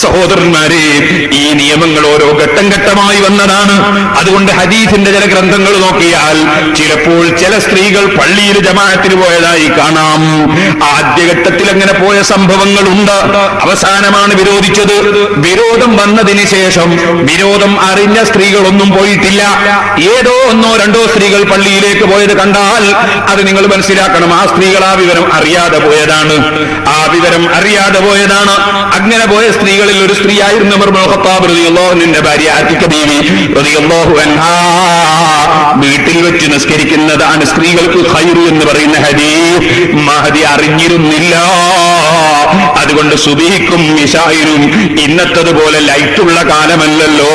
സഹോദരന്മാരെ, ഈ നിയമങ്ങൾ ഓരോ ഘട്ടം ഘട്ടമായി വന്നതാണ്. അതുകൊണ്ട് ഹദീസിന്റെ ചില ഗ്രന്ഥങ്ങൾ നോക്കിയാൽ ചിലപ്പോൾ ചില സ്ത്രീകൾ പള്ളിയിൽ ജമാഅത്തിന് പോയതായി കാണാം. ആദ്യഘട്ടത്തിൽ അങ്ങനെ പോയ സംഭവങ്ങളുണ്ട്. അവസാനമാണ് വിരോധിച്ചത്. വിരോധം വന്നതിന് ശേഷം വിരോധം അറിഞ്ഞ സ്ത്രീകളൊന്നും പോയിട്ടില്ല. ഏതോ 1-2 സ്ത്രീകൾ പള്ളിയിലേക്ക് പോയത് കണ്ടാൽ അത് നിങ്ങൾ മനസ്സിലാക്കണം, ആ സ്ത്രീകൾ ആ വിവരം അറിയാതെ പോയതാണ്. അങ്ങനെ പോയ സ്ത്രീകളിൽ ഒരു സ്ത്രീയായിരുന്നു ഉമർ ഇബ്നുൽ ഖത്താബ് റളിയല്ലാഹു അൻഹുവിന്റെ ഭാര്യ ആതിക ബീവി റളിയല്ലാഹു അൻഹാ. വീട്ടിൽ വെച്ച് നിസ്കരിക്കുന്നതാണ് സ്ത്രീകൾക്ക് ഖൈറ് എന്ന് പറയുന്ന ഹദീസ് മഹദി അറിഞ്ഞിരുന്നില്ല. അതുകൊണ്ട് സുബഹിക്കും ഇശാഇനും ഇന്നത്തതുപോലെ ലൈറ്റുള്ള കാലമല്ലല്ലോ,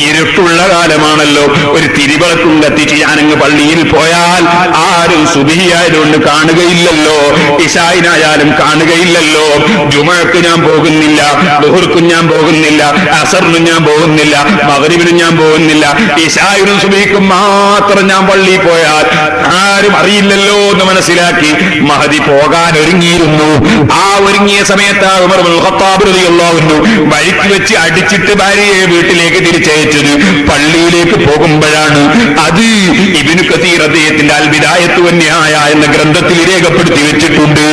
ഇരുട്ടുള്ള കാലമാണല്ലോ. ഒരു തിരിവിളക്കും കത്തിച്ച് ഞാനങ്ങ് പള്ളിയിൽ പോയാൽ ആരും സുബഹി ആയതുകൊണ്ട് കാണുകയില്ലല്ലോ, ഇശാഇനായാലും കാണുകയില്ലല്ലോ. ജുമുഅക്ക് ഞാൻ പോകുന്നില്ല, ദുഹ്റിനും ഞാൻ പോകുന്നില്ല, അസറിനും ഞാൻ പോകുന്നില്ല, മഗ്രിബിനും ഞാൻ പോകുന്നില്ല. ഇശാഇനും സുബഹിക്കും മാത്രം ഞാൻ പള്ളിയിൽ പോയാൽ ആരും അറിയില്ലല്ലോ എന്ന് മനസ്സിലാക്കി മഹദി പോകാൻ ഒരുങ്ങിയിരുന്നു. ആ ഒരുങ്ങിയ സമയത്താണ് ഉമർ ഇബ്നുൽ ഖത്താബ് റളിയല്ലാഹു അൻഹു വഴിക്ക് വെച്ച് അടിച്ചിട്ട് ഭാര്യയെ വീട്ടിലേക്ക് തിരിച്ചയച്ചത്. പള്ളിയിലേക്ക് പോകുമ്പോഴാണ്. അത് ഇബ്നു കസീർ അദ്ദേഹത്തിന്റെ അൽ ബിദായത്തു വന്നിഹായ എന്ന ഗ്രന്ഥത്തിൽ രേഖപ്പെടുത്തി വെച്ചിട്ടുണ്ട്.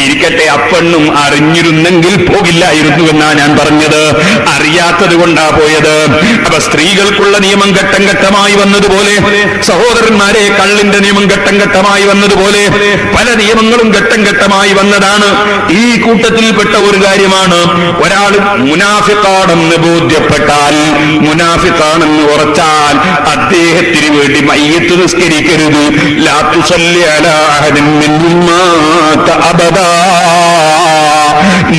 ഇരിക്കട്ടെ, അപ്പെണ്ണും അറിഞ്ഞിരുന്നെങ്കിൽ പോകില്ലായിരുന്നു എന്നാ ഞാൻ പറഞ്ഞത്. അറിയാത്തത് കൊണ്ടാ പോയത്. അപ്പൊ സ്ത്രീകൾക്കുള്ള നിയമം ഘട്ടം ഘട്ടമായി വന്നതുപോലെ, സഹോദരന്മാരെ, കള്ളിന്റെ നിയമം ഘട്ടം ഘട്ടമായി വന്നതുപോലെ പല നിയമങ്ങളും ഘട്ടം ഘട്ടമായി വന്നതാണ്. ഈ കൂട്ടത്തിൽപ്പെട്ട ഒരു കാര്യമാണ്, ഒരാൾ മുനാഫിഖാണെന്ന് ബോധ്യപ്പെട്ടാൽ, മുനാഫിഖാണെന്ന് ഉറച്ചാൽ അദ്ദേഹത്തിന് വേണ്ടി മയ്യിത്ത് നിസ്കരിക്കരുത്. ലാ തുസല്ലി അലാ അഹദിൻ മിൻഹും മാത അബദാ.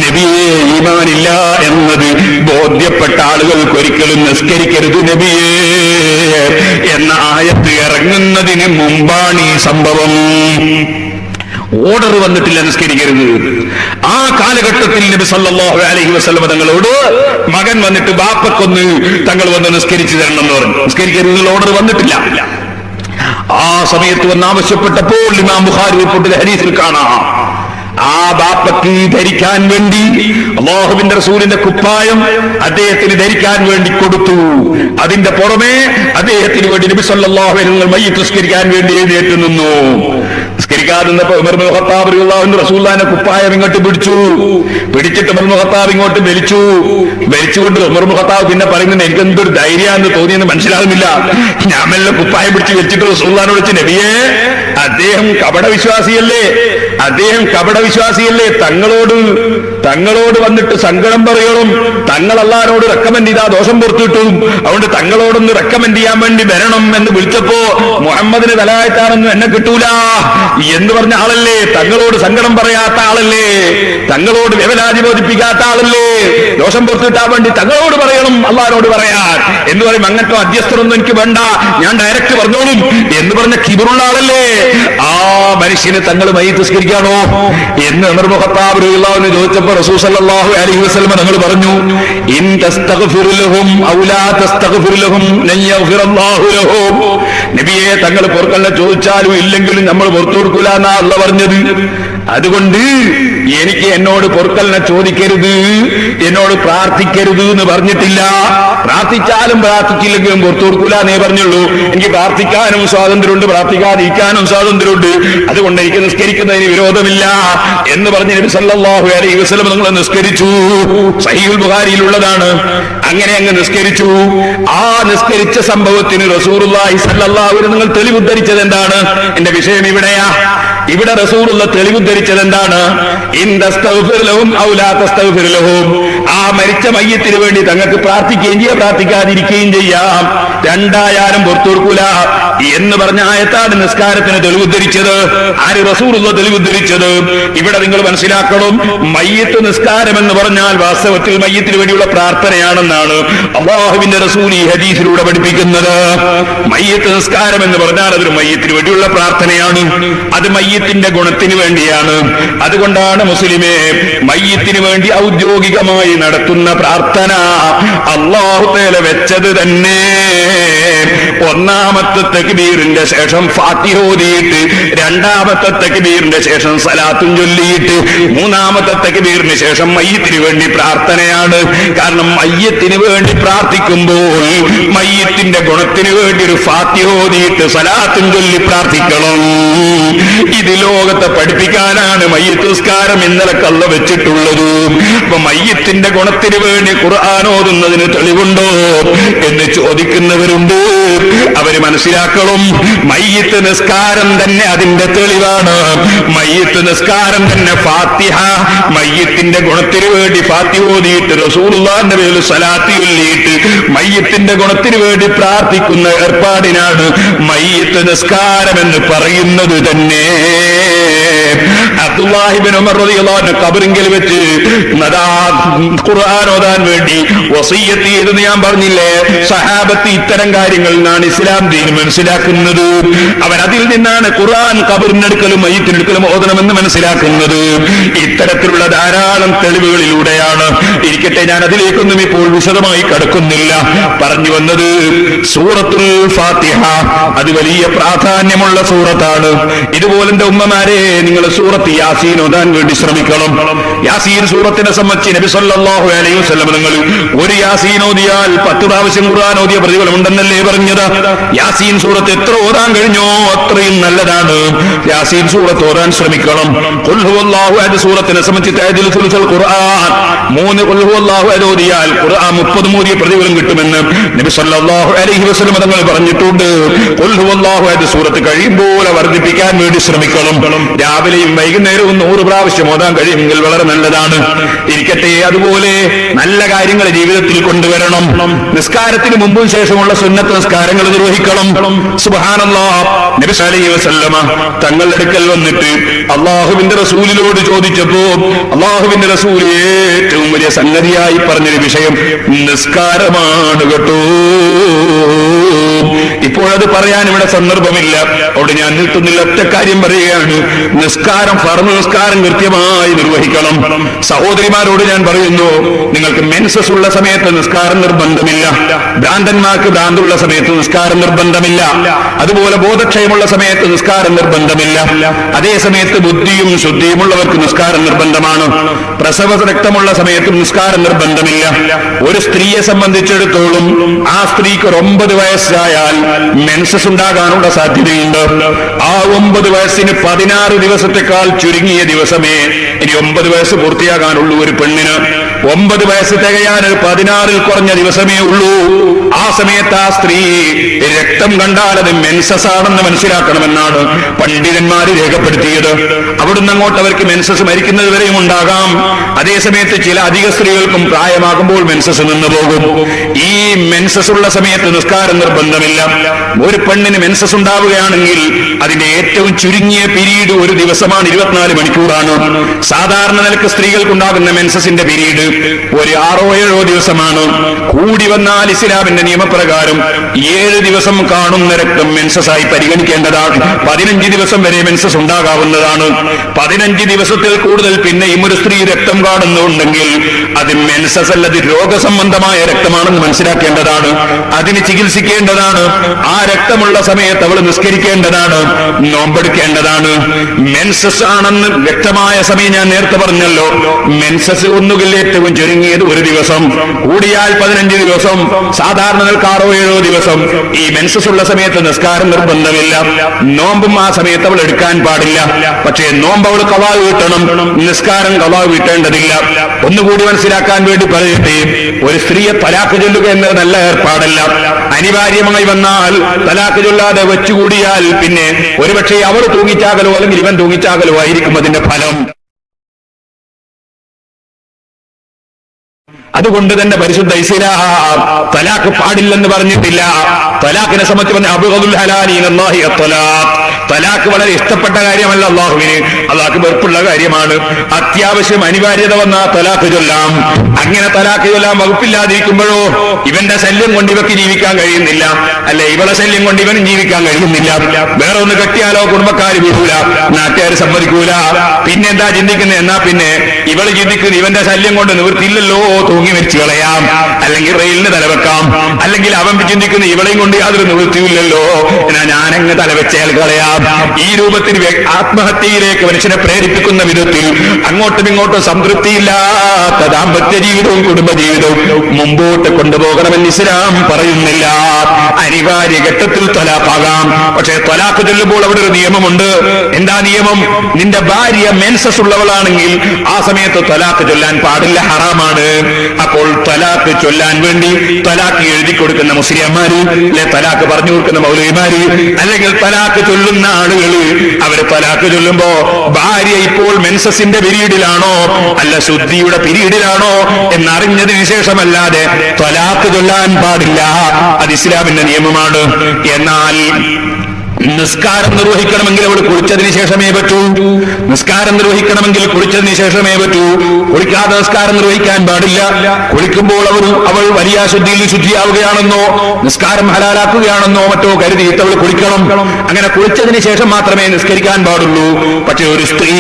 നബിയെ, ഈമാനില്ല എന്നത് ബോധ്യപ്പെട്ട ആളുകൾക്ക് ഒരിക്കലും നിസ്കരിക്കരുത് നബിയെ എന്ന ആയത്ത് ഇറങ്ങുന്നതിന് മുമ്പാണ് ഈ സംഭവം. ഓർഡർ വന്നിട്ടില്ല നിസ്കരിക്കരുത്. ആ കാലഘട്ടത്തിൽ നബി സല്ലല്ലാഹു അലൈഹി വസല്ലം തങ്ങളോട് മകൻ വന്നിട്ട് ബാപ്പക്കൊന്ന് തങ്ങൾ വന്ന് നിസ്കരിച്ചു തരണം എന്ന് പറഞ്ഞു. നിസ്കരിക്കരുത് ഓർഡർ വന്നിട്ടില്ല. ആ സമയത്ത് വന്ന് ആവശ്യപ്പെട്ടപ്പോൾ ഇമാം ബുഖാരി റിപ്പോർട്ടിലെ ഹദീസിൽ കാണാം, ആ ബാപ്പക്ക് ധരിക്കാൻ വേണ്ടി അല്ലാഹുവിന്റെ റസൂലിന്റെ കുപ്പായം അദ്ദേഹത്തിന് ധരിക്കാൻ വേണ്ടി കൊടുത്തു. അതിന്റെ പുറമെ അദ്ദേഹത്തിന് വേണ്ടി നബി സല്ലല്ലാഹു അലൈഹി വസല്ലം മയ്യിത്ത് നിസ്കരിക്കാൻ വേണ്ടി എഴുന്നേറ്റ് നിന്നു. നിസ്കരിക്കാതിരുന്നപ്പോ ഉമർ ഇബ്നുൽ ഖത്താബ് റളിയല്ലാഹു അൻഹു റസൂലുള്ളാഹിന്റെ കുപ്പായം ഇങ്ങോട്ട് പിടിച്ചിട്ട് ഉമർ ഇബ്നുൽ ഖത്താബ് ഇങ്ങോട്ട് വലിച്ചുകൊണ്ട് ഉമർ ഇബ്നുൽ ഖത്താബ് പിന്നെ പറയുന്നത്, എനിക്ക് എന്തൊരു ധൈര്യമാണെന്ന് തോന്നിയെന്ന് മനസ്സിലാകുന്നില്ല. ഞാൻ മെല്ലെ കുപ്പായം പിടിച്ച് വെച്ചിട്ട് റസൂലുള്ളാഹിനെ വിളിച്ച്, നബിയേ, അദ്ദേഹം കപടവിശ്വാസിയല്ലേ, തങ്ങളോട് വന്നിട്ട് സങ്കടം പറയണം, തങ്ങൾ അല്ലാഹുവിനോട് റെക്കമെൻഡ് ചെയ്താ ദോഷം പുറത്തിട്ടു, അതുകൊണ്ട് തങ്ങളോടൊന്ന് റെക്കമെൻഡ് ചെയ്യാൻ വേണ്ടി വരണം എന്ന് വിളിച്ചപ്പോ മുഹമ്മദിന് തലയായിട്ടാണെന്ന് എന്നെ കിട്ടൂല എന്ന് പറഞ്ഞ ആളല്ലേ, തങ്ങളോട് സങ്കടം പറയാത്ത ആളല്ലേ, തങ്ങളോട് വ്യവലാതി ബോധിപ്പിക്കാത്ത ആളല്ലേ, ദോഷം പുറത്തിട്ടാൻ വേണ്ടി തങ്ങളോട് പറയണം, അല്ലാഹുവിനോട് പറയാൻ എന്ന് പറയും. അങ്ങനത്തെ അധ്യസ്ഥരൊന്നും എനിക്ക് വേണ്ട, ഞാൻ ഡയറക്റ്റ് പറഞ്ഞോളും എന്ന് പറഞ്ഞ കിബറുള്ള ആളല്ലേ. ആ മനുഷ്യന് തങ്ങൾ മയ്യിത്ത് നിസ്കരിക്കാണോ എന്ന് ഉമർ ഇബ്നുൽ ഖത്താബ് റളിയല്ലാഹു അൻഹു ചോദിച്ചപ്പോൾ റസൂൽ സല്ലല്ലാഹു അലൈഹി വസല്ലം തങ്ങൾ പറഞ്ഞു, ഇൻ തസ്തഗ്ഫിർ ലഹും ഔ ലാ തസ്തഗ്ഫിർ ലഹും ലൻ യഗ്ഫിറല്ലാഹു ലഹും. നബിയെ, തങ്ങൾ പൊറുക്കലിനെ ചോദിച്ചാലും ഇല്ലെങ്കിലും നമ്മൾ പുറത്തു കൊടുക്കൂല എന്നാ അല്ലാഹു പറഞ്ഞത്. അതുകൊണ്ട് എനിക്ക് എന്നോട് പൊറുക്കലിനെ ചോദിക്കരുത്, എന്നോട് പ്രാർത്ഥിക്കരുത് എന്ന് പറഞ്ഞിട്ടില്ല. പ്രാർത്ഥിച്ചാലും പ്രാർത്ഥിച്ചില്ലെങ്കിലും പുറത്തു കൊടുക്കൂല എന്നേ പറഞ്ഞുള്ളൂ. എനിക്ക് പ്രാർത്ഥിക്കാനും സ്വാതന്ത്ര്യമുണ്ട്, പ്രാർത്ഥിക്കാതിരിക്കാനും സ്വാതന്ത്ര്യമുണ്ട്. അതുകൊണ്ട് എനിക്ക് നിസ്കരിക്കുന്നതിന് വിരോധമില്ല എന്ന് പറഞ്ഞ് നബി സല്ലല്ലാഹു അലൈഹി വസല്ലം നിങ്ങൾ നിസ്കരിച്ചു. സഹീഹുൽ ബുഖാരിയിലുള്ളതാണ്. അങ്ങനെ അങ്ങ് നിസ്കരിച്ചു. ആ നിസ്കരിച്ച സംഭവത്തിന് റസൂലുള്ളാഹി സ്വല്ലല്ലാഹു അലൈഹി വസല്ലം നിങ്ങൾ തെളിവുദ്ധരിച്ചത് എന്താണ്? എന്റെ വിഷയം ഇവിടെയാ. ഇവിടെ റസൂലുള്ള തെളിവുദ്ധരിച്ചത് എന്താണ്? ആ മരിച്ച മയ്യത്തിന് വേണ്ടി തങ്ങൾക്ക് പ്രാർത്ഥിക്കുകയും ചെയ്യാം, പ്രാർത്ഥിക്കാതിരിക്കുകയും ചെയ്യാം, രണ്ടായാലും പുറത്തു കൊടുക്കൂല എന്ന് പറഞ്ഞ ആയത്താണ് നിസ്കാരത്തിന് തെളിവുദ്ധരിച്ചത്. ആര്? റസൂലുള്ള തെളിവുദ്ധരിച്ചത്. ഇവിടെ നിങ്ങൾ മനസ്സിലാക്കണം, മയ്യത്ത് നിസ്കാരം എന്ന് പറഞ്ഞാൽ വാസ്തവത്തിൽ മയ്യത്തിന് വേണ്ടിയുള്ള പ്രാർത്ഥനയാണെന്നാണ് അല്ലാഹുവിന്റെ റസൂൽ ഈ ഹദീസിലൂടെ പഠിപ്പിക്കുന്നത്. മയ്യത്ത് നിസ്കാരം എന്ന് പറഞ്ഞാൽ അതൊരു മയ്യത്തിന് വേണ്ടിയുള്ള പ്രാർത്ഥനയാണ്, അത് മയ്യത്തിന്റെ ഗുണത്തിന് വേണ്ടിയാണ്. അതുകൊണ്ടാണ് മുസ്ലിമേ മയ്യത്തിന് വേണ്ടി ഔദ്യോഗികമായി നടത്തുന്ന പ്രാർത്ഥന അല്ലാഹു തആല വെച്ചത് തന്നെ ഒന്നാമത്തെ തക്ബീറിന്റെ ശേഷം ഫാത്തിഹ ഓതിയിട്ട്, രണ്ടാമത്തെ തക്ബീറിന്റെ ശേഷം സലാത്തും ചൊല്ലിയിട്ട്, മൂന്നാമത്തെ തക്ബീറിന് ശേഷം മയ്യത്തിന് വേണ്ടി പ്രാർത്ഥനയാണ്. കാരണം മയ്യത്തിന് വേണ്ടി പ്രാർത്ഥിക്കുമ്പോൾ മയ്യത്തിന്റെ ഗുണത്തിന് വേണ്ടി ഒരു ഫാത്തിഹ ഓതിയിട്ട് സലാത്തും ചൊല്ലി പ്രാർത്ഥിക്കണം. ഇത് ലോകത്തെ പഠിപ്പിക്കാനാണ് മയ്യത്ത് നിസ്കാരം ഇന്നലെ കള്ള വെച്ചിട്ടുള്ളത്. അപ്പൊ മയ്യത്തിന്റെ ഗുണത്തിന് വേണ്ടി ഖുർആൻ ഓതുന്നതിന് തെളിവുണ്ടോ എന്ന് ചോദിക്കുന്നവരുണ്ട്. അവര് മനസ്സിലാക്കണം, മയ്യത്ത് നിസ്കാരം തന്നെ അതിന്റെ തെളിവാണ്. മയ്യത്ത് നിസ്കാരം തന്നെ ഫാത്തിഹ, മയ്യത്തിന്റെ ഗുണത്തിന് വേണ്ടി ഫാത്തിഹ ഓതിയിട്ട് റസൂലുള്ളാഹിന്റെ പേരിൽ സലാത്ത് ചൊല്ലിയിട്ട് മയ്യത്തിന്റെ ഗുണത്തിന് വേണ്ടി പ്രാർത്ഥിക്കുന്ന ഏർപ്പാടിനാണ് മയ്യത്ത് നിസ്കാരം എന്ന് പറയുന്നത് തന്നെ. അബ്ദുല്ലാഹി ഇബ്നു ഉമർ റളിയല്ലാഹു അൻഹു ഖബറിങ്കിൽ വെച്ച് ഖുർആൻ ഓതാൻ വേണ്ടി വസിയ്യത്ത് ചെയ്തെന്ന് ഞാൻ പറഞ്ഞില്ലേ. സഹാബത്ത് ഇത്തരം കാര്യങ്ങളിലാണ് ഇസ്ലാം ദീൻ മനസ്സിലാക്കുന്നത്. അവരതിൽ നിന്നാണ് ഖുർആൻ ഖബറിനെടുക്കലും മയ്യിത്തിനെടുക്കലും ഓതണമെന്ന് മനസ്സിലാക്കുന്നത്. ഇത്തരത്തിലുള്ള ധാരാളം തെളിവുകളിലൂടെയാണ്. ഇരിക്കട്ടെ, ഞാൻ അതിലേക്കൊന്നും ഇപ്പോൾ വിശദമായി കടക്കുന്നില്ല. പറഞ്ഞു വന്നത് സൂറത്തുൽ ഫാത്തിഹ അത് വലിയ പ്രാധാന്യമുള്ള സൂറത്താണ്. ഇതുപോലെ എന്റെ ഉമ്മമാരെ, നിങ്ങൾ സൂറത്ത് യാസീൻ ഓതാൻ വേണ്ടി ശ്രമിക്കണം. യാസീൻ സൂറത്തിനെ സംബന്ധിച്ച് നബി സല്ലല്ലാഹു അലൈഹി വസല്ലം നിങ്ങൾ ഒരു യാസീൻ ഓതിയാൽ 10 പ്രാവശ്യം ഖുർആൻ ഓതിയ പ്രതിഫലം ഉണ്ടെന്നല്ലേ പറഞ്ഞത്. യാസീൻ സൂറത്ത് എത്ര ഓതാൻ കഴിഞ്ഞോ അത്രയും നല്ലതാണ്. യാസീൻ സൂറത്ത് ഓതാൻ ശ്രമിക്കണം. ഖുൽ ഹുവല്ലാഹു അഹദ് സൂറത്തിനെ സംബന്ധിച്ച് തഅദിൽ സുൽസുൽ ഖുർആൻ 3 ഖുൽ ഹുവല്ലാഹു അഹദ് ഓതിയാൽ ഖുർആൻ 30 മൂല്യ പ്രതിഫലം കിട്ടുമെന്ന് നബി സല്ലല്ലാഹു അലൈഹി വസല്ലം തങ്ങൾ പറഞ്ഞിട്ടുണ്ട്. ഖുൽ ഹുവല്ലാഹു അഹദ് സൂറത്ത് കഴിയുമ്പോൾ വർദ്ധിപ്പിക്കാൻ വേണ്ടി ശ്രമിക്കണം. രാവിലെയും വൈകുന്നേരവും 100 പ്രാവശ്യം ഓതാൻ കഴിയുമെങ്കിൽ വളരെ നല്ലതാണ്. ഇരിക്കട്ടെ, അതുപോലെ നല്ല കാര്യങ്ങൾ ജീവിതത്തിൽ കൊണ്ടുവരണം. നിസ്കാരത്തിന് മുമ്പും ശേഷമുള്ള സുന്നത്ത് നിസ്കാരങ്ങൾ നിർവഹിക്കണം. സുബ്ഹാനല്ലാഹ്, നബി സല്ലല്ലാഹു അലൈഹി വസല്ലമ തങ്ങളുടെ അടുക്കൽ വന്നിട്ട് അല്ലാഹുവിന്റെ റസൂലിനോട് ചോദിച്ചപ്പോ അല്ലാഹുവിന്റെ റസൂൽ ഏറ്റവും വലിയ സംഗതിയായി പറഞ്ഞൊരു വിഷയം നിസ്കാരമാണ് കേട്ടോ. ഇപ്പോഴത് പറയാൻ ഇവിടെ സന്ദർഭമില്ല, അവിടെ ഞാൻ നിർത്തുന്നില്ല. ഒറ്റ കാര്യം പറയുകയാണ്, നിസ്കാരം ഫർദ് നിസ്കാരം കൃത്യമായി നിർവഹിക്കണം. സഹോദരിമാരോട് ഞാൻ പറയുന്നു, നിങ്ങൾക്ക് മെൻസസ് ഉള്ള സമയത്ത് നിസ്കാരം നിർബന്ധമില്ല. ഭ്രാന്തന്മാർക്ക് ഭ്രാന്തുള്ള സമയത്ത് നിസ്കാരം നിർബന്ധമില്ല. അതുപോലെ ബോധക്ഷയമുള്ള സമയത്ത് നിസ്കാരം നിർബന്ധമില്ല. അതേ സമയത്ത് ബുദ്ധിയും ശുദ്ധിയുമുള്ളവർക്ക് നിസ്കാരം നിർബന്ധമാണ്. പ്രസവ രക്തമുള്ള സമയത്തും നിസ്കാരം നിർബന്ധമില്ല. ഒരു സ്ത്രീയെ സംബന്ധിച്ചിടത്തോളം ആ സ്ത്രീക്ക് 9 വയസ്സായാൽ മെൻസസ് ഉണ്ടാകാനുള്ള സാധ്യതയുണ്ട്. ആ 9 വയസ്സിന് 16 ദിവസത്തെക്കാൾ ചുരുങ്ങിയ ദിവസമേ ഇനി 9 വയസ്സ് പൂർത്തിയാകാനുള്ളൂ. ഒരു പെണ്ണിന് 9 വയസ്സ് തികയാൻ 16 കുറഞ്ഞ ദിവസമേ ഉള്ളൂ. ആ സമയത്ത് ആ സ്ത്രീ രക്തം കണ്ടാൽ അത് മെൻസസ് ആണെന്ന് മനസ്സിലാക്കണമെന്നാണ് പണ്ഡിതന്മാര് രേഖപ്പെടുത്തിയത്. അവിടുന്ന് അങ്ങോട്ട് അവർക്ക് മെൻസസ് മരിക്കുന്നത് വരെയും ഉണ്ടാകാം. അതേസമയത്ത് ചില അധിക സ്ത്രീകൾക്കും പ്രായമാകുമ്പോൾ മെൻസസ് നിന്ന് പോകും. ഈ മെൻസസ് ഉള്ള സമയത്ത് നിസ്കാരം നിർബന്ധമില്ല. ഒരു പെണ്ണിന് മെൻസസ് ഉണ്ടാവുകയാണെങ്കിൽ അതിന്റെ ഏറ്റവും ചുരുങ്ങിയ പീരീഡ് ഒരു ദിവസമാണ്, 24 മണിക്കൂറാണ്. സാധാരണ നിലക്ക് സ്ത്രീകൾക്കുണ്ടാകുന്ന മെൻസസിന്റെ പീരീഡ് ഒരു 6 or 7 ദിവസമാണ്. കൂടി വന്നാൽ ഇസ്ലാമിന്റെ നിയമപ്രകാരം 7 ദിവസം കാണുന്ന രക്തം മെൻസസായി പരിഗണിക്കേണ്ടതാണ്. 15 ദിവസം വരെ മെൻസസ് ഉണ്ടാകാവുന്നതാണ്. 15 ദിവസത്തിൽ കൂടുതൽ പിന്നെയും ഒരു സ്ത്രീ രക്തം കാണുന്നുണ്ടെങ്കിൽ അത് മെൻസസ് അല്ലത് രോഗസംബന്ധമായ രക്തമാണെന്ന് മനസ്സിലാക്കേണ്ടതാണ്. അതിന് ചികിത്സിക്കേണ്ടതാണ്. ആ രക്തമുള്ള സമയത്ത് അവൾ നിസ്കരിക്കേണ്ടതാണ്, നോമ്പെടുക്കേണ്ടതാണ്. മെൻസസ് ആണെന്ന് വ്യക്തമായ സമയം ഞാൻ നേരത്തെ പറഞ്ഞല്ലോ. മെൻസസ് ഒന്നുകിൽ ഏറ്റവും ചുരുങ്ങിയത് 1 ദിവസം, കൂടിയാൽ 15 ദിവസം, സാധാരണ 6 or 7 ദിവസം. ഈ മെൻസസ് ഉള്ള സമയത്ത് നിസ്കാരം നിർബന്ധമില്ല. നോമ്പും ആ സമയത്ത് അവൾ എടുക്കാൻ പാടില്ല. പക്ഷേ നോമ്പ് അവൾ ഖളാ വീട്ടണം, നിസ്കാരം ഖളാ വീട്ടേണ്ടതില്ല. ഒന്നുകൂടി മനസ്സിലാക്കാൻ വേണ്ടി പറയട്ടെ, ഒരു സ്ത്രീയെ തലാഖ് ചൊല്ലുക എന്നത് നല്ല ഏർപ്പാടല്ല. അനിവാര്യമായി വന്നാൽ തലാഖ് ചൊല്ലാതെ വെച്ചുകൂടിയാൽ പിന്നെ ഒരുപക്ഷെ അവൾ തൂങ്ങിച്ചാകലോ അല്ലെങ്കിൽ ഇവൻ തൂങ്ങിച്ചാകലോ ആയിരിക്കും അതിന്റെ ഫലം. അതുകൊണ്ട് തന്നെ പരിശുദ്ധ ഇസ്ലാം തലാഖ് പാടില്ലെന്ന് പറഞ്ഞിട്ടില്ല. തലാഖിനെ സംബന്ധിച്ച് പറഞ്ഞ അബ്ഗദുൽ ഹലാലി ഇലല്ലാഹി അത്വലാഖ്. തലാഖ് വളരെ ഇഷ്ടപ്പെട്ട കാര്യമല്ല അള്ളാഹുവിന്, അള്ളാഹ്ക്ക് വെറുപ്പുള്ള കാര്യമാണ്. അത്യാവശ്യം അനിവാര്യത വന്ന തലാഖ് ചൊല്ലാം. അങ്ങനെ തലാഖ് ചൊല്ലാൻ വകുപ്പില്ലാതിരിക്കുമ്പോഴോ ഇവന്റെ ശല്യം കൊണ്ട് ഇവക്ക് ജീവിക്കാൻ കഴിയുന്നില്ല, അല്ലെ ഇവളെ ശല്യം കൊണ്ട് ഇവനും ജീവിക്കാൻ കഴിയുന്നില്ല. വേറെ ഒന്ന് കെട്ടിയാലോ കുടുംബക്കാർ വിടൂല, നാട്ടുകാർ സമ്മതിക്കൂല. പിന്നെ എന്താ ചിന്തിക്കുന്നത്? എന്നാ പിന്നെ ഇവള് ചിന്തിക്കുന്നത് ഇവന്റെ ശല്യം കൊണ്ട് നിവൃത്തിയില്ലല്ലോ, തൂങ്ങി വെച്ച് കളയാം, അല്ലെങ്കിൽ റെയിലിന് തലവെക്കാം. അല്ലെങ്കിൽ അവൻ ചിന്തിക്കുന്ന ഇവളെയും കൊണ്ട് യാതൊരു നിവൃത്തിയില്ലല്ലോ, എന്നാ ഞാനങ്ങ് തലവെച്ചാൽ കളയാം. ഈ രൂപത്തിൽ ആത്മഹത്യയിലേക്ക് മനുഷ്യനെ പ്രേരിപ്പിക്കുന്ന വിധത്തിൽ അങ്ങോട്ടും ഇങ്ങോട്ടും സംതൃപ്തിയില്ലാത്ത ദാമ്പത്യ ജീവിതവും കുടുംബജീവിതവും മുമ്പോട്ട് കൊണ്ടുപോകണമെന്ന് ഇസ്ലാം പറയുന്നില്ല. അനിവാര്യ ഘട്ടത്തിൽ തലാഖാകാം. പക്ഷേ തലാഖ് ചൊല്ലുമ്പോൾ അവിടെ ഒരു നിയമമുണ്ട്. എന്താ നിയമം? നിന്റെ ഭാര്യ മെൻസസ് ഉള്ളവളാണെങ്കിൽ ആ സമയത്ത് തലാഖ് ചൊല്ലാൻ പാടില്ല, ഹറാമാണ്. അപ്പോൾ തലാഖ് ചൊല്ലാൻ വേണ്ടി തലാഖ് എഴുതി കൊടുക്കുന്ന മുസ്ലിംമാര്, അല്ലെ തലാഖ് പറഞ്ഞു കൊടുക്കുന്ന മൗലവിമാര്, അല്ലെങ്കിൽ തലാഖ് ചൊല്ലുന്ന ആളുകൾ, അവര് തലാഖ് ചൊല്ലുമ്പോ ഭാര്യ ഇപ്പോൾ മെൻസസിന്റെ പീരീഡിലാണോ അല്ല ശുദ്ധിയുടെ പീരീഡിലാണോ എന്നറിഞ്ഞതിന് ശേഷമല്ലാതെ തലാഖ് ചൊല്ലാൻ പാടില്ല. അത് ഇസ്ലാമിന്റെ നിയമമാണ്. എന്നാൽ നിസ്കാരം നിർവഹിക്കണമെങ്കിൽ അവൾ കുളിച്ചതിന് ശേഷമേ പറ്റൂ. നിസ്കാരം നിർവഹിക്കണമെങ്കിൽ കുളിച്ചതിന് ശേഷമേ പറ്റൂ. കുളിക്കാതെ നിസ്കാരം നിർവഹിക്കാൻ പാടില്ല. കുളിക്കുമ്പോൾ അവൾ വലിയ ശുദ്ധിയിൽ ശുദ്ധിയാവുകയാണെന്നോ നിസ്കാരം ഹലാലാക്കുകയാണെന്നോ മറ്റോ കരുതിയിട്ട് അവൾ കുളിക്കണം. അങ്ങനെ കുളിച്ചതിന് ശേഷം മാത്രമേ നിസ്കരിക്കാൻ പാടുള്ളൂ. പക്ഷെ ഒരു സ്ത്രീ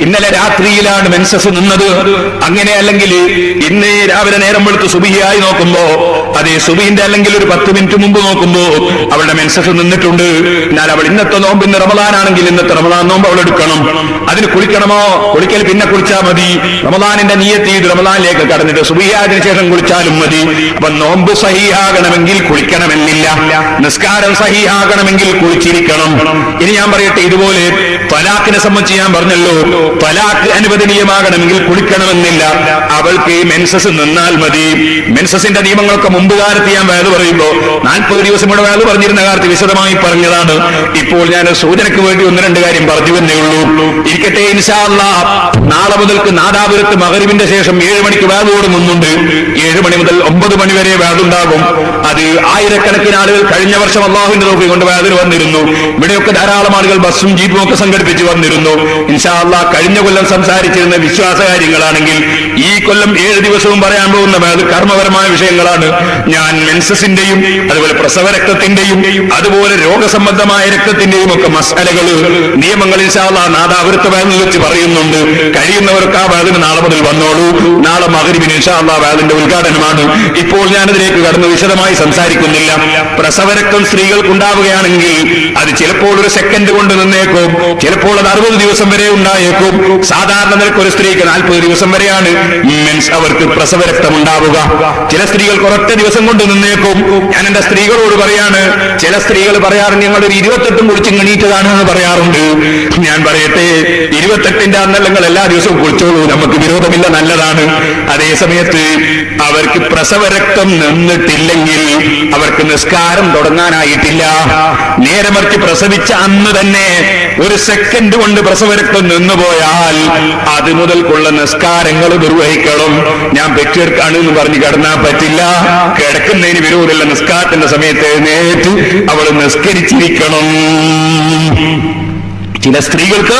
ഇന്നലെ രാത്രിയിലാണ് മെൻസസ് നിന്നത്, അങ്ങനെ അല്ലെങ്കിൽ ഇന്ന് രാവിലെ നേരം വെളുത്ത് സുബഹിയായി നോക്കുമ്പോ, അതേ സുബഹിന്റെ അല്ലെങ്കിൽ ഒരു 10 മിനിറ്റ് മുമ്പ് നോക്കുമ്പോ അവളുടെ മെൻസസ് നിന്നിട്ടുണ്ട്. എന്നാൽ അവൾ ഇന്നത്തെ നോമ്പ്, ഇന്ന് റമദാനാണെങ്കിൽ ഇന്നത്തെ റമദാൻ നോമ്പ് അവൾ എടുക്കണം. അതിന് കുളിക്കണമോ? കുളിക്കൽ പിന്നെ കുളിച്ചാൽ മതി. റമദാനിന്റെ നിയ്യത്ത് ചെയ്ത് റമദാനിലേക്ക് കടന്നിട്ട് സുബഹിയായതിനു ശേഷം കുളിച്ചാലും മതി. അപ്പൊ നോമ്പ് സഹീഹാകണമെങ്കിൽ കുളിക്കണമെന്നില്ല, നിസ്കാരം സഹീഹാകണമെങ്കിൽ കുളിച്ചിരിക്കണം. ഇനി ഞാൻ പറയട്ടെ, ഇതുപോലെ തലാഖിനെ സംബന്ധിച്ച് ഞാൻ പറഞ്ഞല്ലോ, തലാഖ് അനുവദനീയമാകണമെങ്കിൽ കുളിക്കണമെന്നില്ല. അവൾക്ക് മെൻസസ് നിന്നാൽ മതി. മെൻസസിന്റെ നിയമങ്ങളൊക്കെ മുമ്പ് കാലത്ത് ഞാൻ വേദ പറയുമ്പോ 40 ദിവസം കൂടെ വേദ പറഞ്ഞിരുന്ന കാലത്ത് വിശദമായി പറഞ്ഞതാണ്. ഇപ്പോൾ ഞാൻ സൂചനയ്ക്ക് വേണ്ടി 1-2 കാര്യം പറഞ്ഞു എന്നേ ഉള്ളൂ. ഇരിക്കട്ടെ, ഇൻഷാ അല്ലാഹ് നാളെ മുതൽക്ക് നാദാപുരത്ത് മഗ്‌രിബിന്റെ ശേഷം 7 മണിക്ക് വേദ ഓടുന്നുണ്ട്. 7 മണി മുതൽ 9 മണി വരെ വേദുണ്ടാകും. അത് ആയിരക്കണക്കിന് ആളുകൾ കഴിഞ്ഞ വർഷം അള്ളാഹുവിന്റെ തൗഫീഖ് കൊണ്ട് വേദിൽ വന്നിരുന്നു. ഇവിടെയൊക്കെ ധാരാളം ആളുകൾ ബസ്സും ജീപ്പും ഒക്കെ സംഘടിപ്പിച്ച് വന്നിരുന്നു. ഇൻഷാ അല്ലാഹ് കഴിഞ്ഞ കൊല്ലം സംസാരിച്ചിരുന്ന വിശ്വാസ കാര്യങ്ങളാണെങ്കിൽ ഈ കൊല്ലം 7 ദിവസവും പറയാൻ പോകുന്ന വേദ കർമ്മപരമായ വിഷയങ്ങളാണ്. ഞാൻ മെൻസസിന്റെയും അതുപോലെ പ്രസവ രക്തത്തിന്റെയും അതുപോലെ രോഗസംബന്ധമായ രക്തത്തിന്റെയും ഒക്കെ മസാലകൾ, നിയമങ്ങൾ ഇൻഷാ അല്ലാഹ് നാദാപുരത്ത് വേദിൽ വെച്ച് പറയുന്നുണ്ട്. കഴിയുന്നവർക്ക് ആ വേദിന് നാളെ മുതൽ വന്നോളൂ. നാളെ മഗ്‌രിബിന് ഇൻഷാ അല്ലാഹ് വേദിന്റെ ഉദ്ഘാടനമാണ്. ഇപ്പോൾ ഞാനതിലേക്ക് കടന്ന് വിശദമായി സംസാരിക്കുന്നില്ല. പ്രസവരക്തം സ്ത്രീകൾക്കുണ്ടാവുകയാണെങ്കിൽ അത് ചിലപ്പോൾ ഒരു സെക്കൻഡ് കൊണ്ട് നിന്നേക്കും, ചിലപ്പോൾ അത് 60 ദിവസം വരെ ഉണ്ടായേക്കും. സാധാരണ നിലക്ക് ഒരു സ്ത്രീക്ക് 40 ദിവസം വരെയാണ് അവർക്ക് പ്രസവരക്തം ഉണ്ടാവുക. ചില സ്ത്രീകൾക്ക് ഒരൊറ്റ ദിവസം കൊണ്ട് നിന്നേക്കും. ഞാൻ എന്റെ സ്ത്രീകളോട് പറയാണ്, ചില സ്ത്രീകൾ പറയാറുണ്ട് ഞങ്ങളൊരു 28 കുളിച്ച് എണീറ്റതാണ് എന്ന് പറയാറുണ്ട്. ഞാൻ പറയട്ടെ, 28ന്റെ അന്നല്ലെങ്കിൽ എല്ലാ ദിവസവും കുളിച്ചോളൂ, നമുക്ക് വിരോധമില്ല, നല്ലതാണ്. അതേ സമയത്ത് അവർക്ക് പ്രസവരക്തം നിന്നിട്ടില്ലെങ്കിൽ അവർക്ക് നിസ്കാരം തുടങ്ങാനായിട്ടില്ല. നേരെ മറിച്ച് പ്രസവിച്ച അന്ന് തന്നെ ഒരു സെക്കൻഡ് കൊണ്ട് പ്രസവരക്തം നിന്നുപോയാൽ അത് മുതൽക്കുള്ള നിസ്കാരങ്ങൾ നിർവഹിക്കണം. ഞാൻ പെറ്റെടുക്കാണ് എന്ന് പറഞ്ഞ് കിടന്നാൽ പറ്റില്ല. കിടക്കുന്നതിന് വിരോധമില്ല. നിസ്കാരത്തിന്റെ സമയത്ത് എഴുന്നേറ്റ് അവൾ നിസ്കരിച്ചിരിക്കണം. ചില സ്ത്രീകൾക്ക്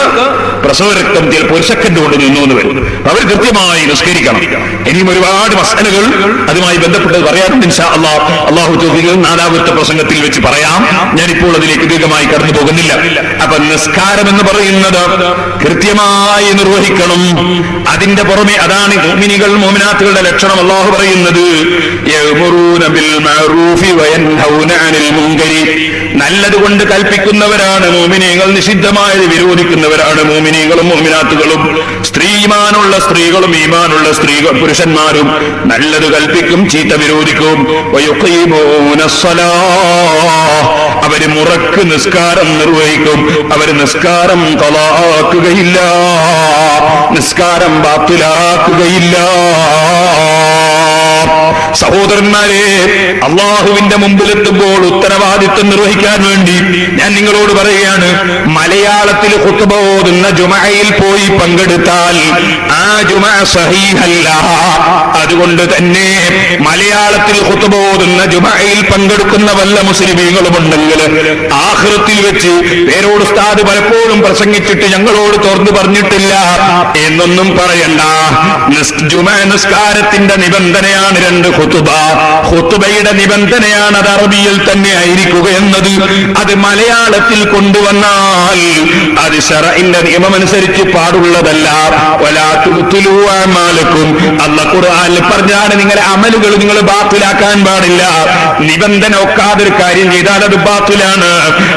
പ്രസവരക്തം ചിലപ്പോൾ ഒരു സെക്കൻഡ് കൊണ്ട് നിന്നു വരും. അവർ കൃത്യമായി നിസ്കരിക്കണം. ഇനിയും ഒരുപാട് മസലകൾ അതുമായി ബന്ധപ്പെട്ടത് പറയാറുണ്ട്. ഇൻഷാ അല്ലാഹ് അല്ലാഹു തൗഫീഖ് 4-ാമത്തെ പ്രസംഗത്തിൽ വെച്ച് പറയാം. ഞാനിപ്പോൾ അതിലേക്ക് ദീർഘമായി കടന്നു പോകുന്നില്ല. അപ്പൊ നിസ്കാരം എന്ന് പറയുന്നത് കൃത്യമായി നിർവഹിക്കണം. അതിന്റെ പുറമെ അതാണ് മുഅ്മിനീകൾ മുഅ്മിനാത്തുകളുടെ ലക്ഷണം. അല്ലാഹു പറയുന്നത് യഅ്മുറൂന ബിൽ മഅറൂഫി വയൻഹൗന അനിൽ മുൻകരി. നല്ലതുകൊണ്ട് കൽപ്പിക്കുന്നവരാണ് മുഅ്മിനീങ്ങൾ, നിഷിദ്ധമായത് വിരോധിക്കുന്നവരാണ് മുഅ്മിനീങ്ങളും മുഅ്മിനാത്തുകളും. ഈമാനുള്ള സ്ത്രീകളും ഈമാനുള്ള സ്ത്രീകൾ പുരുഷന്മാരും നല്ലത് കൽപ്പിക്കും, ചീത്ത വിരോധിക്കും. അവര് മുറക്ക് നിസ്കാരം നിർവഹിക്കും. അവര് നിസ്കാരം ഖളാഅാക്കുകയില്ല, നിസ്കാരം ബാത്തിലാക്കുകയില്ല. സഹോദരന്മാരെ, അള്ളാഹുവിന്റെ മുമ്പിലെത്തുമ്പോൾ ഉത്തരവാദിത്വം നിർവഹിക്കാൻ വേണ്ടി ഞാൻ നിങ്ങളോട് പറയുകയാണ്, മലയാളത്തിൽ ഖുത്ബ ഓതുന്ന ജുമഅയിൽ പോയി പങ്കെടുത്താൽ ആ ജുമഅ സഹീഹല്ല. അതുകൊണ്ട് തന്നെ മലയാളത്തിൽ ഖുത്ബ ഓതുന്ന ജുമഅയിൽ പങ്കെടുക്കുന്ന വല്ല മുസ്ലിമീങ്ങളുമുണ്ടെങ്കിൽ ആഖിറത്തിൽ വെച്ച് പേരോട് ഉസ്താദ് പലപ്പോഴും പ്രസംഗിച്ചിട്ട് ഞങ്ങളോട് തുറന്നു പറഞ്ഞിട്ടില്ല എന്നൊന്നും പറയണ്ട. ജുമഅ നിസ്കാരത്തിന്റെ നിബന്ധനയാണ് 2 ഖുതുബ. ഖുതുബയുടെ നിബന്ധനയാണ് അത് അറബിയിൽ തന്നെ ആയിരിക്കുക എന്നത്. അത് മലയാളത്തിൽ കൊണ്ടുവന്നാൽ അത് ശറഇന്റെ നിയമമനുസരിച്ച് പാടുള്ളതല്ല. വലാ തുബ്തിലൂ അഅമാലക്കും. അല്ലാഹു ഖുർആനിൽ പറഞ്ഞാണ് നിങ്ങളുടെ അമലുകൾ നിങ്ങൾ ബാത്തിലാക്കാൻ പാടില്ല. നിബന്ധന ഒക്കാതൊരു കാര്യം ചെയ്താൽ അത് ബാത്തിലാണ്.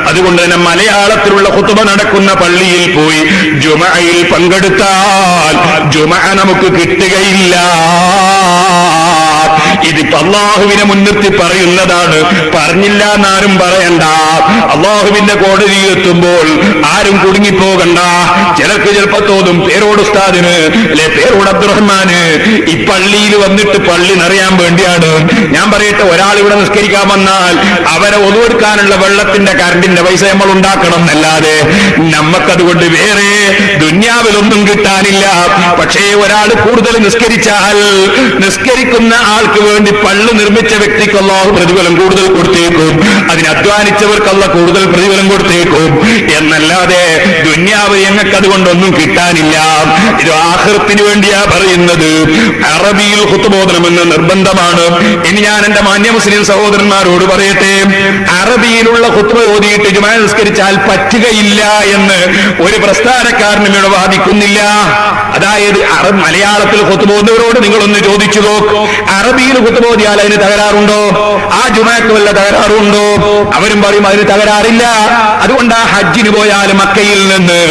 അതുകൊണ്ട് തന്നെ മലയാളത്തിലുള്ള ഖുതുബ നടക്കുന്ന പള്ളിയിൽ പോയി ജുമഅയിൽ പങ്കെടുത്താൽ ജുമഅ നമുക്ക് കിട്ടുകയില്ല. ഇതിപ്പോ അള്ളാഹുവിനെ മുൻനിർത്തി പറയുന്നതാണ്, പറഞ്ഞില്ല എന്നാരും പറയണ്ട. അള്ളാഹുവിന്റെ കോടതിയിൽ എത്തുമ്പോൾ ആരും കുടുങ്ങിപ്പോകണ്ട. ചിലർക്ക് ചിലപ്പോ തോന്നും പേരോട് ഉസ്താദിന് അല്ലെ പേരോട് അബ്ദുറഹ്മാന് ഈ പള്ളിയിൽ വന്നിട്ട് പള്ളി നിറയാൻ വേണ്ടിയാണ്. ഞാൻ പറയട്ടെ, ഒരാൾ ഇവിടെ നിസ്കരിക്കാൻ വന്നാൽ അവരെ ഒതുവെടുക്കാനുള്ള വെള്ളത്തിന്റെ കറണ്ടിന്റെ പൈസ നമ്മൾ ഉണ്ടാക്കണം എന്നല്ലാതെ നമ്മക്കതുകൊണ്ട് വേറെ ദുന്യാവിലൊന്നും കിട്ടാനില്ല. പക്ഷേ ഒരാൾ കൂടുതൽ നിസ്കരിച്ചാൽ നിസ്കരിക്കുന്ന ആൾക്ക് വേണ്ടി പള്ളി നിർമ്മിച്ച വ്യക്തിക്ക് അല്ലാഹു പ്രതിഫലം കൂടുതൽ കൊടുത്തേക്കും. അതിന് അധ്വാനിച്ചവർക്ക് അല്ലാഹു കൂടുതൽ പ്രതിഫലം കൊടുത്തേക്കും എന്നല്ലാതെ ദുന്യാവ് ഞങ്ങൾക്ക് അതുകൊണ്ടൊന്നും കിട്ടാനില്ല. ഇത് ആഖിറത്തിന് വേണ്ടിയാ പറയുന്നത്. അറബിയിൽ ഖുത്ബ ഓതണമെന്ന് നിർബന്ധമാണ്. ഇനി ഞാൻ എന്റെ മാന്യ മുസ്ലിം സഹോദരന്മാരോട് പറയട്ടെ, അറബിയിലുള്ള ഖുത്ബ ഓതിയിട്ട് ജുമഅ നിസ്കരിച്ചാൽ പറ്റുകയില്ല എന്ന് ഒരു പ്രസ്ഥാനക്കാരനും ഇവിടെ വാദിക്കുന്നില്ല. അതായത് മലയാളത്തിൽ ഖുത്ബ ഓതുന്നവരോട് നിങ്ങളൊന്ന് ചോദിച്ചു നോക്കൂ, അറബിയിൽ ഖുത്ബ ഓതിയാൽ അതിന് തകരാറുണ്ടോ? ആ ജുമഅക്ക് വല്ല തകരാറുണ്ടോ? അവരും പറയും അതിന് തകരാറില്ല. അതുകൊണ്ട് ആ ഹജ്ജിന് പോയാൽ മക്കയിൽ നിന്ന്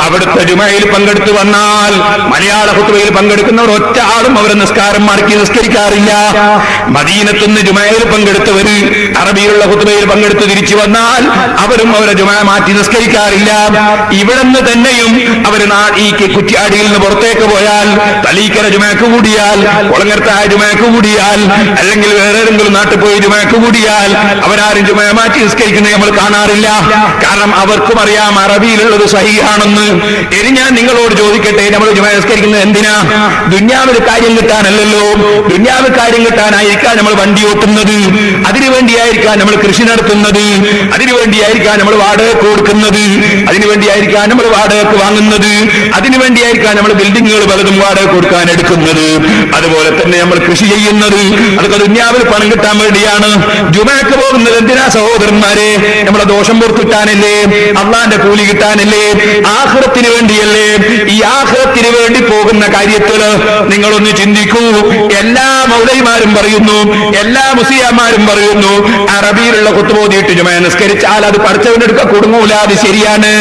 അവിടുത്തെ ജുമഅയിൽ പങ്കെടുത്തു വന്നാൽ മലയാള ഖുത്ബയിൽ പങ്കെടുക്കുന്നവർ ഒറ്റ ആളും അവരെ നിസ്കാരം മാറ്റി നിസ്കരിക്കാറില്ല. മദീനത്തുനിന്ന് ജുമഅയിൽ പങ്കെടുത്തവര് അറബിയിലുള്ള ഖുത്ബയിൽ പങ്കെടുത്ത് തിരിച്ചു വന്നാൽ അവരും അവരെ ജുമഅ മാറ്റി നിസ്കരിക്കാറില്ല. ഇവിടുന്ന് തന്നെയും അവര് ഈ കുറ്റ്യാടിയിൽ നിന്ന് പുറത്തേക്ക് പോയാൽ, തലീക്കര ജുമഅക്ക് കൂടിയാൽ, കുളങ്ങരത്തായ ജുമഅക്ക് കൂടിയാൽ, അല്ലെങ്കിൽ വേറെ ഏതെങ്കിലും നാട്ടിൽ പോയി ജുമഅക്ക് കൂടിയാൽ അവരാരും ജുമഅ മാറ്റി നിസ്കരിക്കുന്നത് നമ്മൾ കാണാറില്ല. കാരണം അവർക്കും അറിയാം അറബിയിലുള്ളത് സഹീഹാണെന്ന്. ഇനി ഞാൻ നിങ്ങളോട് ചോദിക്കട്ടെ, നമ്മൾ ജുമഅ നിസ്കരിക്കുന്നത് എന്തിനാ? ദുന്യാവിൽ കാര്യം കിട്ടാനല്ലല്ലോ. ദുന്യാവിൽ കാര്യം കിട്ടാനായിരിക്കാം നമ്മൾ വണ്ടി ഓട്ടുന്നത്, അതിനുവേണ്ടിയായിരിക്കാം നമ്മൾ കൃഷി നടത്തുന്നത്, അതിനുവേണ്ടിയായിരിക്കാം നമ്മൾ വാടകയ്ക്ക് കൊടുക്കുന്നത്, അതിനുവേണ്ടിയായിരിക്കാം നമ്മൾ വാടകയ്ക്ക് വാങ്ങുന്നത്, അതിനുവേണ്ടിയായിരിക്കാം നമ്മൾ ബിൽഡിങ്ങുകൾ പലതും വാടക കൊടുക്കാൻ എടുക്കുന്നത്. അതുപോലെ തന്നെ നമ്മൾ കൃഷി ചെയ്യുന്നത് അതൊക്കെ ദുന്യാവിൽ പണം കിട്ടാൻ വേണ്ടിയാണ്. ജുമഅക്ക് പോകുന്നത് എന്തിനാ സഹോദരന്മാരെ? നമ്മളെ ദോഷം പൊറുക്കിട്ടാനല്ലേ? അള്ളാന്റെ കൂലി കിട്ടാനല്ലേ? ആഖിറത്തിന് വേണ്ടിയല്ലേ? ഈ ആഖിറത്തിന് വേണ്ടി പോകുന്ന കാര്യത്തില് നിങ്ങളൊന്ന് ചിന്തിക്കൂ. എല്ലാ മൗലവിമാരും പറയുന്നു, എല്ലാ മുസ്ലിയാമാരും പറയുന്നു, അറബിയിലുള്ള ഖുത്ബ ഓതിയിട്ട് ജുമഅ നിസ്കരിച്ചാൽ അത് പഠിച്ചവനെടുക്ക കൊടുങ്ങൂല, അത് ശരിയാണ്.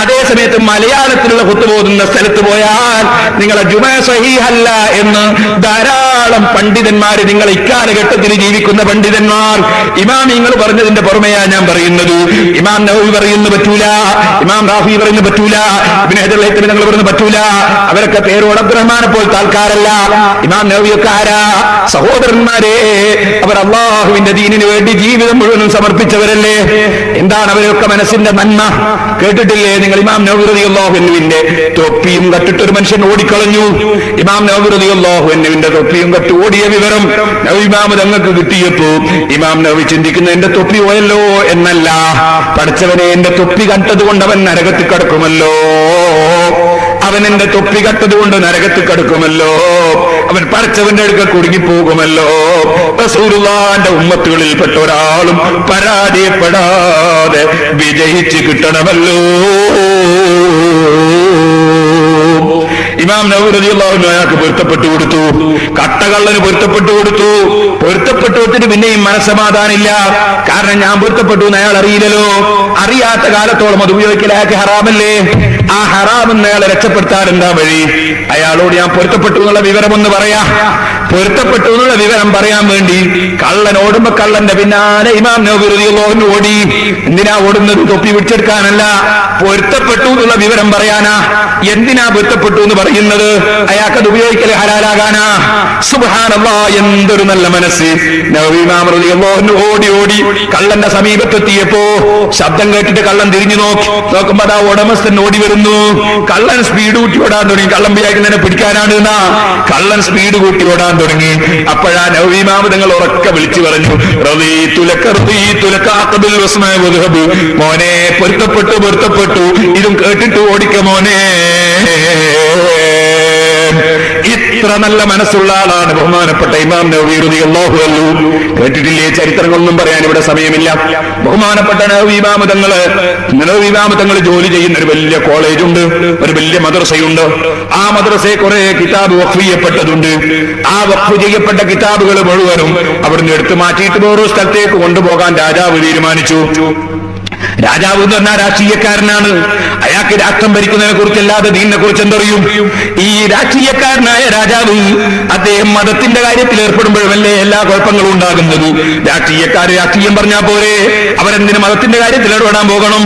അതേസമയത്ത് മലയാളത്തിലുള്ള ഖുത്ബ ഓതുന്ന സ്ഥലത്ത് പോയാൽ നിങ്ങളെ ജുമഅ സഹീഹല്ല എന്ന് ധാരാളം പണ്ഡിതന്മാര്, നിങ്ങൾ ഇക്കാലഘട്ടത്തിൽ ജീവിക്കുന്ന പണ്ഡിതന്മാർ, ഇമാമിങ്ങൾ പറഞ്ഞതിന്റെ പുറമെയാ ഞാൻ പറയുന്നത്. ഇമാം നവവി പറയുന്നു പറ്റൂല, ഇമാം റാഫി പറയുന്നു പറ്റൂല, ഇബ്നു ഹജർ ലൈത്തമി നിങ്ങൾ പറയുന്നു പറ്റൂല. അവരൊക്കെ പേരോട് അബ്ദുറഹ്മാനെ പോലത്തെ ആൾക്കാരല്ല. ഇമാം നവവിയൊക്കെ ആരാ? സഹോദരന്മാരെ, അവർ അള്ളാഹുവിന്റെ ദീനിന് വേണ്ടി ജീവിതം മുഴുവനും സമർപ്പിച്ചവരല്ലേ? എന്താണ് അവരൊക്കെ മനസ്സിന്റെ നന്മ? കേട്ടിട്ടില്ലേ നിങ്ങൾ? ഇമാം നവവി റളിയല്ലാഹു അൻഹുവിന്റെ തൊപ്പിയും കട്ടിട്ട് ഒരു മനുഷ്യൻ ഓടിക്കളഞ്ഞു. ഇമാം നവവി റളിയല്ലാഹു അൻഹുവിന്റെ തൊപ്പിയും കട്ട് ഓടിയ വിവരം നവവി ഇമാം തങ്ങൾക്ക് കിട്ടിയപ്പോ ഇമാം നവവി ചിന്തിക്കുന്ന എന്റെ തൊപ്പി പോയല്ലോ എന്നല്ല, പഠിച്ചവനെ എന്റെ തൊപ്പി കണ്ടത് കൊണ്ട് അവൻ നരകത്തിൽ കിടക്കുമല്ലോ, അവൻ എന്റെ തൊപ്പി കട്ടത് കൊണ്ട് നരകത്തിൽ കിടക്കുമല്ലോ, അവൻ പഠിച്ചവന്റെ അടുക്ക കുടുങ്ങിപ്പോകുമല്ലോ. റസൂലുള്ളാഹിന്റെ ഉമ്മത്തുകളിൽപ്പെട്ട ഒരാളും പരാജയപ്പെടാതെ വിജയിച്ച് കിട്ടണമല്ലോ. ഇമാം നവവി റളിയല്ലാഹു അൻഹു അയാൾക്ക് പൊരുത്തപ്പെട്ടു കൊടുത്തു, കട്ടകള്ളന് പൊരുത്തപ്പെട്ടു കൊടുത്തു. പൊരുത്തപ്പെട്ടു കൊടുത്തിട്ട് പിന്നെയും മനസ്സമാധാനില്ല. കാരണം ഞാൻ പൊരുത്തപ്പെട്ടു എന്ന് അയാൾ അറിയില്ലല്ലോ. അറിയാത്ത കാലത്തോളം അത് ഉപയോഗിക്കൽ അയാൾക്ക് ഹറാമല്ലേ? ആ ഹറാമെന്ന് അയാളെ രക്ഷപ്പെടുത്താൻ എന്താ വഴി? അയാളോട് ഞാൻ പൊരുത്തപ്പെട്ടു എന്നുള്ള വിവരമൊന്ന് പറയാ. പൊരുത്തപ്പെട്ടു എന്നുള്ള വിവരം പറയാൻ വേണ്ടി കള്ളൻ ഓടുമ്പോ കള്ളന്റെ പിന്നാലെ ഇമാം നവവി റളിയല്ലാഹു അൻഹു ഓടി. എന്തിനാ ഓടുന്നത്? തൊപ്പി പിടിച്ചെടുക്കാനല്ല, പൊരുത്തപ്പെട്ടു എന്നുള്ള വിവരം പറയാനാ. എന്തിനാ പൊരുത്തപ്പെട്ടു എന്ന് പറയുന്നത്? അയാൾക്കത് ഉപയോഗിക്കൽ ഹലാലാകാനാ. സുബ്ഹാനല്ലാഹ്, എന്തൊരു നല്ല മനസ്സ്. നവവി ഇമാം റളിയല്ലാഹു അൻഹു ഓടി ഓടി കള്ളന്റെ സമീപത്തെത്തിയപ്പോ ശബ്ദം കേട്ടിട്ട് കള്ളൻ തിരിഞ്ഞു നോക്കുമ്പോ അതാ ഉടമസ്ഥൻ ഓടി വരുന്നു. കള്ളൻ സ്പീഡ് കൂട്ടി ഓടാൻ തുടങ്ങി. കള്ളൻ വിചാരിക്കുന്നതിനെ പിടിക്കാനാണ് എന്നാ. കള്ളൻ സ്പീഡ് കൂട്ടി ഓടാൻ തുടങ്ങി. അപ്പോഴാ നവവി ഇമാം തങ്ങൾ ഉറക്കെ വിളിച്ചു പറഞ്ഞു, മോനെ പൊരുത്തപ്പെട്ടു, ഇതും കേട്ടിട്ട് ഓടിക്ക മോനെ. ഇത്ര നല്ല മനസ്സുള്ള ആളാണ് ബഹുമാനപ്പെട്ട ഇമാം നവവി റളിയല്ലാഹു അൻഹു. കേട്ടിട്ടില്ലേ? ചരിത്രങ്ങളൊന്നും പറയാൻ ഇവിടെ സമയമില്ല. ബഹുമാനപ്പെട്ട നവവി ഇമാം തങ്ങൾ ജോലി ചെയ്യുന്ന ഒരു വലിയ കോളേജുണ്ട്, ഒരു വലിയ മദ്രസയുണ്ട്. ആ മദ്രസയെ കുറെ കിതാബ് വഖഫ് ചെയ്യപ്പെട്ടതുണ്ട്. ആ വഖഫ് ചെയ്യപ്പെട്ട കിതാബുകൾ മുഴുവനും അവിടുന്ന് എടുത്തു മാറ്റിയിട്ട് വേറൊരു സ്ഥലത്തേക്ക് കൊണ്ടുപോകാൻ രാജാവ് തീരുമാനിച്ചു. രാജാവ് എന്ന് പറഞ്ഞാൽ രാഷ്ട്രീയക്കാരനാണ്. അയാൾക്ക് രാഷ്ട്രം ഭരിക്കുന്നതിനെ കുറിച്ചല്ലാതെ ദീനിനെ കുറിച്ച് എന്തറിയും? ഈ രാഷ്ട്രീയക്കാരനായ രാജാവ് അദ്ദേഹം മതത്തിന്റെ കാര്യത്തിൽ ഏർപ്പെടുമ്പോഴല്ലേ എല്ലാ കുഴപ്പങ്ങളും ഉണ്ടാകുന്നത്. രാഷ്ട്രീയക്കാര് രാഷ്ട്രീയം പറഞ്ഞാൽ പോരെ, അവരെന്തിന് മതത്തിന്റെ കാര്യത്തിൽ ഏർപ്പെടാൻ പോകണം?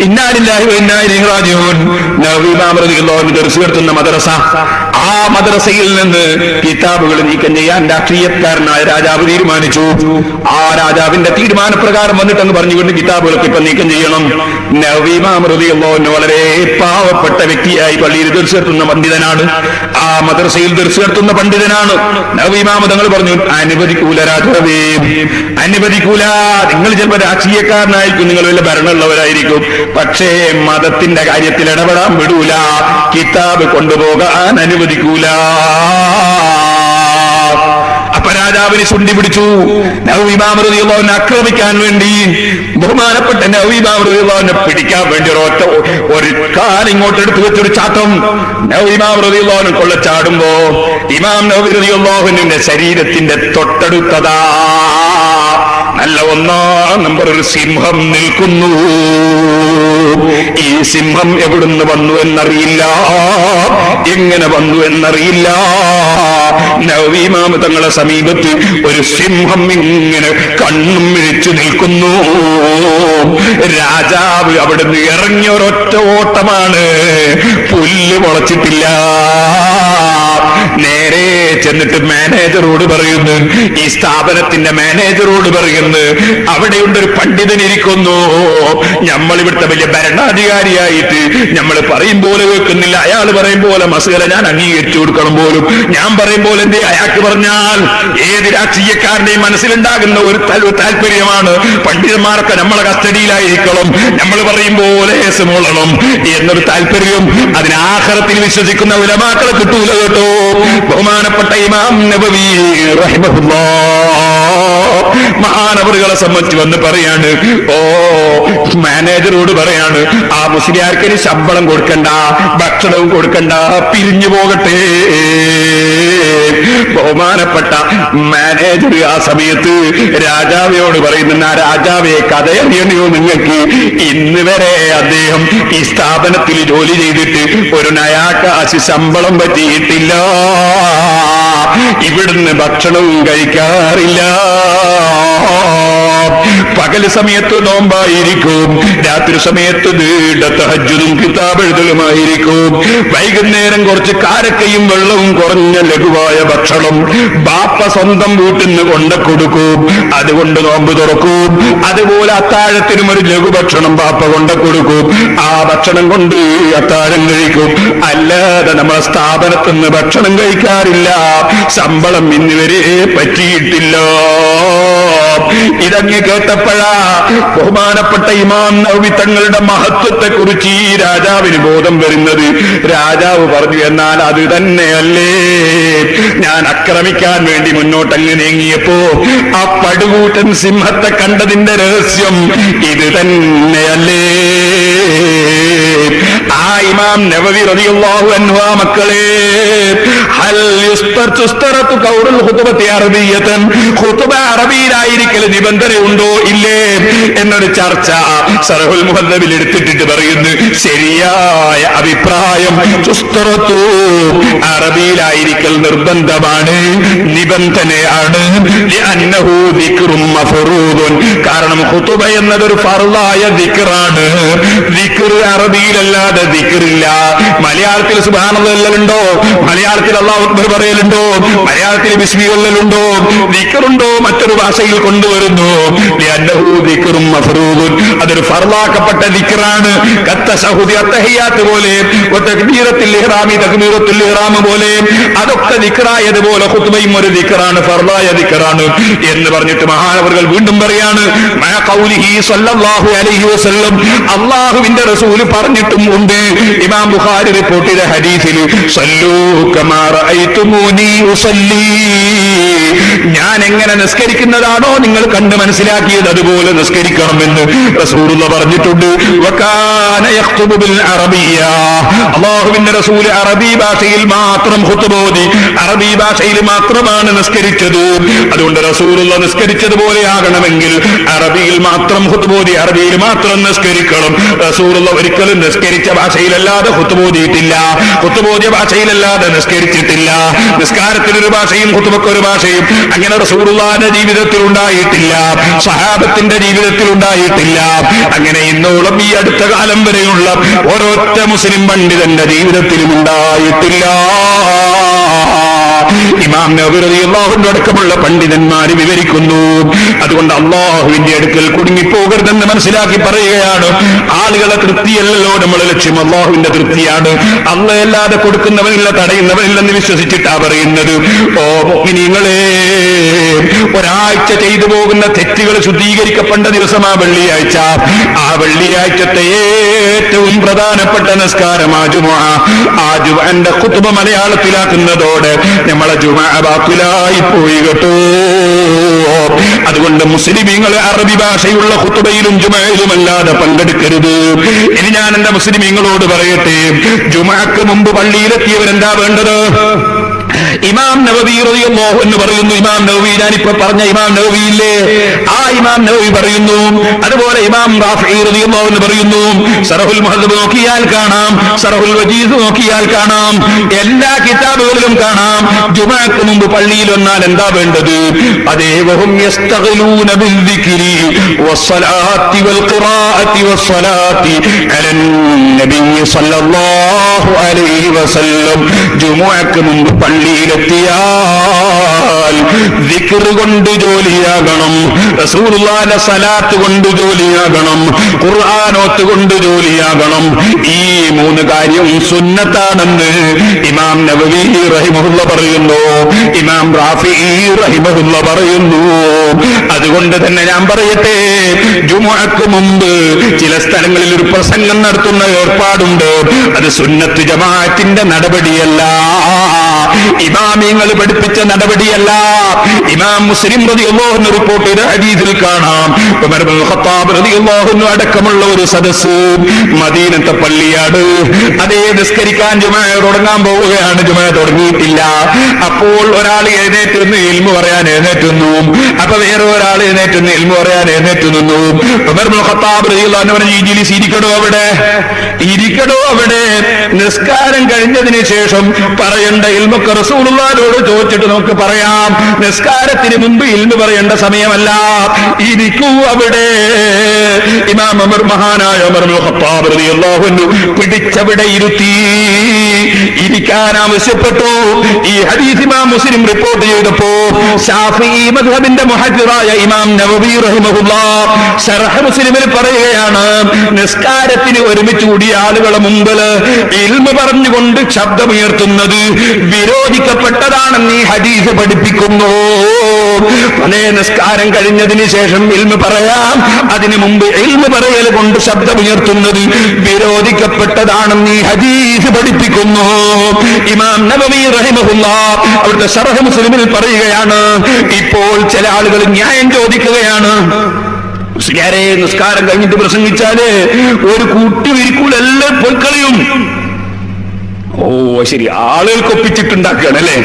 ഇന്നാ ലില്ലാഹി വ ഇന്നാ ഇലൈഹി റാജിഊൻ. നവവി ഇമാം റളിയല്ലാഹു അൻഹു ദർസ് നടത്തുന്ന മദ്രസ, ആ മദ്രസയിൽ നിന്ന് കിതാബുകൾ നീക്കം ചെയ്യാൻ രാഷ്ട്രീയക്കാരനായ രാജാവ് തീരുമാനിച്ചു. ആ രാജാവിന്റെ തീരുമാനപ്രകാരം വന്നിട്ടെന്ന് പറഞ്ഞുകൊണ്ട് കിതാബുകളൊക്കെ ഇപ്പൊ നീക്കം ചെയ്യണം. നവവി ഇമാം റളിയല്ലാഹു അൻഹു വളരെ പാവപ്പെട്ട വ്യക്തിയായി പള്ളിയിൽ ദർസ് നടത്തുന്ന പണ്ഡിതനാണ്, ആ മദ്രസയിൽ ദർസ് നടത്തുന്ന പണ്ഡിതനാണ്. നവവി ഇമാം തങ്ങൾ പറഞ്ഞു, അനുവദിക്കൂല രാജാവേ, അനുവദിക്കൂല. നിങ്ങൾ ചിലപ്പോൾ രാഷ്ട്രീയക്കാരനായിരിക്കും, നിങ്ങൾ വല്ല ഭരണമുള്ളവരായിരിക്കും, പക്ഷേ മതത്തിന്റെ കാര്യത്തിൽ ഇടപെടാൻ വിടൂല, കിതാബ് കൊണ്ടുപോകാൻ അനുവദിക്കൂല. അപ്പൊ രാജാവിനെ ചുണ്ടി പിടിച്ചു. നവവി ഇമാം റളിയല്ലാഹു അൻഹു ആക്രമിക്കാൻ വേണ്ടി, ബഹുമാനപ്പെട്ട നവവി ഇമാം റളിയല്ലാഹു അൻഹു പിടിക്കാൻ വേണ്ടി ഒരു കാലിങ്ങോട്ട് എടുത്തു വെച്ചൊരു ചാട്ടം നവവി ഇമാം റളിയല്ലാഹു അൻഹു കൊള്ളച്ചാടുമ്പോ ഇമാം നവവി റളിയല്ലാഹു അൻഹുവിന്റെ ശരീരത്തിന്റെ തൊട്ടടുത്തതാ നല്ല ഒന്നാം നമ്പർ ഒരു സിംഹം നിൽക്കുന്നു. ഈ സിംഹം എവിടുന്ന് വന്നു എന്നറിയില്ല, എങ്ങനെ വന്നു എന്നറിയില്ല. നവവി ഇമാം തങ്ങളെ സമീപത്ത് ഒരു സിംഹം ഇങ്ങനെ കണ്ണും മിഴിച്ചു നിൽക്കുന്നു. രാജാവ് അവിടുന്ന് ഇറങ്ങിയ ഒരൊറ്റ ഓട്ടമാണ്, പുല്ല് മുളച്ചിട്ടില്ല. നേരെ ചെന്നിട്ട് മാനേജറോട് പറയുന്നു, ഈ സ്ഥാപനത്തിന്റെ മാനേജറോട് പറയുന്നു, അവിടെയുണ്ടൊരു പണ്ഡിതൻ ഇരിക്കുന്നു, നമ്മൾ ഇവിടുത്തെ വലിയ ഭരണാധികാരിയായിട്ട് നമ്മൾ പറയും പോലെ കേൾക്കുന്നില്ല, അയാൾ പറയും പോലെ മസല ഞാൻ അംഗീകരിച്ചു കൊടുക്കണം പോലും, ഞാൻ പറയും പോലെ എന്തേ അയാൾക്ക് പറഞ്ഞാൽ ഏത് രാഷ്ട്രീയക്കാരന്റെയും മനസ്സിലുണ്ടാകുന്ന ഒരു താല്പര്യമാണ് പണ്ഡിതന്മാരൊക്കെ നമ്മളെ കസ്റ്റഡിയിലായിരിക്കണം, നമ്മൾ പറയും പോലെ മൂളണം എന്നൊരു താല്പര്യം. അതിന് ആഖിറത്തിൽ വിശ്വസിക്കുന്ന ഉലമാക്കളെ കിട്ടൂല കേട്ടോ. ബഹുമാനപ്പെട്ട ഇമാം നബവി റഹിമഹുല്ലാഹ് മഹാനവറുകളെ സംബന്ധിച്ച് വന്ന് പറയാണ്, മാനേജറോട് പറയാണ്, ആ മുസ്ലിയാർക്കിന് ശമ്പളം കൊടുക്കണ്ട, ഭക്ഷണവും കൊടുക്കണ്ട, പിരിഞ്ഞു പോകട്ടെ. ബഹുമാനപ്പെട്ട മാനേജർ ആ സമയത്ത് രാജാവിനോട് പറയുന്ന, ആ രാജാവെ കഥയറിയണയോ നിങ്ങൾക്ക്? ഇന്ന് വരെ അദ്ദേഹം ഈ സ്ഥാപനത്തിൽ ജോലി ചെയ്തിട്ട് ഒരു നയാകാശ് ശമ്പളം പറ്റിയിട്ടില്ല, ഇവിടുന്ന് ഭക്ഷണവും കഴിക്കാറില്ല, പകല് പകൽ സമയത്ത് നോമ്പായിരിക്കും, രാത്രി സമയത്ത് നീണ്ട തഹജ്ജുദും കിതാബ് എഴുതലുമായിരിക്കും. വൈകുന്നേരം കുറച്ച് കാരക്കയും വെള്ളവും കുറഞ്ഞ ലഘുവായ ഭക്ഷണം ബാപ്പ സ്വന്തം വീട്ടിൽ നിന്ന് കൊണ്ട കൊടുക്കും, അതുകൊണ്ട് നോമ്പ് തുറക്കും. അതുപോലെ അത്താഴത്തിനും ഒരു ലഘുഭക്ഷണം ബാപ്പ കൊണ്ട കൊടുക്കും, ആ ഭക്ഷണം കൊണ്ട് അത്താഴം കഴിക്കും. അല്ലാതെ നമ്മളെ സ്ഥാപനത്തിൽ നിന്ന് ഭക്ഷണം കഴിക്കാറില്ല, ശമ്പളം ഇന്നുവരെ പറ്റിയിട്ടില്ല. ഇതങ്ങ് കേട്ടപ്പോഴാ ബഹുമാനപ്പെട്ട ഇമാം നവവി തങ്ങളുടെ മഹത്വത്തെ കുറിച്ച് ഈ രാജാവിന് ബോധം വരുന്നത്. രാജാവ് പറഞ്ഞു, എന്നാൽ അത് തന്നെയല്ലേ ഞാൻ ആക്രമിക്കാൻ വേണ്ടി മുന്നോട്ടങ്ങ് നീങ്ങിയപ്പോ ആ പടുകൂട്ടൻ സിംഹത്തെ കണ്ടതിന്റെ രഹസ്യം ഇത് തന്നെയല്ലേ? ആ ഇമാം നവവി റളിയല്ലാഹു അൻഹു മക്കളെ, ഹൽ യുസ്തറതു ഖൗറുൽ ഖുതുബത്തി അറബിയ്യതൻ, ഖുതുബ അറബിയിലായിരിക്കൽ നിബന്ധനയുണ്ടോ ഇല്ലേ എന്നൊരു ചർച്ച ശറഹുൽ മുഹദ്ദബിൽ എടുത്തിട്ട് പറയുന്നു, ശരിയായ അഭിപ്രായം യുസ്തറതു അറബിയിലായിരിക്കൽ നിർബന്ധമാണ്, നിബന്ധനയാണ്. ലിഅന്നഹു ദിക്റും മഫ്റൂദുൻ, കാരണം ഖുതുബ എന്നതൊരു ഫർളായ ദിക്റാണ്. ദിക്ർ അറബിയിലല്ലാതെ ദിക്റില്ല. മലയാളത്തിൽ സുബ്ഹാനല്ലാഹ്, മലയാളത്തിൽ അല്ലാഹു അക്ബർ പറയലുണ്ടോ, മലയാളത്തിൽ ബിസ്മി ചൊല്ലലുണ്ടോ, ദിക്റുണ്ടോ മറ്റൊരു ഭാഷയിൽ കൊണ്ടുവരുന്നു. ലിഅന്നഹു ദിക്റും മഫ്റൂദുൻ, അതൊരു ഫർളാക്കപ്പെട്ട ദിക്റാണ്. കത്തശഹുദി അത്തഹിയാത്ത് പോലെ, തക്ബീറത്തുൽ ഇഹ്റാമി തക്ബീറത്തുൽ ഇഹ്റാം പോലെ അതൊക്കെ ദിക്റായതുപോലെ ഖുതുബയും ഒരു ദിക്റാണ്, ഫർളായ ദിക്റാണ് എന്ന് പറഞ്ഞിട്ട് മഹാനവറുകൾ വീണ്ടും പറയാണ്, മാ ഖൗലിഹി സ്വല്ലല്ലാഹു അലൈഹി വസല്ലം, അല്ലാഹുവിന്റെ റസൂൽ പറഞ്ഞിട്ടും ഉണ്ട്. ഇമാം ബുഖാരി റിപ്പോർട്ട് ചെയ്ത ഹദീസിൽ, സല്ലൂ കമാ റഅയ്തുമൂനി ഉസല്ലി, ഞാൻ എങ്ങനെ നിസ്കരിക്കുന്നതാണോ നിങ്ങൾ കണ്ട് മനസ്സിലാക്കിയത് അതുപോലെ നിസ്കരിക്കണമെന്ന് റസൂലുള്ളാഹി പറഞ്ഞിട്ടുണ്ട്. വകാന യഖ്തുബു ബിൽ അറബിയ്യ, അല്ലാഹുവിന്റെ റസൂൽ അറബി ഭാഷയിൽ മാത്രം ഖുതുബ ഓതി, അറബി ഭാഷയിൽ മാത്രമാണ് നിസ്കരിച്ചത്. അതുകൊണ്ട് റസൂലുള്ളാഹി നിസ്കരിച്ചതുപോലെ ആകണമെങ്കിൽ അറബിയിൽ മാത്രം ഖുതുബ ഓതി, അറബിയിൽ മാത്രം നിസ്കരിക്കണം. റസൂലുള്ളാഹി ഒരിക്കലും നിസ്കരിച്ച ഭാഷയിലല്ലാതെ ഖുതുബ ഓതിയിട്ടില്ല, ഖുതുബ ഓതിയ ഭാഷയിലല്ലാതെ നിസ്കരിച്ചിട്ടില്ല. നിസ്കാരത്തിനൊരു ഭാഷയും ഖുതുബക്കൊരു ഭാഷയും അങ്ങനെ റസൂലുള്ളാഹിന്റെ ജീവിതത്തിൽ ഉണ്ടായിട്ടില്ല, സഹാബത്തിന്റെ ജീവിതത്തിൽ ഉണ്ടായിട്ടില്ല. അങ്ങനെ ഇന്നോളം ഈ അടുത്ത കാലം വരെയുള്ള ഒരൊറ്റ മുസ്ലിം പണ്ഡിതന്റെ ജീവിതത്തിലും ഉണ്ടായിട്ടില്ല. ഇമാം നവവി റളിയല്ലാഹു അൻഹു അടക്കമുള്ള പണ്ഡിതന്മാർ വിവരിക്കുന്നു. അതുകൊണ്ട് അല്ലാഹുവിന്റെ അടുക്കൽ കുടുങ്ങിപ്പോകരുതെന്ന് മനസ്സിലാക്കി പറയുകയാണ്. ആളുകളെ തൃപ്തിയല്ലല്ലോ നമ്മളെ ലക്ഷ്യം, അല്ലാഹുവിന്റെ തൃപ്തിയാണ്. അല്ലാഹുവല്ലാതെ കൊടുക്കുന്നവനില്ല, തടയുന്നവനില്ലെന്ന് വിശ്വസിച്ചിട്ടാ പറയുന്നത്. ഓ മുഅ്മിനീങ്ങളെ, ഒരാഴ്ച ചെയ്തു പോകുന്ന തെറ്റുകൾ ശുദ്ധീകരിക്കപ്പെട്ട ദിവസമാ വെള്ളിയാഴ്ച. ആ വെള്ളിയാഴ്ചത്തെ ഏറ്റവും പ്രധാനപ്പെട്ട നിസ്കാരമാ ജുമുഅ. ആ ജുമുഅന്റെ ഖുതുബ മലയാളത്തിലാക്കുന്നതോടെ നമ്മളെ ജുമുഅ ബാത്തിലായി പോയി കേട്ടോ. അതുകൊണ്ട് മുസ്ലിമീങ്ങളെ അറബി ഭാഷയുള്ള ഖുതുബയിലും ജുമുഅയിലും അല്ലാതെ പങ്കെടുക്കരുത്. ഇനി ഞാൻ എന്റെ മുസ്ലിമീങ്ങളോട് പറയട്ടെ, ജുമുഅക്ക് മുമ്പ് പള്ളിയിലെത്തിയവരെന്താ വേണ്ടത്? ഇമാം നവവി റളിയല്ലാഹു അൻഹു പറയുന്നു, ഇമാം നവവി, ഞാനിപ്പോ പറഞ്ഞ ഇമാം നവവി ഇല്ലേ, ആ ഇമാം നവവി പറയുന്നു. അതുപോലെ ഇമാം റാഫിഈ റളിയല്ലാഹു അൻഹു പറയുന്നു. ശറഹുൽ മുഹദ്ദബ് നോക്കിയാൽ കാണാം, ശറഹുൽ വജീസ് നോക്കിയാൽ കാണാം, എല്ലാ കിതാബുകളിലും കാണാം. ജുമുഅക്ക് മുമ്പ് പള്ളിയിൽ വന്നാൽ എന്താ വേണ്ടത്? അതേ, വഹും യസ്തഗ്ലൂന ബിദ്ദിക്രി വസ്സലാത്തി വൽഖിറാഅത്തി വസ്സലാത്തി അലൻ നബി സല്ലല്ലാഹു അലൈഹി വസല്ലം. ജുമുഅക്ക് മുമ്പ് പള്ളിയിലെത്തിയാൽ ദിക്ർ കൊണ്ട് ജോലിയാകണം, റസൂലുള്ളാഹിന്റെ സലാത്ത് കൊണ്ട് ജോലിയാകണം, ഖുർആനോത്ത് കൊണ്ട് ജോലിയാകണം. ഈ മൂന്ന് കാര്യം സുന്നത്താണെന്ന് ഇമാം നവവി റഹിമഹുല്ലാ പറയുന്നു, ഇമാം റാഫിഈ റഹിമഹുല്ലാ പറയുന്നു. അതുകൊണ്ട് തന്നെ ഞാൻ പറയട്ടെ, ജുമുഅക്ക് മുമ്പ് ചില സ്ഥലങ്ങളിൽ ഒരു പ്രസംഗം നടത്തുന്ന ഏർപ്പാടുണ്ട്. അത് സുന്നത്ത് ജമാഅത്തിന്റെ നടപടിയല്ല, ഇമാമിങ്ങൾ പഠിപ്പിച്ച നടപടിയല്ല. ഇമാം മുസ്ലിം റളിയല്ലാഹു അൻഹു റിപ്പോർട്ട് ചെയ്ത ഹദീസിൽ കാണാം, ഉമർ ഇബ്നുൽ ഖത്താബ് റളിയല്ലാഹു അൻഹു അടക്കമുള്ള ഒരു സദസ്സ് മദീനത്തെ പള്ളിയാണ്. അതേ നിസ്കരിക്കാൻ ജുമുഅ തുടങ്ങാൻ പോവുകയാണ്, ജുമുഅ തുടങ്ങിയിട്ടില്ല. അപ്പോൾ ഒരാൾ എഴുന്നേറ്റ് നിന്ന് ഇൽമു പറയാൻ എഴുന്നേറ്റ് നിന്നു. അപ്പൊ വേറെ ഒരാൾ എഴുന്നേറ്റ് നിന്ന് ഇൽമു പറയാൻ എഴുന്നേറ്റ് നിന്നു. ഉമർ ഇബ്നുൽ ഖത്താബ് റളിയല്ലാഹു അൻഹു പറഞ്ഞു, ഇജ്ലിസ്, ഇരിക്കടോ അവിടെ, ഇരിക്കടോ അവിടെ. നിസ്കാരം കഴിഞ്ഞതിന് ശേഷം പറയേണ്ട ഇൽമ ഇൽമൊക്കെ റസൂലുള്ളാഹിയോട് ചോദിച്ചിട്ട് നമുക്ക് പറയാം. നിസ്കാരത്തിന് മുമ്പ് ഇൽമു പറയേണ്ട സമയമല്ല. ഇരിക്കൂ അവിടെ. ഇമാം ഉമർ, മഹാനായ ഉമർ ഇബ്നുൽ ഖത്താബ് റളിയല്ലാഹു അൻഹു പിടിച്ചവിടെ ഇരുത്തി ഇരിക്കാൻ ആവശ്യപ്പെട്ടു. ഈ ഹദീസ് ഇമാം മുസ്ലിം റിപ്പോർട്ട് ചെയ്തപ്പോ ശാഫിഈ മദ്ഹബിന്റെ മുഹദ്ദിറായ ഇമാം നവവി റഹിമഹുല്ലാഹ് ശർഹ് മുസ്ലിമിൽ പറയുകയാണ്, നിസ്കാരത്തിന് ഒരുമിച്ച് കൂടിയ ആളുകളെ മുമ്പിൽ ഇൽമു പറഞ്ഞുകൊണ്ട് ശബ്ദമുയർത്തുന്നത് വിരോധിക്കപ്പെട്ടതാണെന്ന് ഈ ഹദീസ് പഠിപ്പിക്കുന്നു. അതേ നിസ്കാരം കഴിഞ്ഞതിന് ശേഷം ഇൽമു പറയാം, അതിനു മുമ്പ് ഇൽമു പറയൽ കൊണ്ട് ശബ്ദമുയർത്തുന്നത് വിരോധിക്കപ്പെട്ടതാണെന്ന് ഈ ഹദീസ് പഠിപ്പിക്കുന്നു. ഇമാം നവവി റഹിമഹുല്ലാഹ് അവിടുത്തെ ശർഹ് മുസ്ലിമിൽ പറയുകയാണ്, ഇപ്പോൾ ചില ആളുകൾ ന്യായം ചോദിക്കുകയാണ്. മുസ്ലിയാരെ, നിസ്കാരം കഴിഞ്ഞിട്ട് പ്രസംഗിച്ചാല് ഒരു കൂട്ടി വിരിക്കൂലെല്ലാം പൊയ്ക്കളിയും. ഓ ശരി, ആളുകൾക്കൊപ്പിച്ചിട്ടുണ്ടാക്കുകയാണ് അല്ലേ?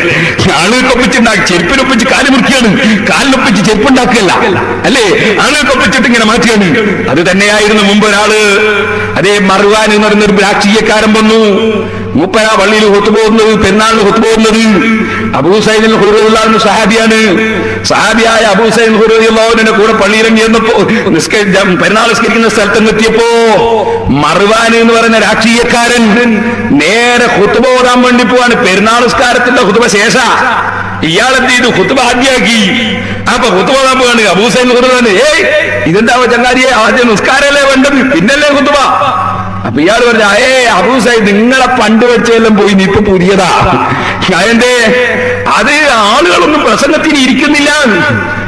ആളുകൾക്കൊപ്പിച്ചുണ്ടാക്കി ചെരുപ്പിനൊപ്പിച്ച് കാല് മുറിക്കുകയാണ്, കാലിനൊപ്പിച്ച് ചെരുപ്പുണ്ടാക്കുകയല്ല അല്ലേ? ആളുകൾക്കൊപ്പിച്ചിട്ട് ഇങ്ങനെ മാറ്റുകയാണ്. അത് തന്നെയായിരുന്നു മുമ്പ് ഒരാള്, അതേ മർവാൻ എന്ന് പറയുന്നൊരു രാഷ്ട്രീയക്കാരൻ വന്നു. മൂപ്പര പള്ളിയിൽ ഒത്തുപോകുന്നത്, പെരുന്നാളിന് ഒത്തുപോകുന്നത്. അബൂ സഈദ് അൽ ഖുദരി റളിയല്ലാഹു സഹാബിയാണ്. സഹാബിയായ അബൂ സഈദ് അൽ ഖുദരി റളിയല്ലാഹുവിന്റെ കൂടെ പള്ളിയിലും ചെന്നപ്പോ പെരുന്നാൾ നിസ്കരിക്കുന്ന സ്ഥലത്തെത്തിയപ്പോ മർവാൻ എന്ന് പറയുന്ന രാഷ്ട്രീയക്കാരൻ നേരെ ഖുത്ബ ഓതാൻ വേണ്ടി പോവാണ്. പെരുന്നാൾ നിസ്കാരത്തിന്റെ ഖുത്ബ ശേഷ ഇയാളെന്ത് ചെയ്തു? ഖുത്ബ ആദ്യമാക്കി. അപ്പൊ ഖുത്ബ ഓതാൻ പോവാണ്. അബൂ സഈദ് അൽ ഖുദരി പറഞ്ഞു, ഏയ് ഇതെന്താ ചങ്ങാരിയെ, ആദ്യം നിസ്കാരല്ലേ വേണ്ടത്, പിന്നല്ലേ ഖുത്ബ? അപ്പൊ ഇയാൾ പറഞ്ഞ, അബൂ സഈദ് നിങ്ങളെ പണ്ട് വെച്ചെല്ലാം പോയി, നീ ഇപ്പൊ പുതിയതാ. എന്തേ? അത് ആളുകളൊന്നും പ്രസംഗത്തിന് ഇരിക്കുന്നില്ല.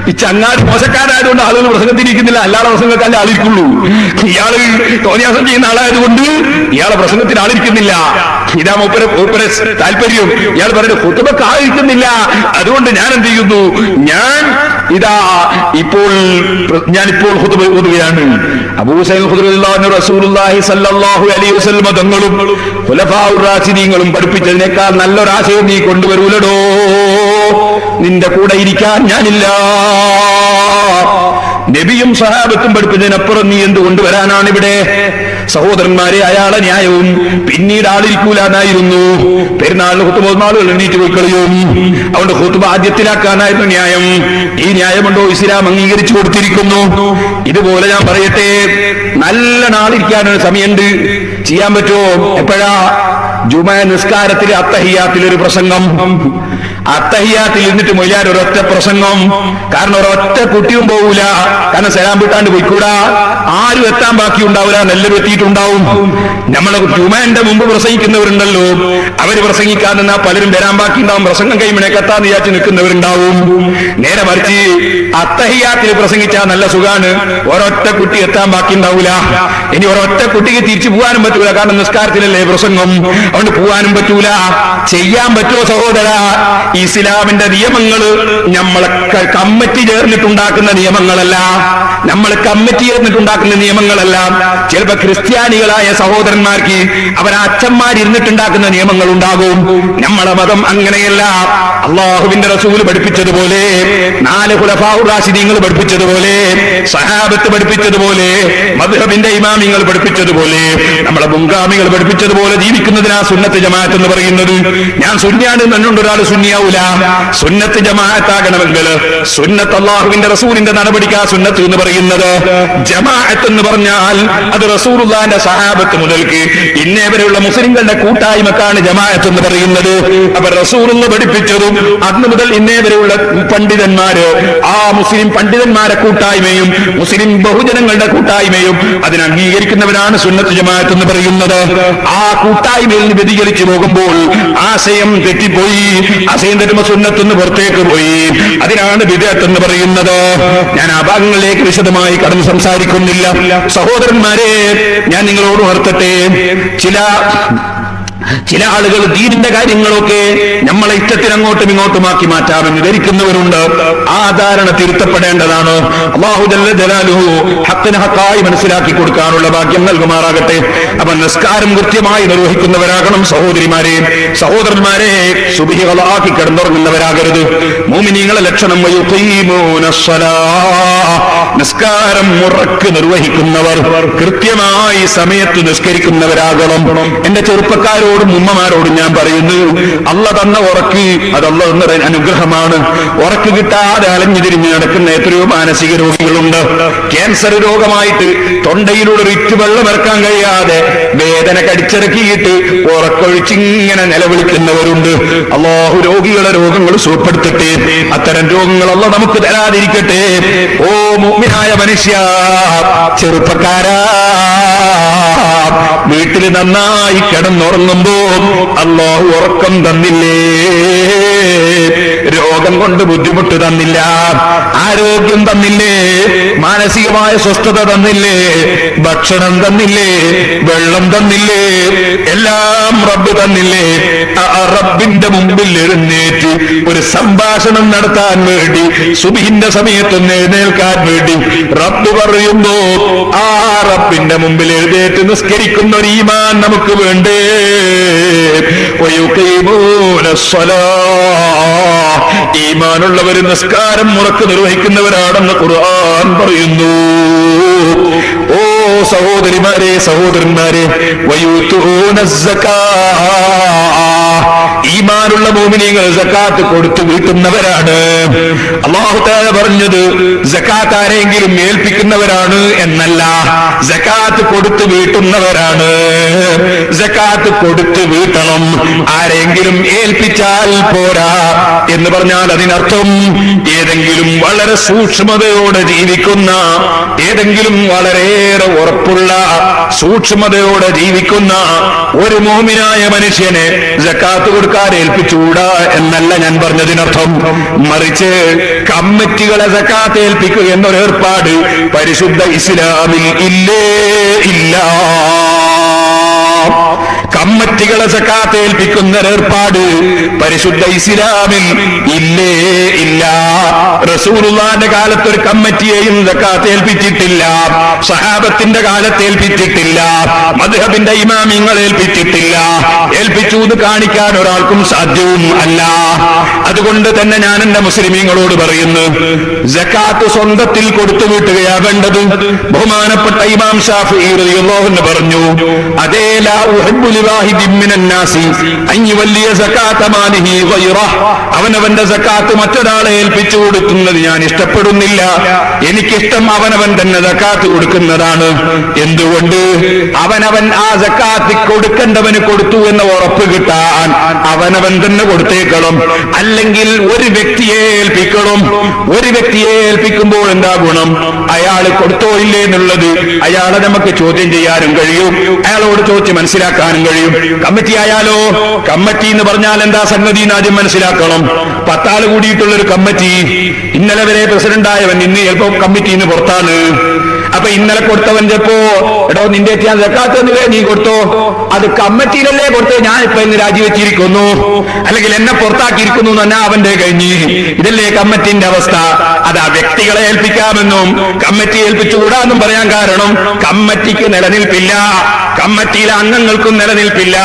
ഈ ചങ്ങാതി മോശക്കാരായതുകൊണ്ട് ആളുകൾ പ്രസംഗത്തിന് ഇരിക്കുന്നില്ല, അല്ലാതെ പ്രസംഗക്കാരല്ലേ ആളിരിക്കുള്ളൂ. ഇയാള് തോന്നിയാസം ചെയ്യുന്ന ആളായതുകൊണ്ട് ഇയാളെ പ്രസംഗത്തിന് ആളിരിക്കുന്നില്ല. ഇതാ മൂപ്പരെ താല്പര്യം. ഇയാൾ പറയുന്നത് ഖുത്ബക്ക് ആളിരിക്കുന്നില്ല, അതുകൊണ്ട് ഞാൻ എന്ത് ചെയ്യുന്നു, ഞാനിപ്പോൾ ഖുത്ബ ഓതുകയാണ്. അബൂ സഈദ് ഖുദരി റളിയല്ലാഹു അൻഹു റസൂലുള്ളാഹി സ്വല്ലല്ലാഹു അലൈഹി വസല്ലം തങ്ങളും ഖുലഫാഉർ റാഷിദീങ്ങളും പഠിപ്പിച്ചതിനേക്കാൾ നല്ലൊരാശയം നീ കൊണ്ടുവരൂലടോ. നിന്റെ കൂടെ ഇരിക്കാൻ ഞാനില്ല. നബിയും സഹാബത്തും പഠിപ്പിച്ചതിനപ്പുറം നീ എന്ത് കൊണ്ടുവരാനാണ് ഇവിടെ? സഹോദരന്മാരെ, അയാളെ ന്യായവും പിന്നീട് ആളിരിക്കൂല എന്നായിരുന്നു. പെരുന്നാളിന് ഖുത്ബ ആളുകൾ എണീറ്റ് പോയി കളയും. അതുകൊണ്ട് ഖുത്ബ ആദ്യത്തിലാക്കാനായിരുന്നു ന്യായം. ഈ ന്യായമുണ്ടോ? ഇസ്ലാം അംഗീകരിച്ചു കൊടുത്തിരിക്കുന്നു. ഇതുപോലെ ഞാൻ പറയട്ടെ, നല്ല നാളിരിക്കാനൊരു സമയമുണ്ട്. ചെയ്യാൻ പറ്റുമോ? എപ്പോഴാ? ജുമഅ നിസ്കാരത്തിലെ അത്തഹിയ്യാത്തിലൊരു പ്രസംഗം. അത്തഹിയ്യാത്തിൽ ഇരുന്നിട്ട് മൊയ്യാൻ ഒരൊറ്റ പ്രസംഗം. കാരണം ഒരൊറ്റ കുട്ടിയും പോകൂല. കാരണം സലാം വിട്ടാണ്ട് പോയിക്കൂടാ. ആരും എത്താൻ ബാക്കി ഉണ്ടാവില്ല, എല്ലാവരും എത്തിയിട്ടുണ്ടാവും. നമ്മളെ ജുമഅന്റെ മുമ്പ് പ്രസംഗിക്കുന്നവരുണ്ടല്ലോ, അവര് പ്രസംഗിക്കാൻ നിന്നാ പലരും വരാൻ ബാക്കി ഉണ്ടാവും. പ്രസംഗം കഴിയുമ്പോഴേക്ക് എത്താന്ന് വിചാരിച്ച് നിൽക്കുന്നവരുണ്ടാവും. നേരെ മറിച്ച് അത്തഹിയ്യാത്തിൽ പ്രസംഗിച്ചാൽ നല്ല സുഖാണ്, ഒരൊറ്റ കുട്ടി എത്താൻ ബാക്കി ഉണ്ടാവൂല. ഇനി ഒരൊറ്റ കുട്ടിക്ക് തിരിച്ചു പോകാനും പറ്റൂല, കാരണം നിസ്കാരത്തിലല്ലേ പ്രസംഗം. അതുകൊണ്ട് പോകാനും പറ്റൂല. ചെയ്യാൻ പറ്റുമോ സഹോദര? ഇസ്ലാമിന്റെ നിയമങ്ങള് നമ്മളെ കമ്മിറ്റി ചേർന്നിട്ടുണ്ടാക്കുന്ന നിയമങ്ങളല്ല, നമ്മൾ കമ്മിറ്റി ചേർന്നിട്ടുണ്ടാക്കുന്ന നിയമങ്ങളല്ല. ചിലപ്പോ ക്രിസ്ത്യാനികളായ സഹോദരന്മാർക്ക് അവരെ അച്ഛന്മാരിരുന്നിട്ടുണ്ടാക്കുന്ന നിയമങ്ങൾ ഉണ്ടാകും. നമ്മളെ മതം അങ്ങനെയല്ല. അള്ളാഹുവിന്റെ റസൂൽ പഠിപ്പിച്ചതുപോലെ, 4 ഖുലഫാഉർ റാഷിദീങ്ങൾ പഠിപ്പിച്ചതുപോലെ, സഹാബത്ത് പഠിപ്പിച്ചതുപോലെ, മദ്ഹബിന്റെ ഇമാമിങ്ങൾ പഠിപ്പിച്ചതുപോലെ, നമ്മളെ മുൻഗാമികൾ പഠിപ്പിച്ചതുപോലെ ജീവിക്കുന്നതിനാ സുന്നത്ത് ജമാഅത്ത് എന്ന് പറയുന്നത്. ഞാൻ സുന്നിയാണ് എന്നുകൊണ്ട് ഒരാൾ സുന്നിയാവൂല. സുന്നത്ത് ജമാഅത്താകണമെങ്കിൽ സുന്നത്ത് അള്ളാഹുവിന്റെ റസൂലിന്റെ നടപടിക്കാ സുന്നത്ത് എന്ന് പറയുന്നത്. ജമാഅത്ത് എന്ന് പറഞ്ഞാൽ അത് റസൂലുള്ളാഹിന്റെ സഹാബത്ത് മുതൽക്ക് ഇന്നേ വരെയുള്ള മുസ്ലിങ്ങളുടെ കൂട്ടായ്മക്കാണ് ജമാഅത്ത് എന്ന് പറയുന്നത്. അപ്പൊ റസൂലുള്ള പഠിപ്പിച്ചതും അന്ന് മുതൽ ഇന്നേ വരെയുള്ള പണ്ഡിതന്മാര്, ആ മുസ്ലിം പണ്ഡിതന്മാരെ കൂട്ടായ്മയും മുസ്ലിം ബഹുജനങ്ങളുടെ കൂട്ടായ്മയും അതിനെ അംഗീകരിക്കുന്നവരാണ് സുന്നത്ത് ജമാഅത്ത് എന്ന് പറയുന്നത്. ആ കൂട്ടായ്മയിൽ നിന്ന് വ്യതിചലിച്ചു പോകുമ്പോൾ ആശയം തെറ്റിപ്പോയി. ആശയം തെറ്റുമ്പോൾ സുന്നത്തുനിന്ന് പുറത്തേക്ക് പോയി. അതിനാണ് ബിദ്അത്ത് എന്ന് പറയുന്നത്. ഞാൻ ആ ഭാഗങ്ങളിലേക്ക് വിശദമായി കടന്ന് സംസാരിക്കുന്നില്ല. സഹോദരന്മാരെ, ഞാൻ നിങ്ങളോട് ഉണർത്തട്ടെ, ചില ആളുകൾ ദീനിന്റെ കാര്യങ്ങളൊക്കെ നമ്മളെ ഇഷ്ടത്തിന് അങ്ങോട്ടും ഇങ്ങോട്ടുമാക്കി മാറ്റാമെന്ന് ധരിക്കുന്നവരുണ്ട്. ആ ധാരണ തിരുത്തപ്പെടേണ്ടതാണ്. അല്ലാഹു ജല്ല ജലാലുഹു ഹഖിനെ ഹഖായി മനസ്സിലാക്കി കൊടുക്കാനുള്ള ഭാഗ്യം നൽകുമാറാകട്ടെ. അപ്പൊ നിസ്കാരം കൃത്യമായി നിർവഹിക്കുന്നവരാകണം സഹോദരിമാരെ. സഹോദരന്മാരെ, സുബ്ഹികളാക്കി കിടന്നുറങ്ങുന്നവരാകരുത്. മുഅ്മിനീങ്ങളെ ലക്ഷണം നിസ്കാരം മുറക്ക് നിർവഹിക്കുന്നവർ, കൃത്യമായി സമയത്ത് നിസ്കരിക്കുന്നവരാകണം. എന്റെ ചെറുപ്പക്കാരോട് ഉപ്പമാരോടും ഉമ്മമാരോടും ഞാൻ പറയുന്നു, അള്ള തന്ന ഉറക്ക് അത് അള്ള തന്ന അനുഗ്രഹമാണ്. ഉറക്ക് കിട്ടാതെ അലഞ്ഞു തിരിഞ്ഞ് നടക്കുന്ന എത്രയോ മാനസിക രോഗികളുണ്ട്. ക്യാൻസർ രോഗമായിട്ട് തൊണ്ടയിലൂടെ ഒരു ഇറ്റ് വെള്ളം ഇറക്കാൻ കഴിയാതെ വേദന കടിച്ചിറക്കിയിട്ട് ഉറക്കൊഴിച്ചിങ്ങനെ നിലവിളിക്കുന്നവരുണ്ട്. അല്ലാഹു രോഗികളെ രോഗങ്ങൾ സുഖപ്പെടുത്തട്ടെ. അത്തരം രോഗങ്ങൾ അല്ലാഹു നമുക്ക് തരാതിരിക്കട്ടെ. ഓ മുഅ്മിനായ മനുഷ്യ, ചെറുപ്പക്കാരാ, വീട്ടിൽ നന്നായി കിടന്നുറങ്ങുമ്പോ അല്ലാഹു ഉറക്കം തന്നില്ലേ? രോഗം കൊണ്ട് ബുദ്ധിമുട്ട് തന്നില്ല, ആരോഗ്യം തന്നില്ലേ, മാനസികമായ സ്വസ്ഥത തന്നില്ലേ, ഭക്ഷണം തന്നില്ലേ, വെള്ളം തന്നില്ലേ, എല്ലാം റബ്ബ് തന്നില്ലേ? ആ റബ്ബിന്റെ മുമ്പിൽ എഴുന്നേറ്റ് ഒരു സംഭാഷണം നടത്താൻ വേണ്ടി, സുബ്ഹിന്റെ സമയത്തൊന്ന് എഴുന്നേൽക്കാൻ വേണ്ടി റബ്ബ് പറയുമ്പോ ആ റബ്ബിന്റെ മുമ്പിൽ എഴുന്നേറ്റ് നിസ്കരിക്കുന്ന ഒരു ഈമാൻ നമുക്ക് വേണ്ടേ? ഈമാനുള്ളവർ നിസ്കാരം മുറക്ക് നിർവഹിക്കുന്നവരാണെന്ന് ഖുർആൻ പറയുന്നു. ഓ സഹോദരിമാരെ, സഹോദരന്മാരെ, വയൂതൂന ഈമാനുള്ള മുഅ്മിനീങ്ങൾ സക്കാത്ത് കൊടുത്തു വീട്ടുന്നവരാണ്. അല്ലാഹു തആല പറഞ്ഞത് സക്കാത്ത് ആരെങ്കിലും ഏൽപ്പിക്കുന്നവരാണ് എന്നല്ല, സക്കാത്ത് കൊടുത്തു വീട്ടുന്നവരാണ്. സക്കാത്ത് കൊടുത്തു വീട്ടണം. ആരെങ്കിലും ഏൽപ്പിച്ചാൽ പോരാ എന്ന് പറഞ്ഞാൽ അതിനർത്ഥം ഏതെങ്കിലും വളരെ സൂക്ഷ്മതയോടെ ജീവിക്കുന്ന, ഏതെങ്കിലും വളരെയേറെ ഉറപ്പുള്ള സൂക്ഷ്മതയോടെ ജീവിക്കുന്ന ഒരു മുഅ്മിനായ മനുഷ്യനെ സക്കാത്ത് കൊടുക്കാൻ ഏൽപ്പിച്ചുകൂടാ എന്നല്ല ഞാൻ പറഞ്ഞതിനർത്ഥം. മറിച്ച് കമ്മിറ്റികളെ സക്കാത്ത് ഏൽപ്പിക്കുക എന്നൊരു ഏർപ്പാട് പരിശുദ്ധ ഇസ്ലാമിൽ ഇല്ലേ? ഇല്ല. കമ്മിറ്റികളെ സക്കാത്ത് ഏൽപ്പിക്കുന്ന ഏർപ്പാട് പരിശുദ്ധ ഇസ്ലാമിൽ ഇല്ലേ? ഇല്ല. റസൂലുള്ളാഹിന്റെ കാലത്ത് ഒരു കമ്മിറ്റിയെയും സക്കാത്ത് ഏൽപ്പിച്ചിട്ടില്ല, സഹാബത്തിന്റെ കാലത്ത് ഏൽപ്പിച്ചിട്ടില്ല, മദ്ഹബിന്റെ ഇമാമിങ്ങൾ ഏൽപ്പിച്ചിട്ടില്ല. ഏൽപ്പിച്ചു എന്ന് കാണിക്കാൻ ഒരാൾക്കും സാധ്യവും അല്ല. അതുകൊണ്ട് തന്നെ ഞാൻ എന്റെ മുസ്ലിമീങ്ങളോട് പറയുന്നു, സക്കാത്ത് സ്വന്തത്തിൽ കൊടുത്തു വീട്ടുകയാ വേണ്ടത്. ബഹുമാനപ്പെട്ട ഇമാം ശാഫിഈ റളിയല്ലാഹു അൻഹു പറഞ്ഞു, അതേ ലാ ഉഹിബ്ബു ലിവാഹിദിൻ മിനൻ നാസി അൻ യുവല്ലിയ സകാത മാലിഹി ഗൈറഹ്, അവനവന്റെ സക്കാത്ത് മറ്റൊരാളെ ഏൽപ്പിച്ചു കൊടുക്കുന്നത് ഞാൻ ഇഷ്ടപ്പെടുന്നില്ല. എനിക്കിഷ്ടം അവനവൻ തന്നെ സക്കാത്ത് കൊടുക്കുന്നതാണ്. എന്തുകൊണ്ട്? അവനവൻ ആ സക്കാത്ത് കൊടുക്കേണ്ടവന് കൊടുത്തു എന്ന ഉറപ്പ് കിട്ടാൻ അവനവൻ തന്നെ കൊടുത്തേക്കണം. അല്ലെങ്കിൽ ഒരു വ്യക്തിയെ ഏൽപ്പിക്കണം. ഒരു വ്യക്തിയെ ഏൽപ്പിക്കുമ്പോൾ എന്താ ഗുണം? അയാൾ കൊടുത്തോ ഇല്ലേ എന്നുള്ളത് അയാളെ നമുക്ക് ചോദ്യം ചെയ്യാനും കഴിയും, അയാളോട് ചോദിച്ച് മനസ്സിലാക്കാനും കഴിയും. കമ്മിറ്റി ആയാലോ, കമ്മിറ്റി എന്ന് പറഞ്ഞാൽ എന്താ സംഗതി എന്ന് ആദ്യം മനസ്സിലാക്കണം. 10 ആള് കൂടിയിട്ടുള്ള ഒരു കമ്മിറ്റി, ഇന്നലെ വരെ പ്രസിഡന്റായവൻ ഇന്ന് ചിലപ്പോ കമ്മിറ്റിന്ന് പുറത്താണ്. അപ്പൊ ഇന്നലെ കൊടുത്തവൻ ചിലപ്പോ എടോ നിന്റെ ഞാൻ സക്കാത്ത് നീ കൊടുത്തോ, അത് കമ്മിറ്റിയിലല്ലേ കൊടുത്തേ, ഞാൻ ഇപ്പൊ ഇന്ന് രാജിവെച്ചിരിക്കുന്നു, അല്ലെങ്കിൽ എന്നെ പുറത്താക്കിയിരിക്കുന്നു എന്ന് പറഞ്ഞാൽ അവന്റെ കഴിഞ്ഞ്. ഇതല്ലേ കമ്മിറ്റിന്റെ അവസ്ഥ. അത് ആ വ്യക്തികളെ ഏൽപ്പിക്കാമെന്നും കമ്മിറ്റി ഏൽപ്പിച്ചുകൂടാന്നും പറയാൻ കാരണം കമ്മിറ്റിക്ക് നിലനിൽപ്പില്ല, കമ്മിറ്റിയിലെ അംഗങ്ങൾക്കും നിലനിൽപ്പില്ല.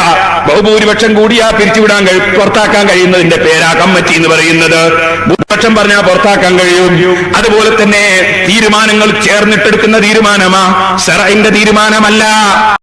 ബഹുഭൂരിപക്ഷം കൂടിയാ പിരിച്ചുവിടാൻ പുറത്താക്കാൻ കഴിയുന്നതിന്റെ പേരാ കമ്മിറ്റി എന്ന് പറയുന്നത്. ഭൂരിപക്ഷം പറഞ്ഞാൽ പുറത്താക്കാൻ കഴിയും. അതുപോലെ തന്നെ തീരുമാനങ്ങൾ ചേർന്നിട്ടെടുക്കുന്ന തീരുമാനമാ, ശറഇന്റെ തീരുമാനമല്ല.